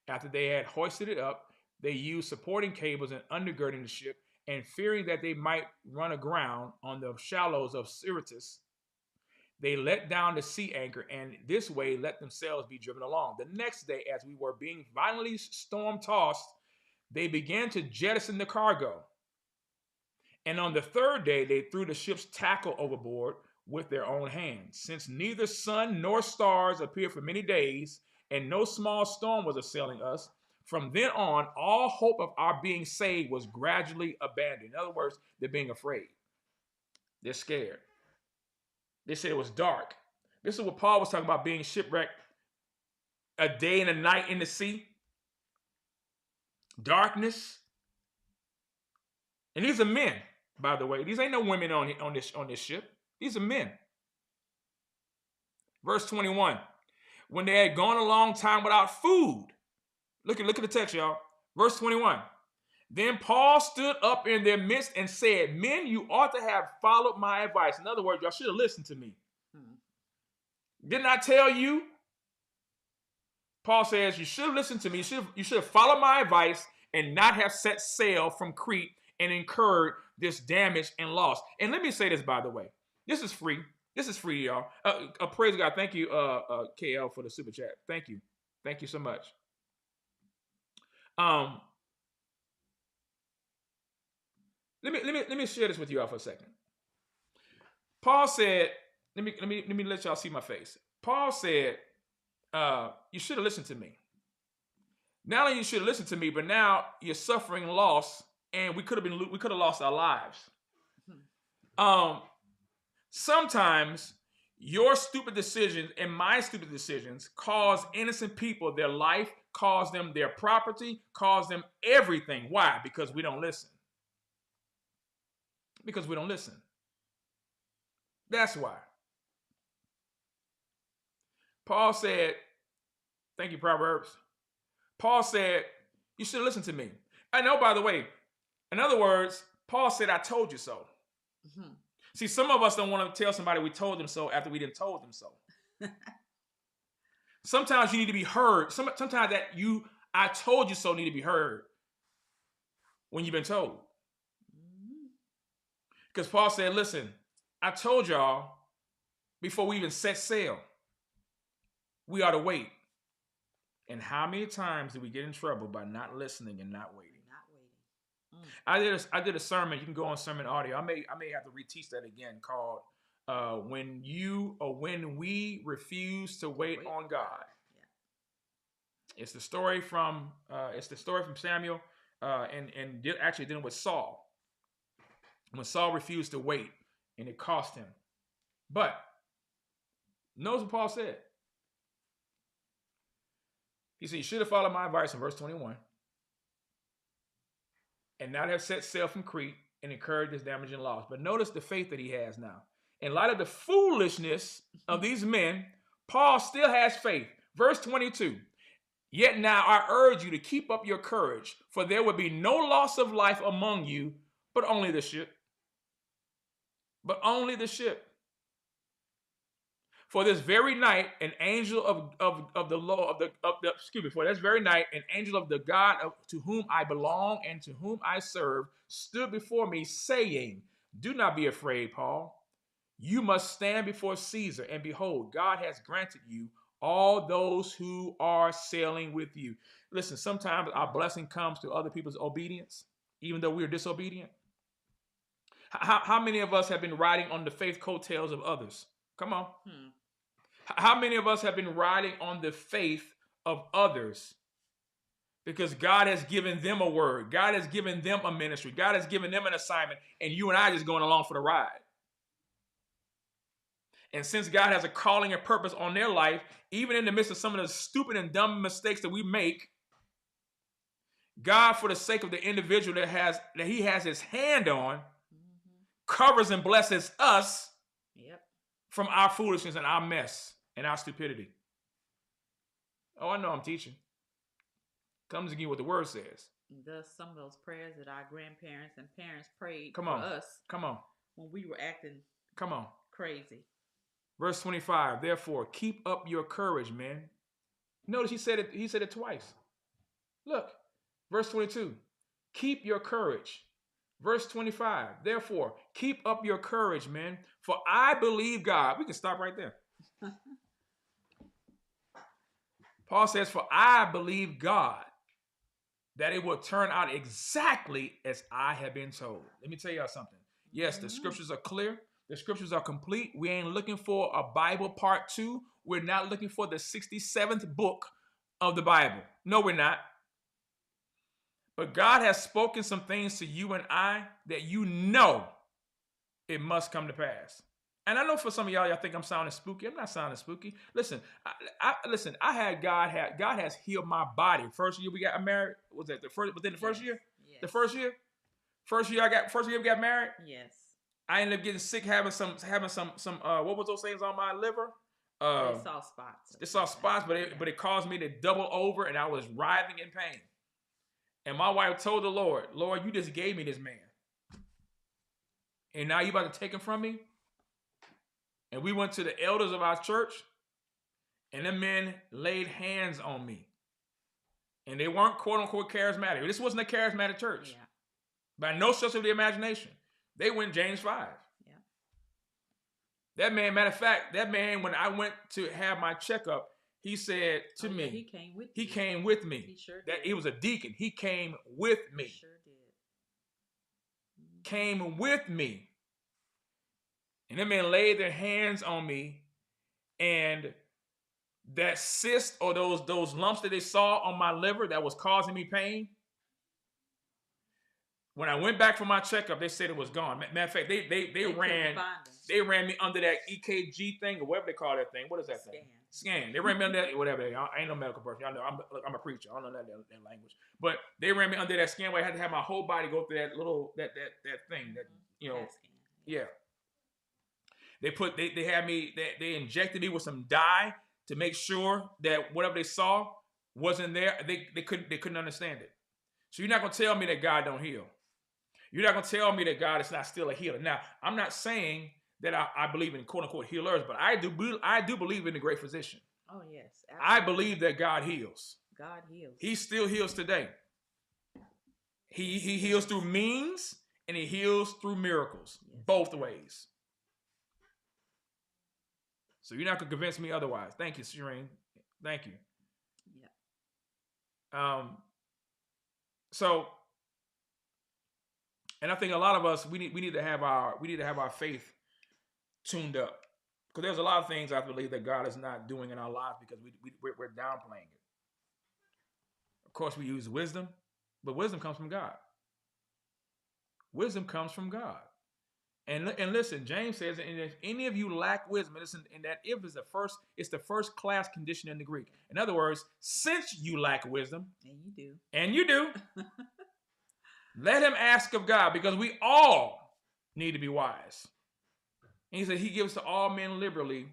Speaker 1: After they had hoisted it up, they used supporting cables and undergirding the ship, and fearing that they might run aground on the shallows of Syrtis, they let down the sea anchor and this way let themselves be driven along. The next day, as we were being violently storm-tossed, they began to jettison the cargo. And on the third day, they threw the ship's tackle overboard with their own hands. Since neither sun nor stars appeared for many days, and no small storm was assailing us, from then on, all hope of our being saved was gradually abandoned. In other words, they're being afraid. They're scared. They said it was dark. This is what Paul was talking about, being shipwrecked a day and a night in the sea. Darkness. And these are men, by the way. These ain't no women on this ship. These are men. Verse 21. When they had gone a long time without food. Look at the text, y'all. Verse 21. Then Paul stood up in their midst and said, men, you ought to have followed my advice. In other words, y'all should have listened to me. Didn't I tell you? Paul says, you should have listened to me. You should have followed my advice and not have set sail from Crete and incurred this damage and loss. And let me say this, by the way. This is free. This is free, y'all. Praise God. Thank you, KL, for the super chat. Thank you. Thank you so much. Let me share this with you all for a second. Paul said, let me let y'all see my face. Paul said, you should have listened to me. Not only you should have listened to me, but now you're suffering loss, and we could have lost our lives. Sometimes your stupid decisions and my stupid decisions cause innocent people their life, cause them their property, cause them everything. Why? Because we don't listen. Because we don't listen. That's why. Paul said, thank you, Proverbs. Paul said, you should listen to me. I know, by the way, in other words, Paul said, I told you so. Mm-hmm. See, some of us don't want to tell somebody we told them so after we didn't told them so. Sometimes you need to be heard. Sometimes that I told you so need to be heard when you've been told. Because Paul said, listen, I told y'all before we even set sail, we ought to wait. And how many times do we get in trouble by not listening and not waiting? I did a sermon. You can go on Sermon Audio. I may have to reteach that again. Called when we refuse to wait on God. Yeah. It's the story from Samuel and actually dealing with Saul. When Saul refused to wait, and it cost him. But notice what Paul said. He said, "You should have followed my advice," in verse 21, "and not have set sail from Crete and incurred this damaging loss." But notice the faith that he has now. In light of the foolishness of these men, Paul still has faith. Verse 22, "Yet now I urge you to keep up your courage, for there will be no loss of life among you, but only the ship. But only the ship. For this very night, an angel of the Lord, for this very night, an angel of the God to whom I belong and to whom I serve stood before me, saying, 'Do not be afraid, Paul. You must stand before Caesar, and behold, God has granted you all those who are sailing with you.'" Listen, sometimes our blessing comes through other people's obedience, even though we are disobedient. How many of us have been riding on the faith coattails of others? Come on. How many of us have been riding on the faith of others because God has given them a word, God has given them a ministry, God has given them an assignment, and you and I just going along for the ride? And since God has a calling and purpose on their life, even in the midst of some of the stupid and dumb mistakes that we make, God, for the sake of the individual that he has his hand on, covers and blesses us from our foolishness and our mess and our stupidity. Oh, I know I'm teaching. Comes again what the word says.
Speaker 2: Does some of those prayers that our grandparents and parents prayed
Speaker 1: for
Speaker 2: us.
Speaker 1: Come on.
Speaker 2: When we were acting crazy.
Speaker 1: Verse 25, "Therefore, keep up your courage, men." Notice he said it twice. Look, verse 22, "Keep your courage." Verse 25, "Therefore, keep up your courage, men, for I believe God." We can stop right there. Paul says, "For I believe God that it will turn out exactly as I have been told." Let me tell y'all something. Yes, the scriptures are clear. The scriptures are complete. We ain't looking for a Bible part 2. We're not looking for the 67th book of the Bible. No, we're not. But God has spoken some things to you and I that you know it must come to pass. And I know for some of y'all think I'm sounding spooky. I'm not sounding spooky. Listen, God has healed my body. First year we got married. Was that within the first year? Yes. The first year we got married?
Speaker 2: Yes.
Speaker 1: I ended up getting sick, having some what was those things on my liver?
Speaker 2: They saw spots.
Speaker 1: It saw spots, but it caused me to double over, and I was writhing in pain. And my wife told the Lord, "Lord, you just gave me this man, and now you about to take him from me?" And we went to the elders of our church, and the men laid hands on me. And they weren't quote unquote charismatic. This wasn't a charismatic church. By no stretch of the imagination. They went James 5. Yeah. That man, matter of fact, when I went to have my checkup, he said to me,
Speaker 2: he came with
Speaker 1: me.
Speaker 2: He sure did.
Speaker 1: He was a deacon. He came with me.
Speaker 2: He sure did.
Speaker 1: Came with me. And them men laid their hands on me, and that cyst or those lumps that they saw on my liver that was causing me pain, when I went back for my checkup, they said it was gone. Matter of fact, they ran me under that EKG thing or whatever they call that thing. What is that thing? Scan. They ran me under that, whatever. I ain't no medical person. Y'all know I'm a preacher. I don't know that language. But they ran me under that scan where I had to have my whole body go through that little that thing that yeah. They had me. They injected me with some dye to make sure that whatever they saw wasn't there. They couldn't understand it. So you're not gonna tell me that God don't heal. You're not gonna tell me that God is not still a healer. Now, I'm not saying that I believe in quote unquote healers, but I do believe in the great physician.
Speaker 2: Oh yes, absolutely.
Speaker 1: I believe that God heals.
Speaker 2: God heals.
Speaker 1: He still heals today. He heals through means and he heals through miracles, both ways. So you're not gonna convince me otherwise. Thank you, Sharon. Thank you. Yeah. So And I think a lot of us we need to have our faith tuned up, because there's a lot of things I believe that God is not doing in our lives because we're downplaying it. Of course, we use wisdom, but wisdom comes from God. Wisdom comes from God. And listen, James says, and if any of you lack wisdom, listen, and that if is it's the first class condition in the Greek. In other words, since you lack wisdom, and you do, let him ask of God, because we all need to be wise. And he said he gives to all men liberally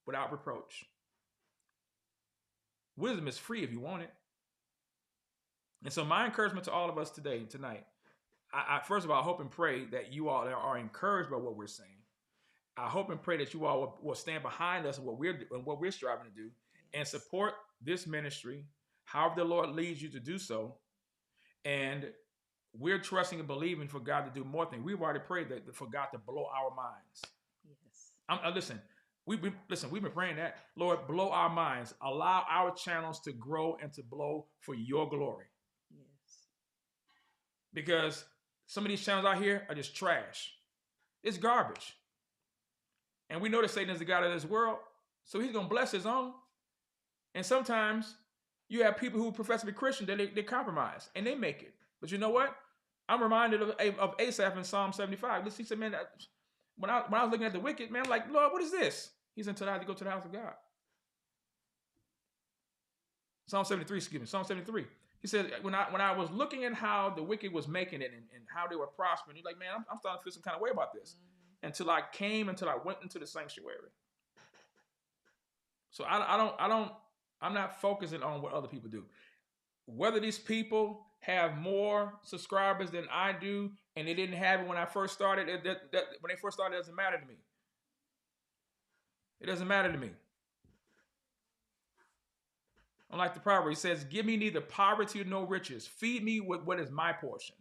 Speaker 1: without reproach. Wisdom is free if you want it. And so my encouragement to all of us tonight, I first of all, I hope and pray that you all are encouraged by what we're saying. I hope and pray that you all will stand behind us and what we're striving to do, and support this ministry, however the Lord leads you to do so. And we're trusting and believing for God to do more things. We've already prayed that for God to blow our minds. Yes. Listen, we've been praying that. Lord, blow our minds. Allow our channels to grow and to blow for your glory. Yes. Because some of these channels out here are just trash. It's garbage. And we know that Satan is the God of this world, so he's going to bless his own. And sometimes you have people who profess to be Christian, they compromise, and they make it. But you know what? I'm reminded of Asaph in Psalm 75. He said, man, when I was looking at the wicked, man, I'm like, Lord, what is this? He's until I have to go to the house of God. Psalm 73. He said, when I was looking at how the wicked was making it and how they were prospering, he's like, man, I'm starting to feel some kind of way about this. Until I went into the sanctuary. So I'm not focusing on what other people do. Whether these people have more subscribers than I do, and they didn't have it when I first started, when they first started, it doesn't matter to me. It doesn't matter to me. Unlike the proverb, he says, give me neither poverty nor riches. Feed me with what is my portion.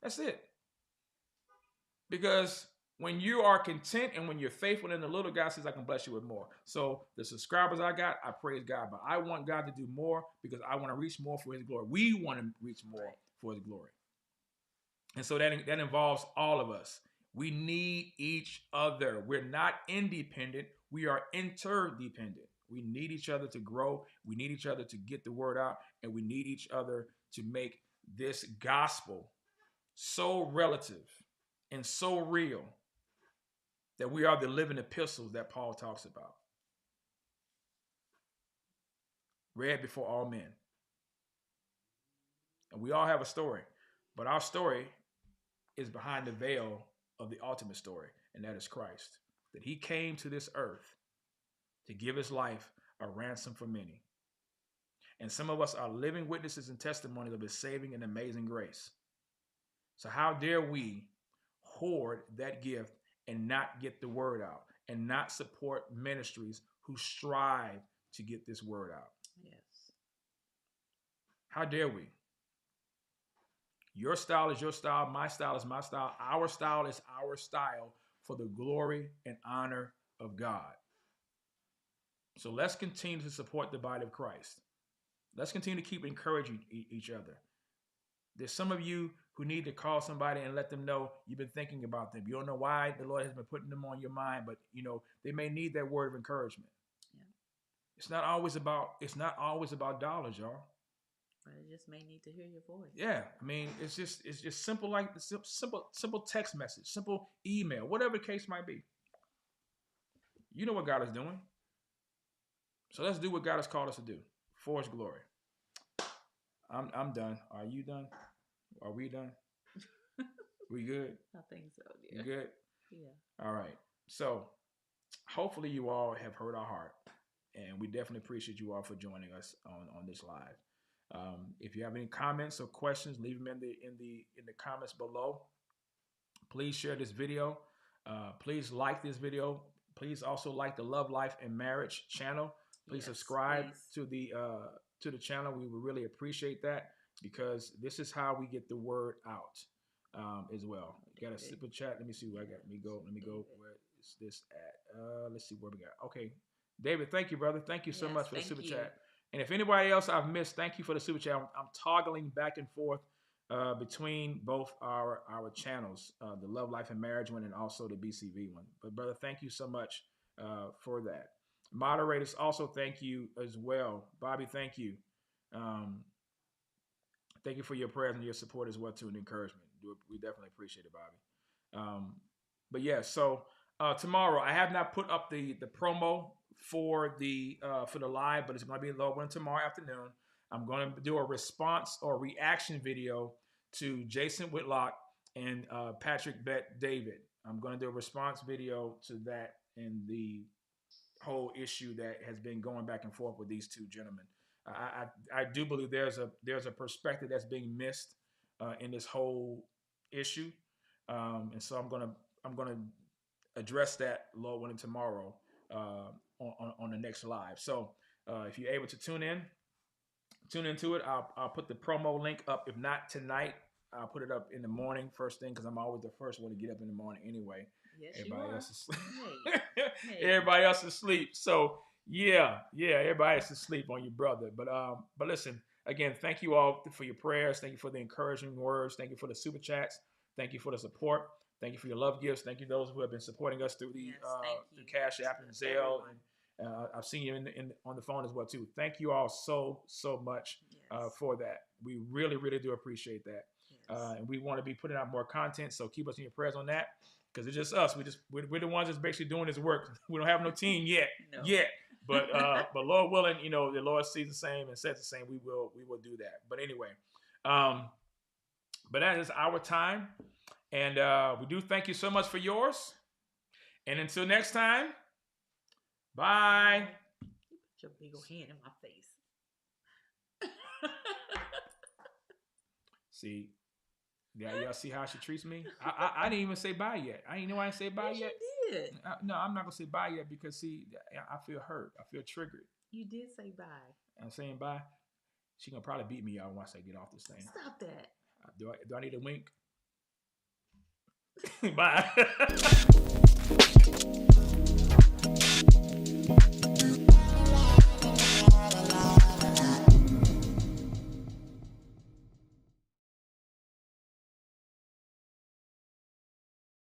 Speaker 1: That's it. Because when you are content and when you're faithful in the little, God says, I can bless you with more. So the subscribers I got, I praise God. But I want God to do more because I want to reach more for his glory. We want to reach more for his glory. And so that involves all of us. We need each other. We're not independent. We are interdependent. We need each other to grow. We need each other to get the word out. And we need each other to make this gospel so relative and so real that we are the living epistles that Paul talks about. Read before all men. And we all have a story, but our story is behind the veil of the ultimate story, and that is Christ. That he came to this earth to give his life a ransom for many. And some of us are living witnesses and testimonies of his saving and amazing grace. So how dare we hoard that gift and not get the word out and not support ministries who strive to get this word out? Yes. How dare we? Your style is your style. My style is my style. Our style is our style for the glory and honor of God. So let's continue to support the body of Christ. Let's continue to keep encouraging each other. There's some of you who need to call somebody and let them know you've been thinking about them. You don't know why the Lord has been putting them on your mind, but they may need that word of encouragement. Yeah. It's not always about dollars, y'all.
Speaker 2: But it just may need to hear your voice.
Speaker 1: Yeah, I mean, it's just simple, like the simple text message, simple email, whatever the case might be. You know what God is doing. So let's do what God has called us to do for his glory. I'm done. Are you done? Are we done? We good?
Speaker 2: I think so, dear.
Speaker 1: You good?
Speaker 2: Yeah.
Speaker 1: All right. So hopefully you all have heard our heart, and we definitely appreciate you all for joining us on this live. If you have any comments or questions, leave them in the comments below. Please share this video. Please like this video. Please also like the Love Life and Marriage channel. Please subscribe to the channel. We would really appreciate that, because this is how we get the word out as well. Got a super chat. Let me see what I got. Let me go. Where is this at? Let's see where we got. Okay, David. Thank you, brother. Thank you so much for the super chat. And if anybody else I've missed, thank you for the super chat. I'm toggling back and forth between both our channels, the Love Life and Marriage one and also the BCV one. But brother, thank you so much for that. Moderators, also thank you as well. Bobby, thank you. Um, Thank you for your prayers and your support as well too, and encouragement. We definitely appreciate it, Bobby. But yeah, so tomorrow I have not put up the promo for the live, but it's going to be low one tomorrow afternoon. I'm going to do a response or reaction video to Jason Whitlock and Patrick Bet David. I'm going to do a response video to that and the whole issue that has been going back and forth with these two gentlemen. I do believe there's a perspective that's being missed in this whole issue, and so I'm gonna address that Lord willing tomorrow on the next live. So if you're able to tune into it. I'll put the promo link up. If not tonight, I'll put it up in the morning first thing because I'm always the first one to get up in the morning anyway.
Speaker 2: Yes,
Speaker 1: Everybody else is asleep.
Speaker 2: Hey.
Speaker 1: Everybody else is asleep. So yeah, everybody is asleep on your brother. But listen, again, thank you all for your prayers. Thank you for the encouraging words. Thank you for the super chats. Thank you for the support. Thank you for your love gifts. Thank you those who have been supporting us through the Cash App and Zelle, and I've seen you on the phone as well too. Thank you all so much for that. We really do appreciate that, and we want to be putting out more content. So keep us in your prayers on that because it's just us. We're the ones that's basically doing this work. We don't have no team yet, But Lord willing, the Lord sees the same and says the same. We will do that. But anyway, but that is our time. And we do thank you so much for yours. And until next time, bye.
Speaker 2: You put your big old hand in my face.
Speaker 1: See, y'all see how she treats me? I didn't even say bye yet. I didn't know I didn't say bye yet.
Speaker 2: You did.
Speaker 1: No, I'm not going to say bye yet because, see, I feel hurt. I feel triggered.
Speaker 2: You did say bye. I'm
Speaker 1: saying bye. She going to probably beat me out once I get off this thing.
Speaker 2: Stop that.
Speaker 1: Do I need a wink? Bye.